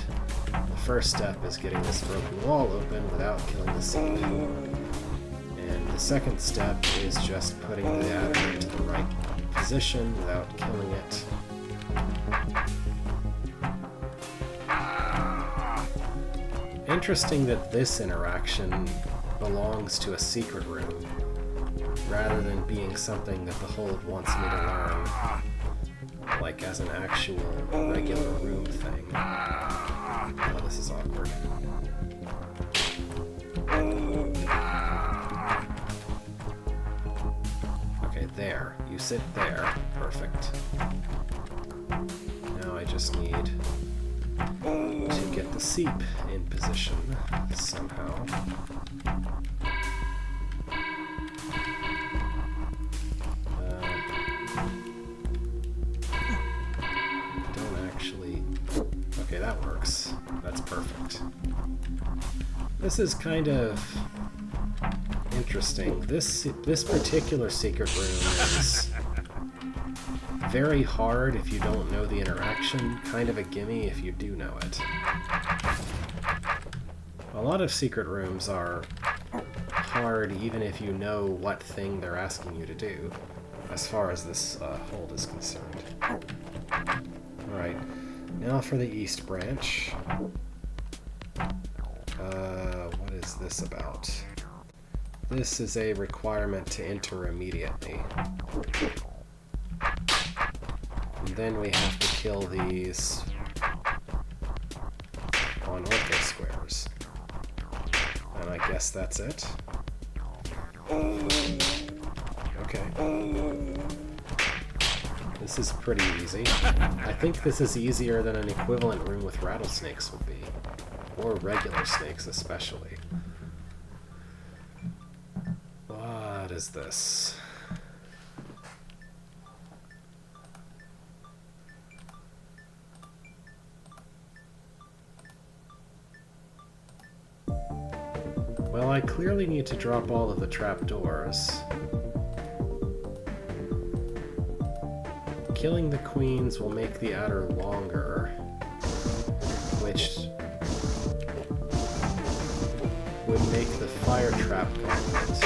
The first step is getting this broken wall open without killing the seep. And the second step is just putting the adder into the right position without killing it. Interesting that this interaction belongs to a secret room, rather than being something that the Hold wants me to learn, like as an actual regular room thing. Oh, this is awkward. Okay, there. You sit there. Perfect. just need to get the seep in position somehow. Don't actually... Okay, that works. That's perfect. This is kind of interesting. This particular secret room is very hard if you don't know the interaction, kind of a gimme if you do know it. A lot of secret rooms are hard even if you know what thing they're asking you to do, as far as this hold is concerned. Alright, now for the East Branch. What is this about? This is a requirement to enter immediately. And then we have to kill these on ortho squares. And I guess that's it. Okay. This is pretty easy. I think this is easier than an equivalent room with rattlesnakes would be. Or regular snakes especially. What is this? Well, I clearly need to drop all of the trapdoors. Killing the queens will make the adder longer, which would make the fire trap gauntlet.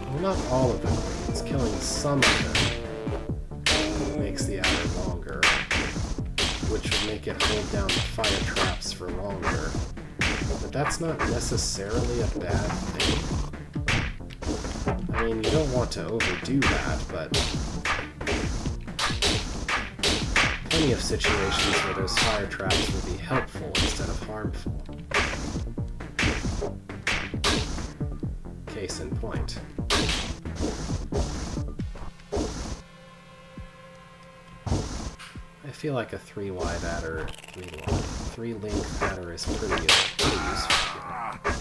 Well, not all of the queens. Killing some of them makes the adder longer, which would make it hold down the fire traps for longer. But that's not necessarily a bad thing. I mean, you don't want to overdo that, but plenty of situations where those fire traps will be helpful instead of harmful. Case in point. I feel like a 3-wide adder, 3-length adder is pretty useful here.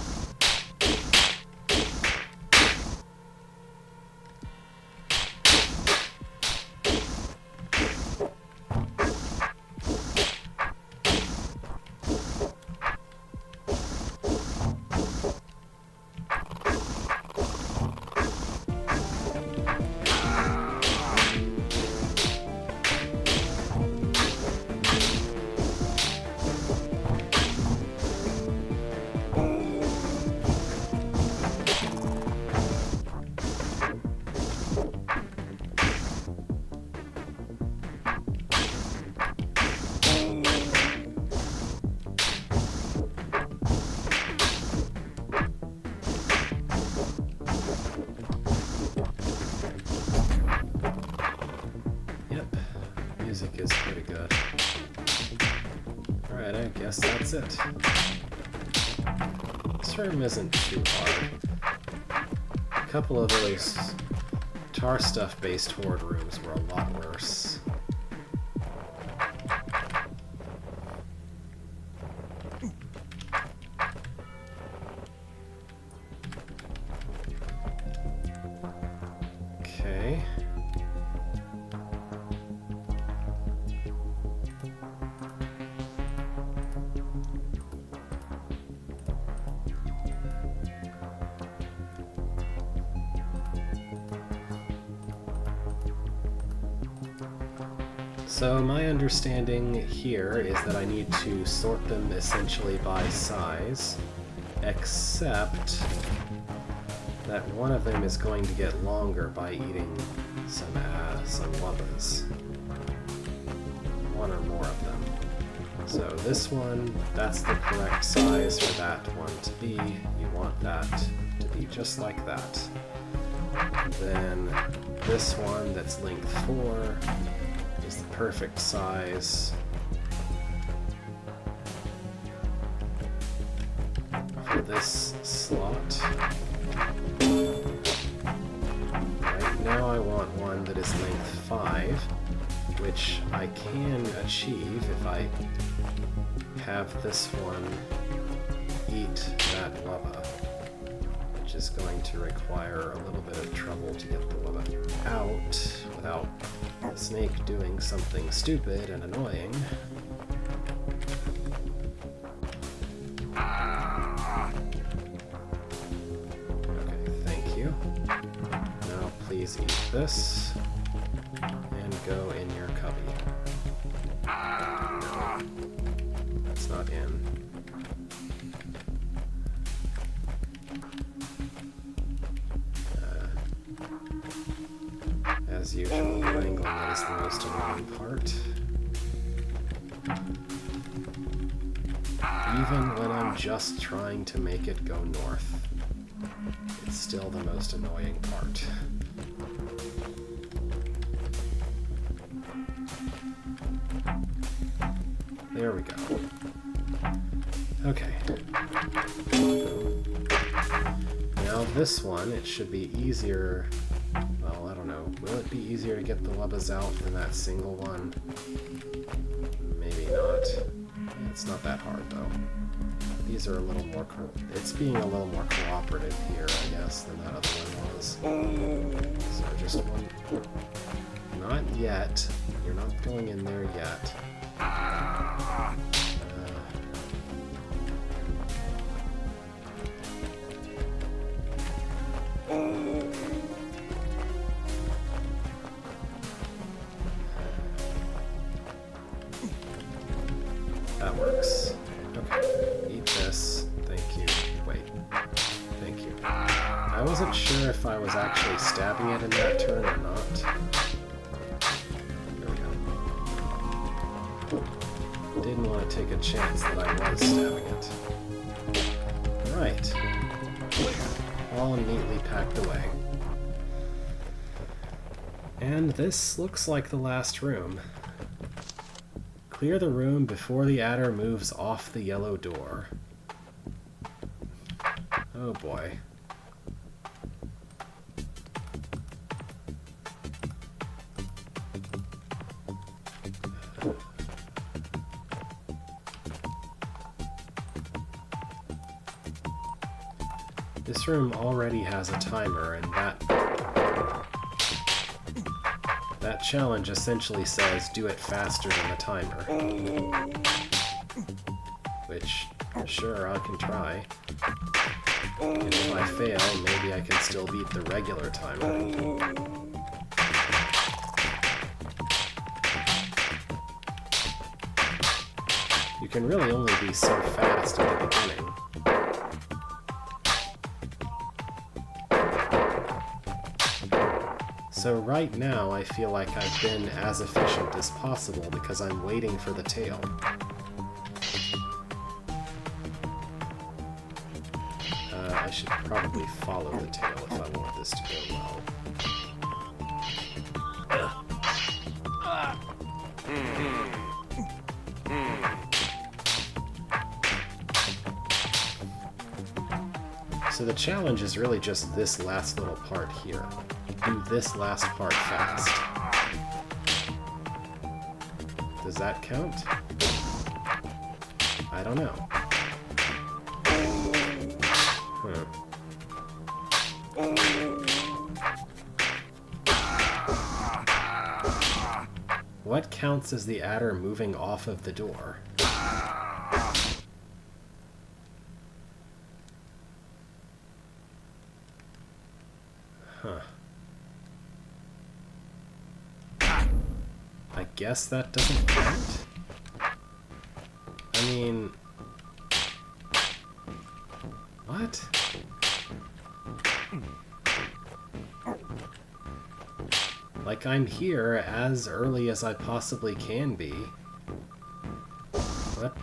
Music is pretty good. Alright, I guess that's it. This room isn't too hard. A couple of those tar stuff based horde rooms were a lot worse. Okay. So my understanding here is that I need to sort them essentially by size, except that one of them is going to get longer by eating some lubbas. One or more of them. So this one, that's the correct size for that one to be. You want that to be just like that. Then this one that's length 4 is the perfect size for this slot. now I want one that is length 5, which I can achieve if I have this one eat that wubba, which is going to require a little bit of trouble to get the wubba out without the snake doing something stupid and annoying. Okay, thank you. Now please eat this and go in your cubby. No, that's not in. As usual, wrangling is the most annoying part. Even when I'm just trying to make it go north, it's still the most annoying part. There we go. Okay. Now this one, it should be easier. Well, I don't know. Will it be easier to get the wubbas out than that single one? Maybe not. Yeah, it's not that hard, though. These are a little more... It's being a little more cooperative here, I guess, than that other one was. So just one... Not yet. You're not going in there yet. That works. Okay. Eat this. Thank you. Wait. Thank you. I wasn't sure if I was actually stabbing it in that turn or not. There we go. Didn't want to take a chance that I was stabbing it. Right. All neatly packed away. And this looks like the last room. Clear the room before the adder moves off the yellow door. Oh boy. This room already has a timer, and that challenge essentially says do it faster than the timer. Which, sure, I can try. And if I fail, maybe I can still beat the regular timer. You can really only be so fast at the beginning. So right now, I feel like I've been as efficient as possible because I'm waiting for the tail. I should probably follow the tail if I want this to go well. So the challenge is really just this last little part here. Do this last part fast. Does that count? I don't know. What counts as the adder moving off of the door? Huh. I guess that doesn't count? I mean... What? Like, I'm here as early as I possibly can be. What?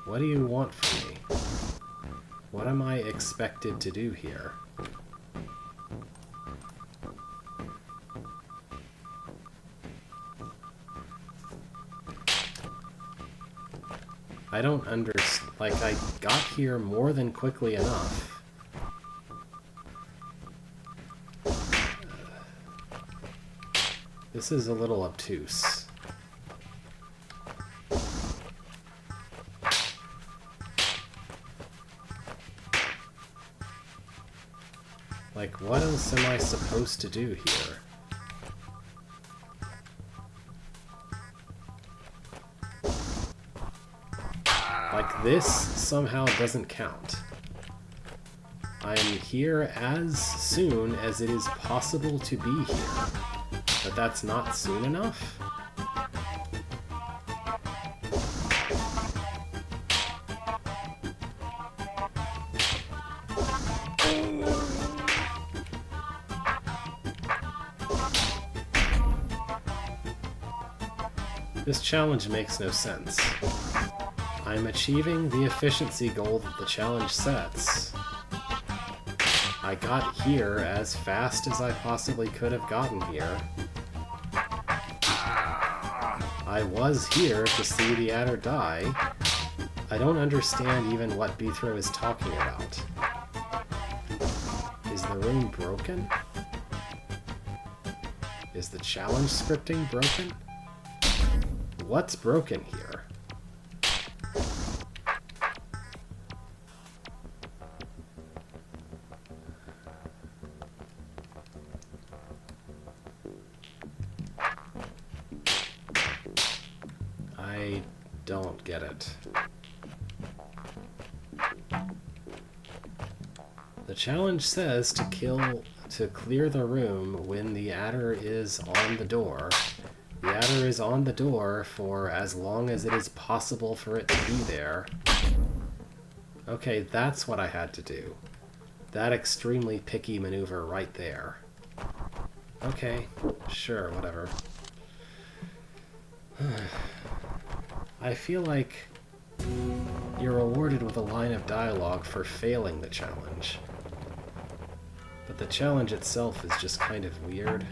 What do you want from me? What am I expected to do here? I don't understand. Like, I got here more than quickly enough. This is a little obtuse. Like, what else am I supposed to do here? Like, this somehow doesn't count. I am here as soon as it is possible to be here. But that's not soon enough? This challenge makes no sense. I'm achieving the efficiency goal that the challenge sets. I got here as fast as I possibly could have gotten here. I was here to see the adder die. I don't understand even what Beethro is talking about. Is the room broken? Is the challenge scripting broken? What's broken here? I don't get it. The challenge says to clear the room when the adder is on the door. The adder is on the door for as long as it is possible for it to be there. Okay, that's what I had to do. That extremely picky maneuver right there. Okay, sure, whatever. I feel like you're awarded with a line of dialogue for failing the challenge. But the challenge itself is just kind of weird.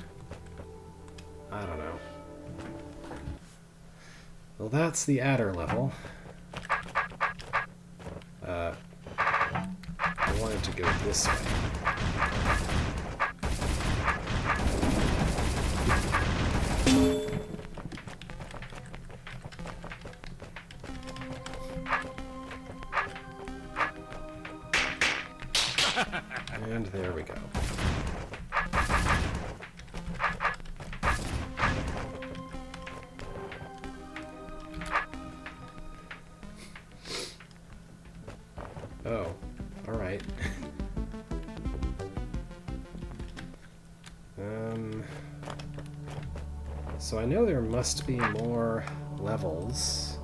I don't know. Well, that's the adder level. I wanted to go this way. And there we go. Oh, alright. So I know there must be more levels.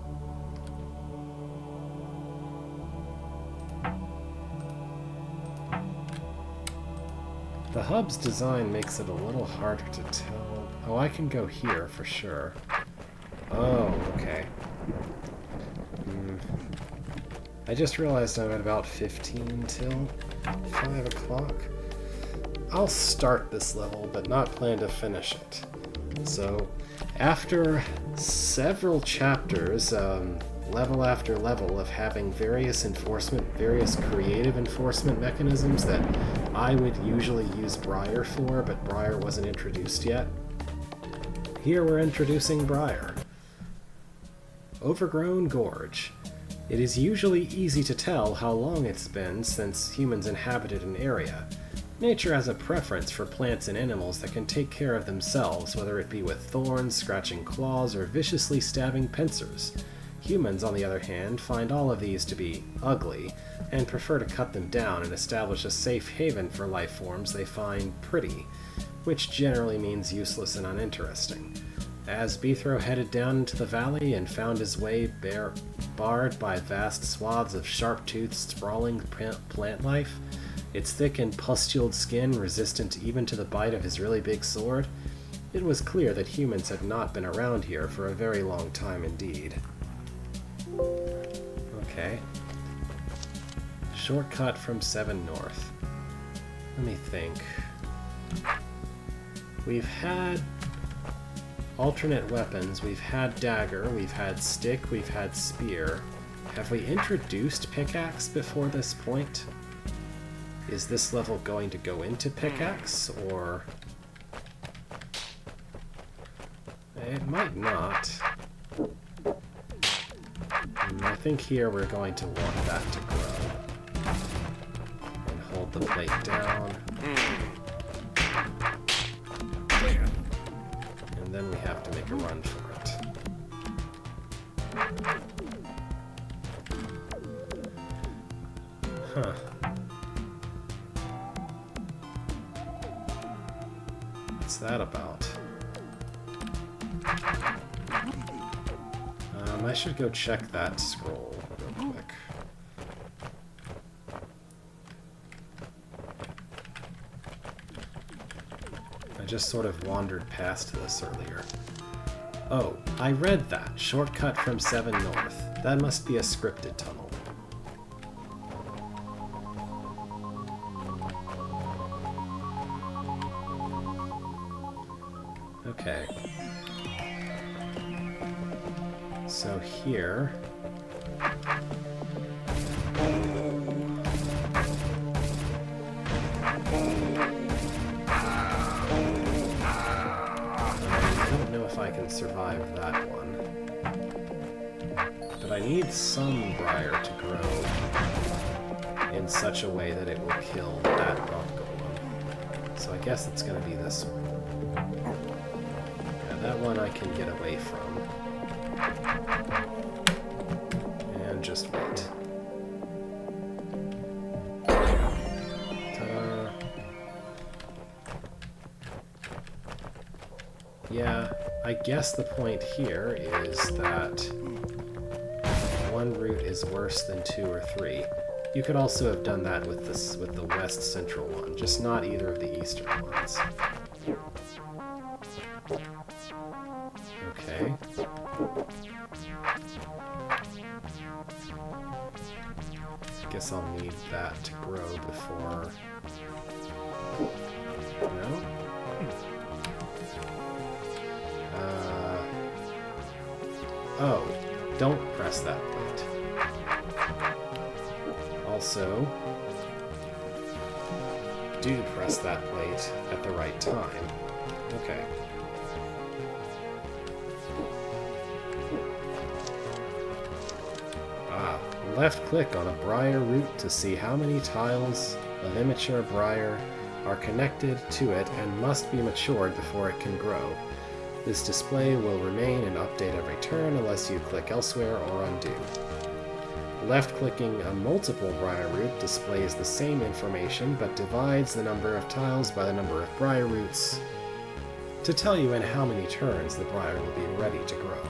The hub's design makes it a little harder to tell. Oh, I can go here for sure. Oh, okay. I just realized I'm at about 15 till 5 o'clock. I'll start this level, but not plan to finish it. So, after several chapters, level after level of having various creative enforcement mechanisms that I would usually use Briar for, but Briar wasn't introduced yet. Here we're introducing Briar. Overgrown Gorge. It is usually easy to tell how long it's been since humans inhabited an area. Nature has a preference for plants and animals that can take care of themselves, whether it be with thorns, scratching claws, or viciously stabbing pincers. Humans, on the other hand, find all of these to be ugly, and prefer to cut them down and establish a safe haven for life forms they find pretty, which generally means useless and uninteresting. As Beethro headed down into the valley and found his way barred by vast swaths of sharp-toothed, sprawling plant life, its thick and pustuled skin resistant even to the bite of his really big sword, it was clear that humans had not been around here for a very long time indeed. Okay. Shortcut from 7 North. Let me think. We've had alternate weapons. We've had dagger, we've had stick, we've had spear. Have we introduced pickaxe before this point? Is this level going to go into pickaxe, or... It might not. I think here we're going to want that to grow. And hold the plate down. And then we have to make a run for it. Huh. What's that about? I should go check that scroll real quick. I just sort of wandered past this earlier. Oh, I read that. Shortcut from 7 North. That must be a scripted tunnel. Okay. So here... I don't know if I can survive that one. But I need some briar to grow in such a way that it will kill that rock golem. So I guess it's going to be this one. Yeah, that one I can get away from. And just wait. Ta-da. Yeah, I guess the point here is that one route is worse than 2 or 3. You could also have done that with this, with the west central one, just not either of the eastern ones. Okay. Guess I'll need that to grow before... No? Oh, don't press that plate. Also, do press that plate at the right time. Okay. Left click on a briar root to see how many tiles of immature briar are connected to it and must be matured before it can grow. This display will remain and update every turn unless you click elsewhere or undo. Left-clicking a multiple briar root displays the same information but divides the number of tiles by the number of briar roots to tell you in how many turns the briar will be ready to grow.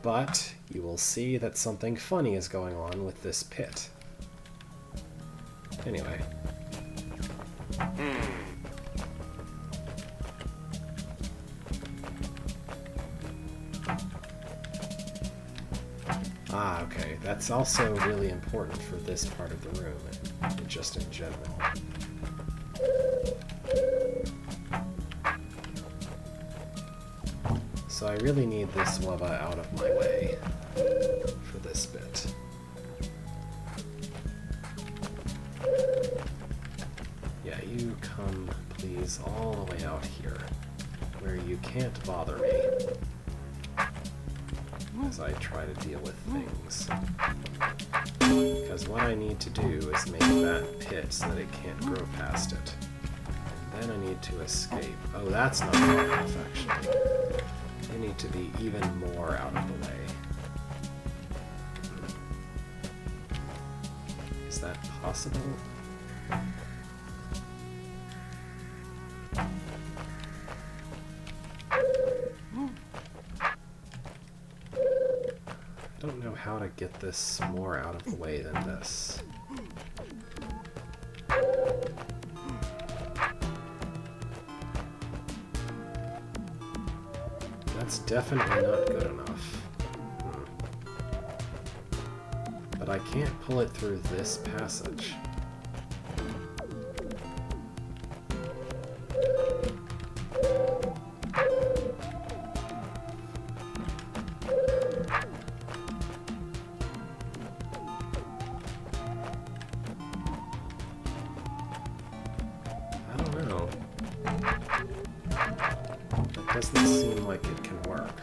But you will see that something funny is going on with this pit. Anyway. Ah, okay. That's also really important for this part of the room, and just in general. So I really need this lava out of my way for this bit. Yeah, you come, please, all the way out here, where you can't bother me as I try to deal with things. Because what I need to do is make that pit so that it can't grow past it. And then I need to escape. Oh, that's not far enough, actually. I need to be even more out of the way. Is that possible? I don't know how to get this more out of the way than this. That's definitely not good enough. But I can't pull it through this passage. I don't know. Doesn't seem like it can work.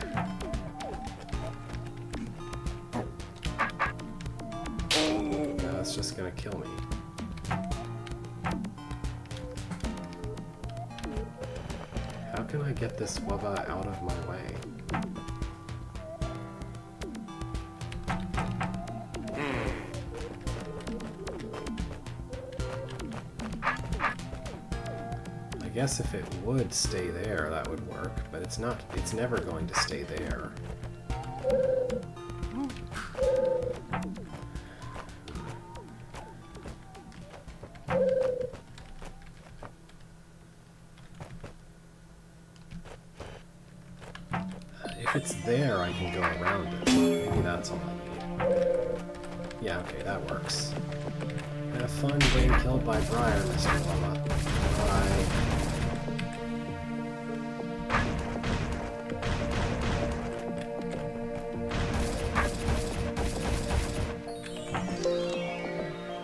No, that's just gonna kill me. How can I get this wubba out of my way? I guess if it would stay there, that would work, but it's not. It's never going to stay there. If it's there, I can go around it. Maybe that's all I need. Yeah, okay, that works. Have fun being killed by Briar, Mr. Llama. Bye.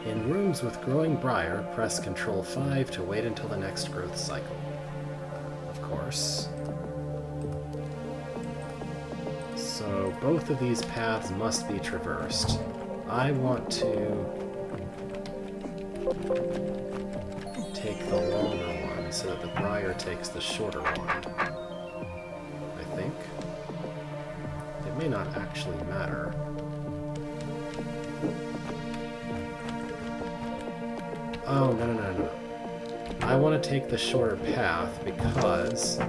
In rooms with growing briar, press Ctrl 5 to wait until the next growth cycle. Of course. So both of these paths must be traversed. I want to take the longer one so that the briar takes the shorter one. I think. It may not actually matter. Oh, no. I want to take the shorter path because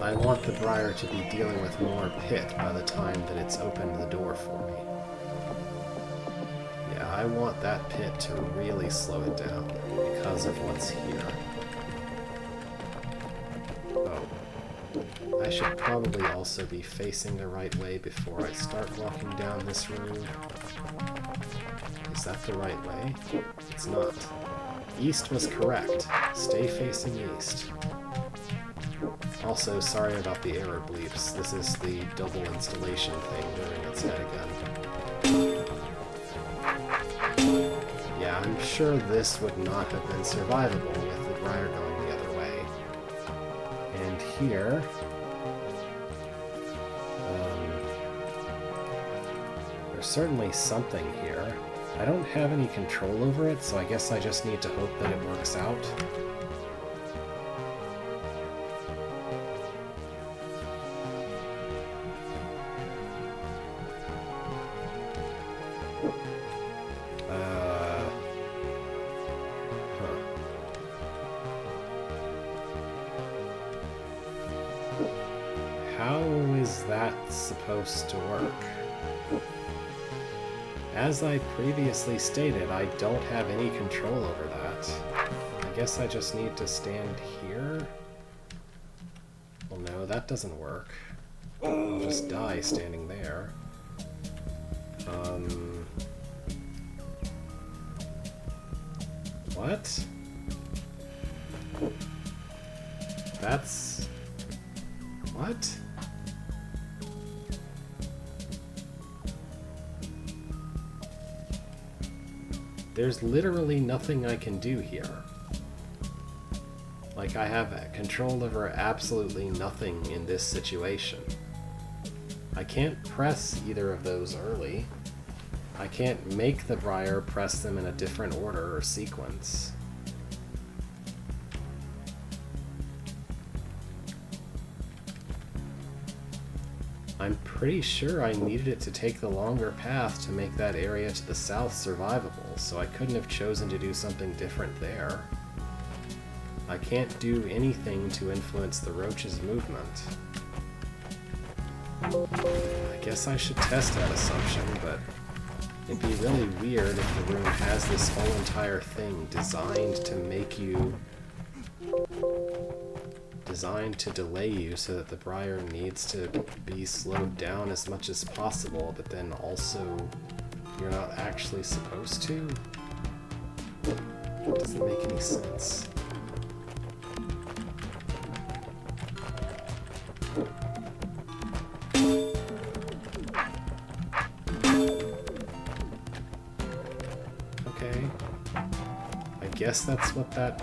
I want the briar to be dealing with more pit by the time that it's opened the door for me. Yeah, I want that pit to really slow it down because of what's here. Oh. I should probably also be facing the right way before I start walking down this road. Is that the right way? It's not. East was correct. Stay facing east. Also, sorry about the error bleeps. This is the double installation thing rearing its head again. Yeah, I'm sure this would not have been survivable with the briar going the other way. And here... there's certainly something here. I don't have any control over it, so I guess I just need to hope that it works out. How is that supposed to work? As I previously stated, I don't have any control over that. I guess I just need to stand here? Well, no, that doesn't work. I'll just die standing there. What? That's... What? There's literally nothing I can do here. Like, I have control over absolutely nothing in this situation. I can't press either of those early. I can't make the briar press them in a different order or sequence. I'm pretty sure I needed it to take the longer path to make that area to the south survivable, so I couldn't have chosen to do something different there. I can't do anything to influence the roach's movement. I guess I should test that assumption, but it'd be really weird if the room has this whole entire thing designed to make you... designed to delay you so that the briar needs to be slowed down as much as possible, but then also you're not actually supposed to? It doesn't make any sense. Okay. I guess that's what that...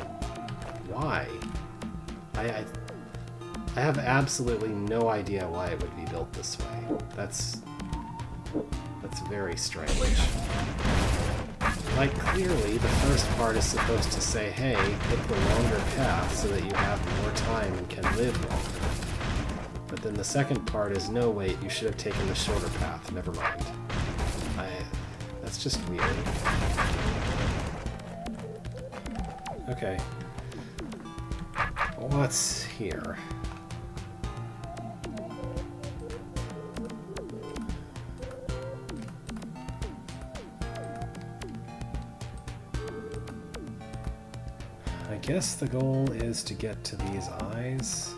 Why? I have absolutely no idea why it would be built this way. That's very strange. Like, clearly, the first part is supposed to say, hey, pick the longer path so that you have more time and can live longer. But then the second part is, no, wait, you should have taken the shorter path. Never mind. That's just weird. Okay. What's here? I guess the goal is to get to these eyes.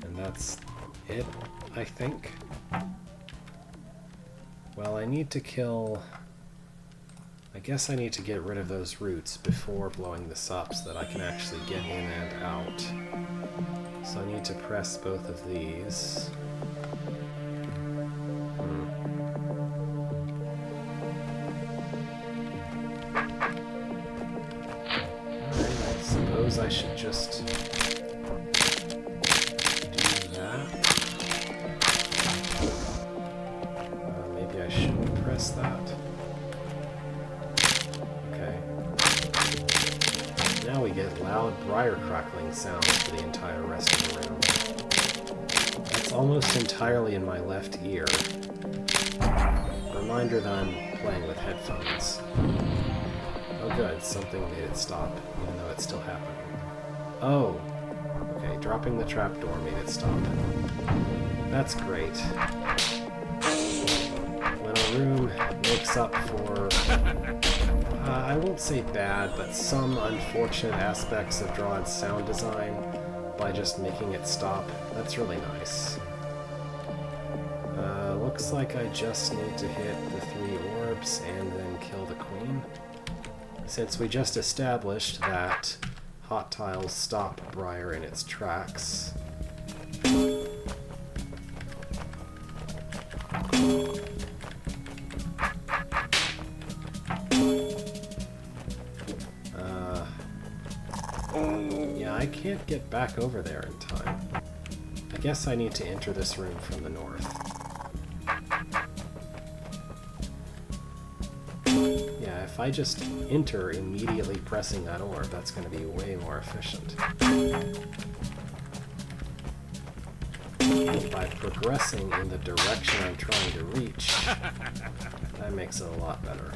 And that's it, I think. Well, I need to kill... I guess I need to get rid of those roots before blowing this up so that I can actually get in and out. So I need to press both of these. Alright, I suppose I should just do that. Maybe I shouldn't press that. Now we get loud briar crackling sounds for the entire rest of the room. That's almost entirely in my left ear. A reminder that I'm playing with headphones. Oh good, something made it stop, even though it's still happening. Oh! Okay, dropping the trapdoor made it stop. That's great. When a room makes up for... I won't say bad, but some unfortunate aspects of Draw's sound design by just making it stop. That's really nice. Looks like I just need to hit the 3 orbs and then kill the queen. Since we just established that hot tiles stop Briar in its tracks. Yeah, I can't get back over there in time. I guess I need to enter this room from the north. Yeah, if I just enter immediately pressing that orb, that's going to be way more efficient. By progressing in the direction I'm trying to reach, that makes it a lot better.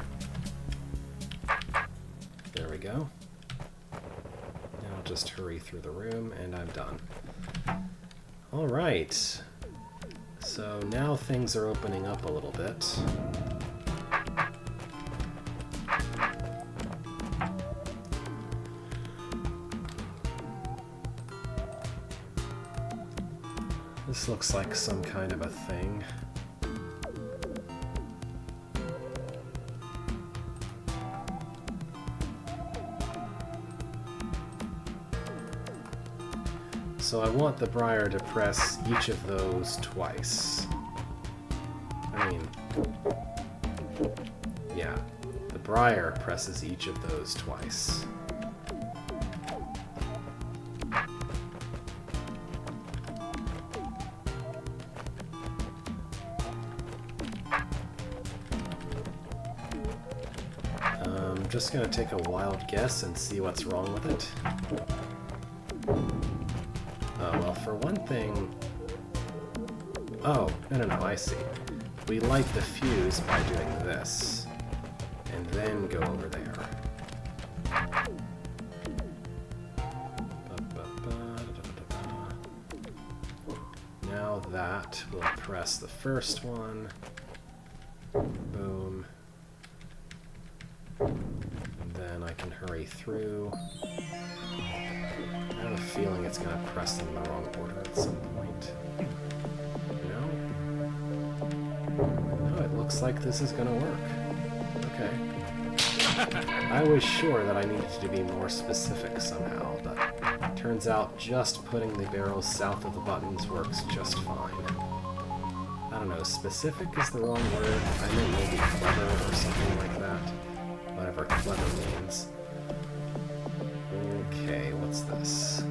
There we go. Now I'll just hurry through the room, and I'm done. Alright. So now things are opening up a little bit. This looks like some kind of a thing. So I want the Briar to press each of those twice. I mean, yeah, the Briar presses each of those twice. I'm just gonna take a wild guess and see what's wrong with it. Well, for one thing... Oh, no, I see. We light the fuse by doing this, and then go over there. Now that will press the first one. Boom. And then I can hurry through. I have a feeling it's going to press them in the wrong order at some point. No, it looks like this is going to work. Okay. I was sure that I needed to be more specific somehow, but it turns out just putting the barrels south of the buttons works just fine. I don't know, specific is the wrong word. I meant maybe clever or something like that. Whatever clever means. Okay, what's this?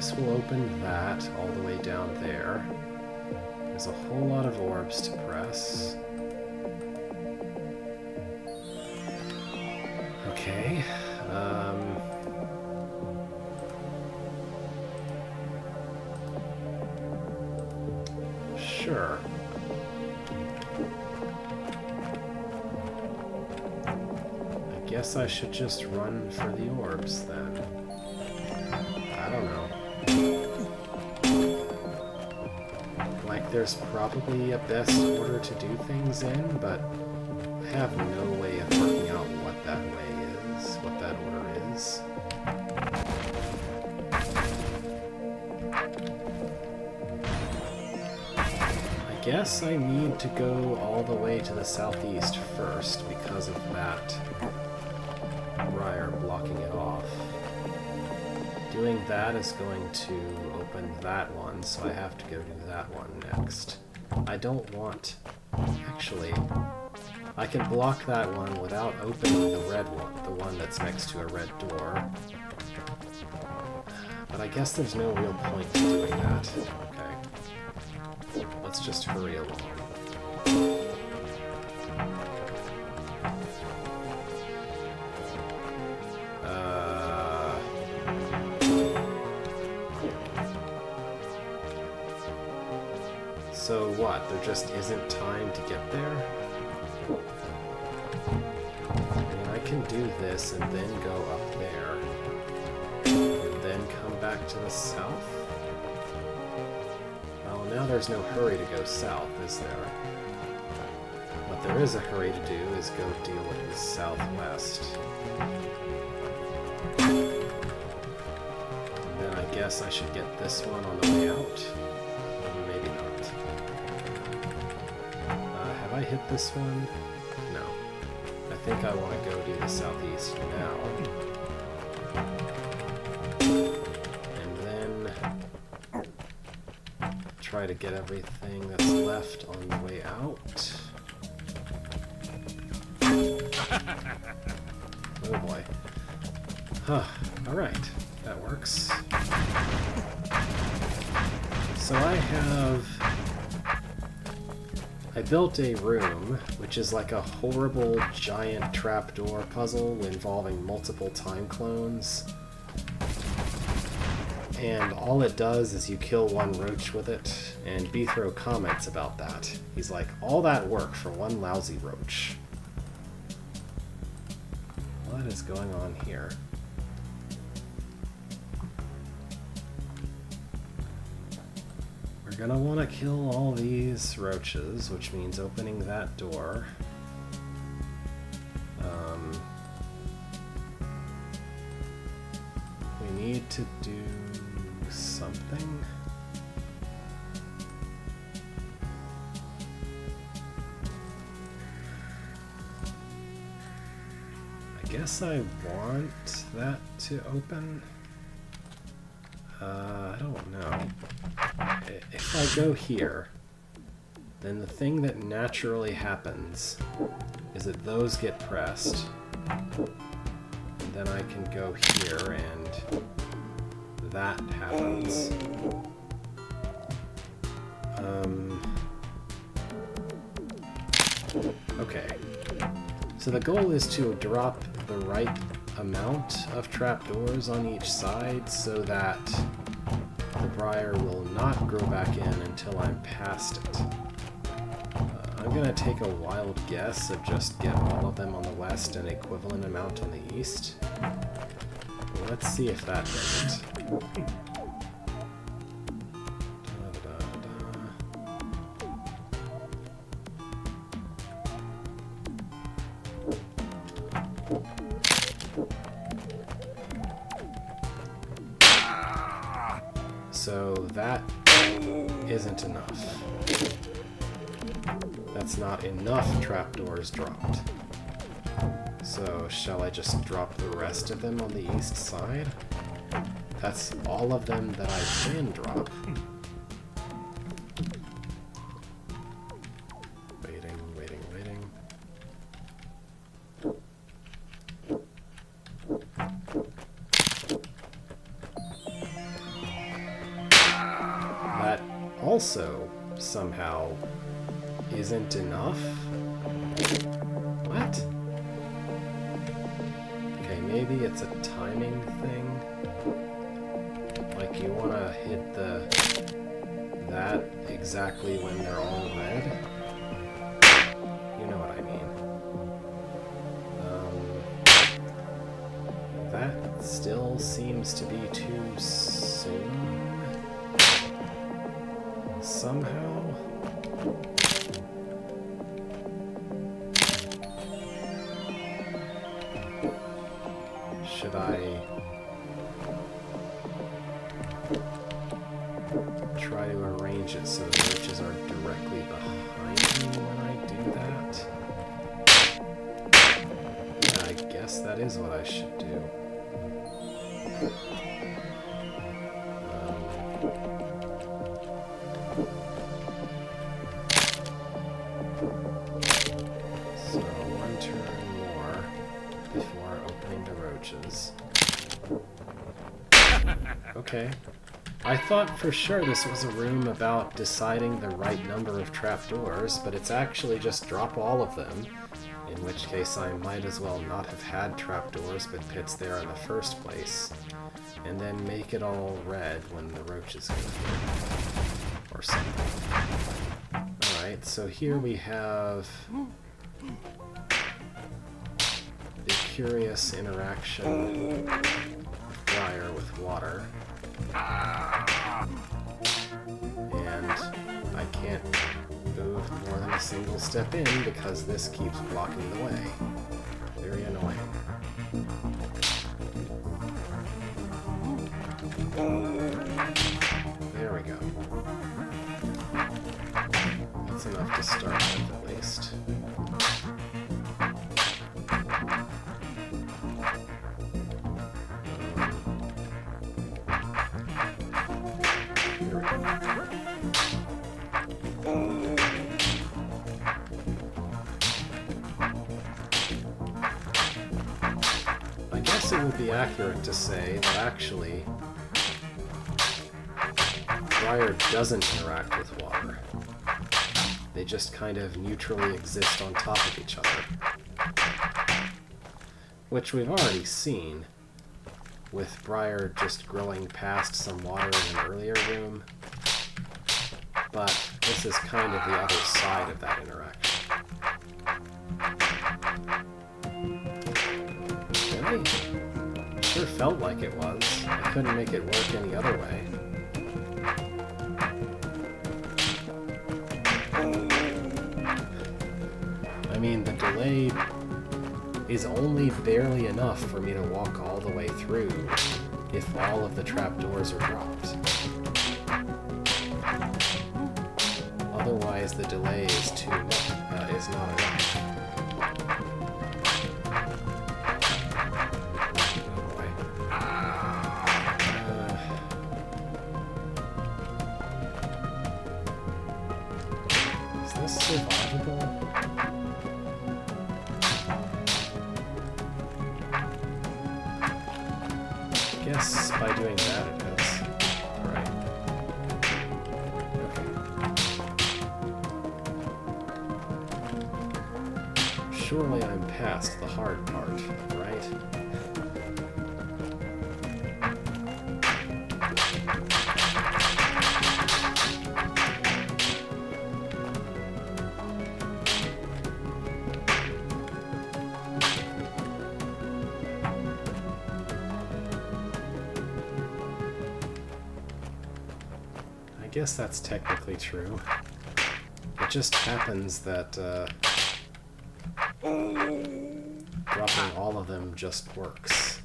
this will open that all the way down there. There's a whole lot of orbs to press. Okay. Sure. I guess I should just run for the orbs then. I don't know. Like, there's probably a best order to do things in, but I have no way of working out what that way is, what that order is. I guess I need to go all the way to the southeast first because of that briar blocking it off. Doing that is going to open that one, so I have to go do that one next. I don't want... Actually, I can block that one without opening the red one, the one that's next to a red door. But I guess there's no real point to doing that. Okay. Let's just hurry along. So what? There just isn't time to get there? I mean, I can do this and then go up there. And then come back to the south? Well, now there's no hurry to go south, is there? What there is a hurry to do is go deal with the southwest. And then I guess I should get this one on the way out. Maybe not. Have I hit this one? No. I think I want to go do the southeast now. And then try to get everything that's left on the way out. Oh boy. Huh. Alright. That works. So I built a room, which is like a horrible giant trapdoor puzzle involving multiple time clones. And all it does is you kill one roach with it, and Bethro comments about that. He's like, all that work for one lousy roach. What is going on here? We're gonna want to kill all these roaches, which means opening that door. We need to do something. I guess I want that to open. I don't know. If I go here, then the thing that naturally happens is that those get pressed, and then I can go here and that happens. Okay. So the goal is to drop the right amount of trapdoors on each side so that the briar will not grow back in until I'm past it. I'm gonna take a wild guess of just get all of them on the west and equivalent amount on the east. Let's see if that does it. So that isn't enough. That's not enough trapdoors dropped. So shall I just drop the rest of them on the east side? That's all of them that I can drop. Waiting. also somehow isn't enough. What? Okay, maybe it's a timing thing. Like you want to hit that exactly when they're all red. You know what I mean. That still seems to be too soon. Somehow. Should I try to arrange it so the roaches are directly behind me when I do that? Yeah, I guess that is what I should do. So one turn more before opening the roaches. Okay. I thought for sure this was a room about deciding the right number of trapdoors, but it's actually just drop all of them, in which case I might as well not have had trapdoors but pits there in the first place, and then make it all red when the roaches go through, or something. Alright, so here we have the curious interaction with Briar with water. And I can't move more than a single step in because this keeps blocking the way. Very annoying. There we go. That's enough to start with, at least. I guess it would be accurate to say that actually Briar doesn't interact with water. They just kind of neutrally exist on top of each other. Which we've already seen, with Briar just grilling past some water in an earlier room. But this is kind of the other side of that interaction. Really? Sure felt like it was. I couldn't make it work any other way. I mean, the delay is only barely enough for me to walk all the way through if all of the trapdoors are dropped. Otherwise, the delay is is not enough. Oh boy. Is this survivable? I guess by doing that it is. Alright. Okay. Surely I'm past the hard part, right? I guess that's technically true. It just happens that dropping all of them just works.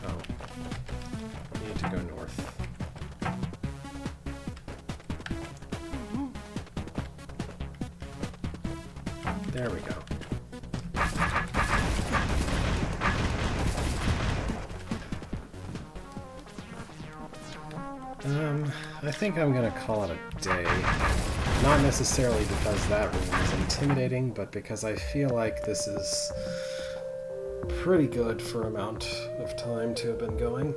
Oh. Need to go north. There we go. I think I'm gonna call it a day. Not necessarily because that room is intimidating, but because I feel like this is pretty good for amount of time to have been going.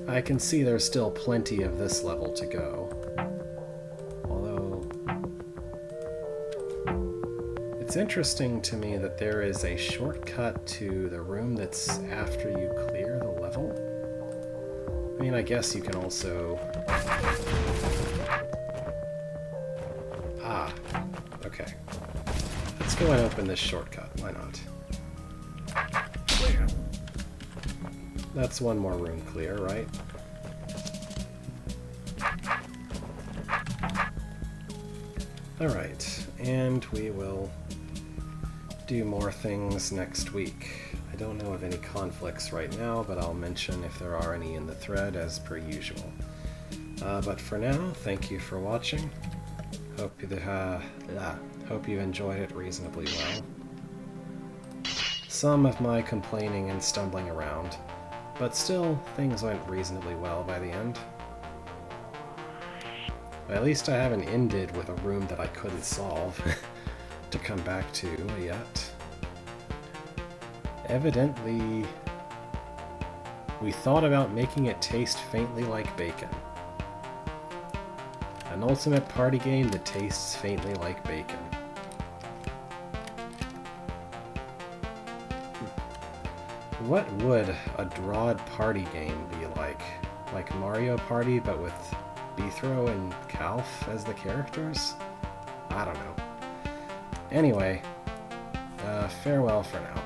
I can see there's still plenty of this level to go. Although, it's interesting to me that there is a shortcut to the room that's after you clear the level. I mean, I guess you can also... Ah, okay. Let's go and open this shortcut, why not? That's one more room clear, right? Alright, and we will do more things next week. I don't know of any conflicts right now, but I'll mention if there are any in the thread as per usual. But for now, thank you for watching. Hope you enjoyed it reasonably well. Some of my complaining and stumbling around, but still, things went reasonably well by the end. At least I haven't ended with a room that I couldn't solve to come back to yet. Evidently, we thought about making it taste faintly like bacon. An ultimate party game that tastes faintly like bacon. What would a drawed party game be like? Like Mario Party, but with Beethro and Calf as the characters? I don't know. Anyway, farewell for now.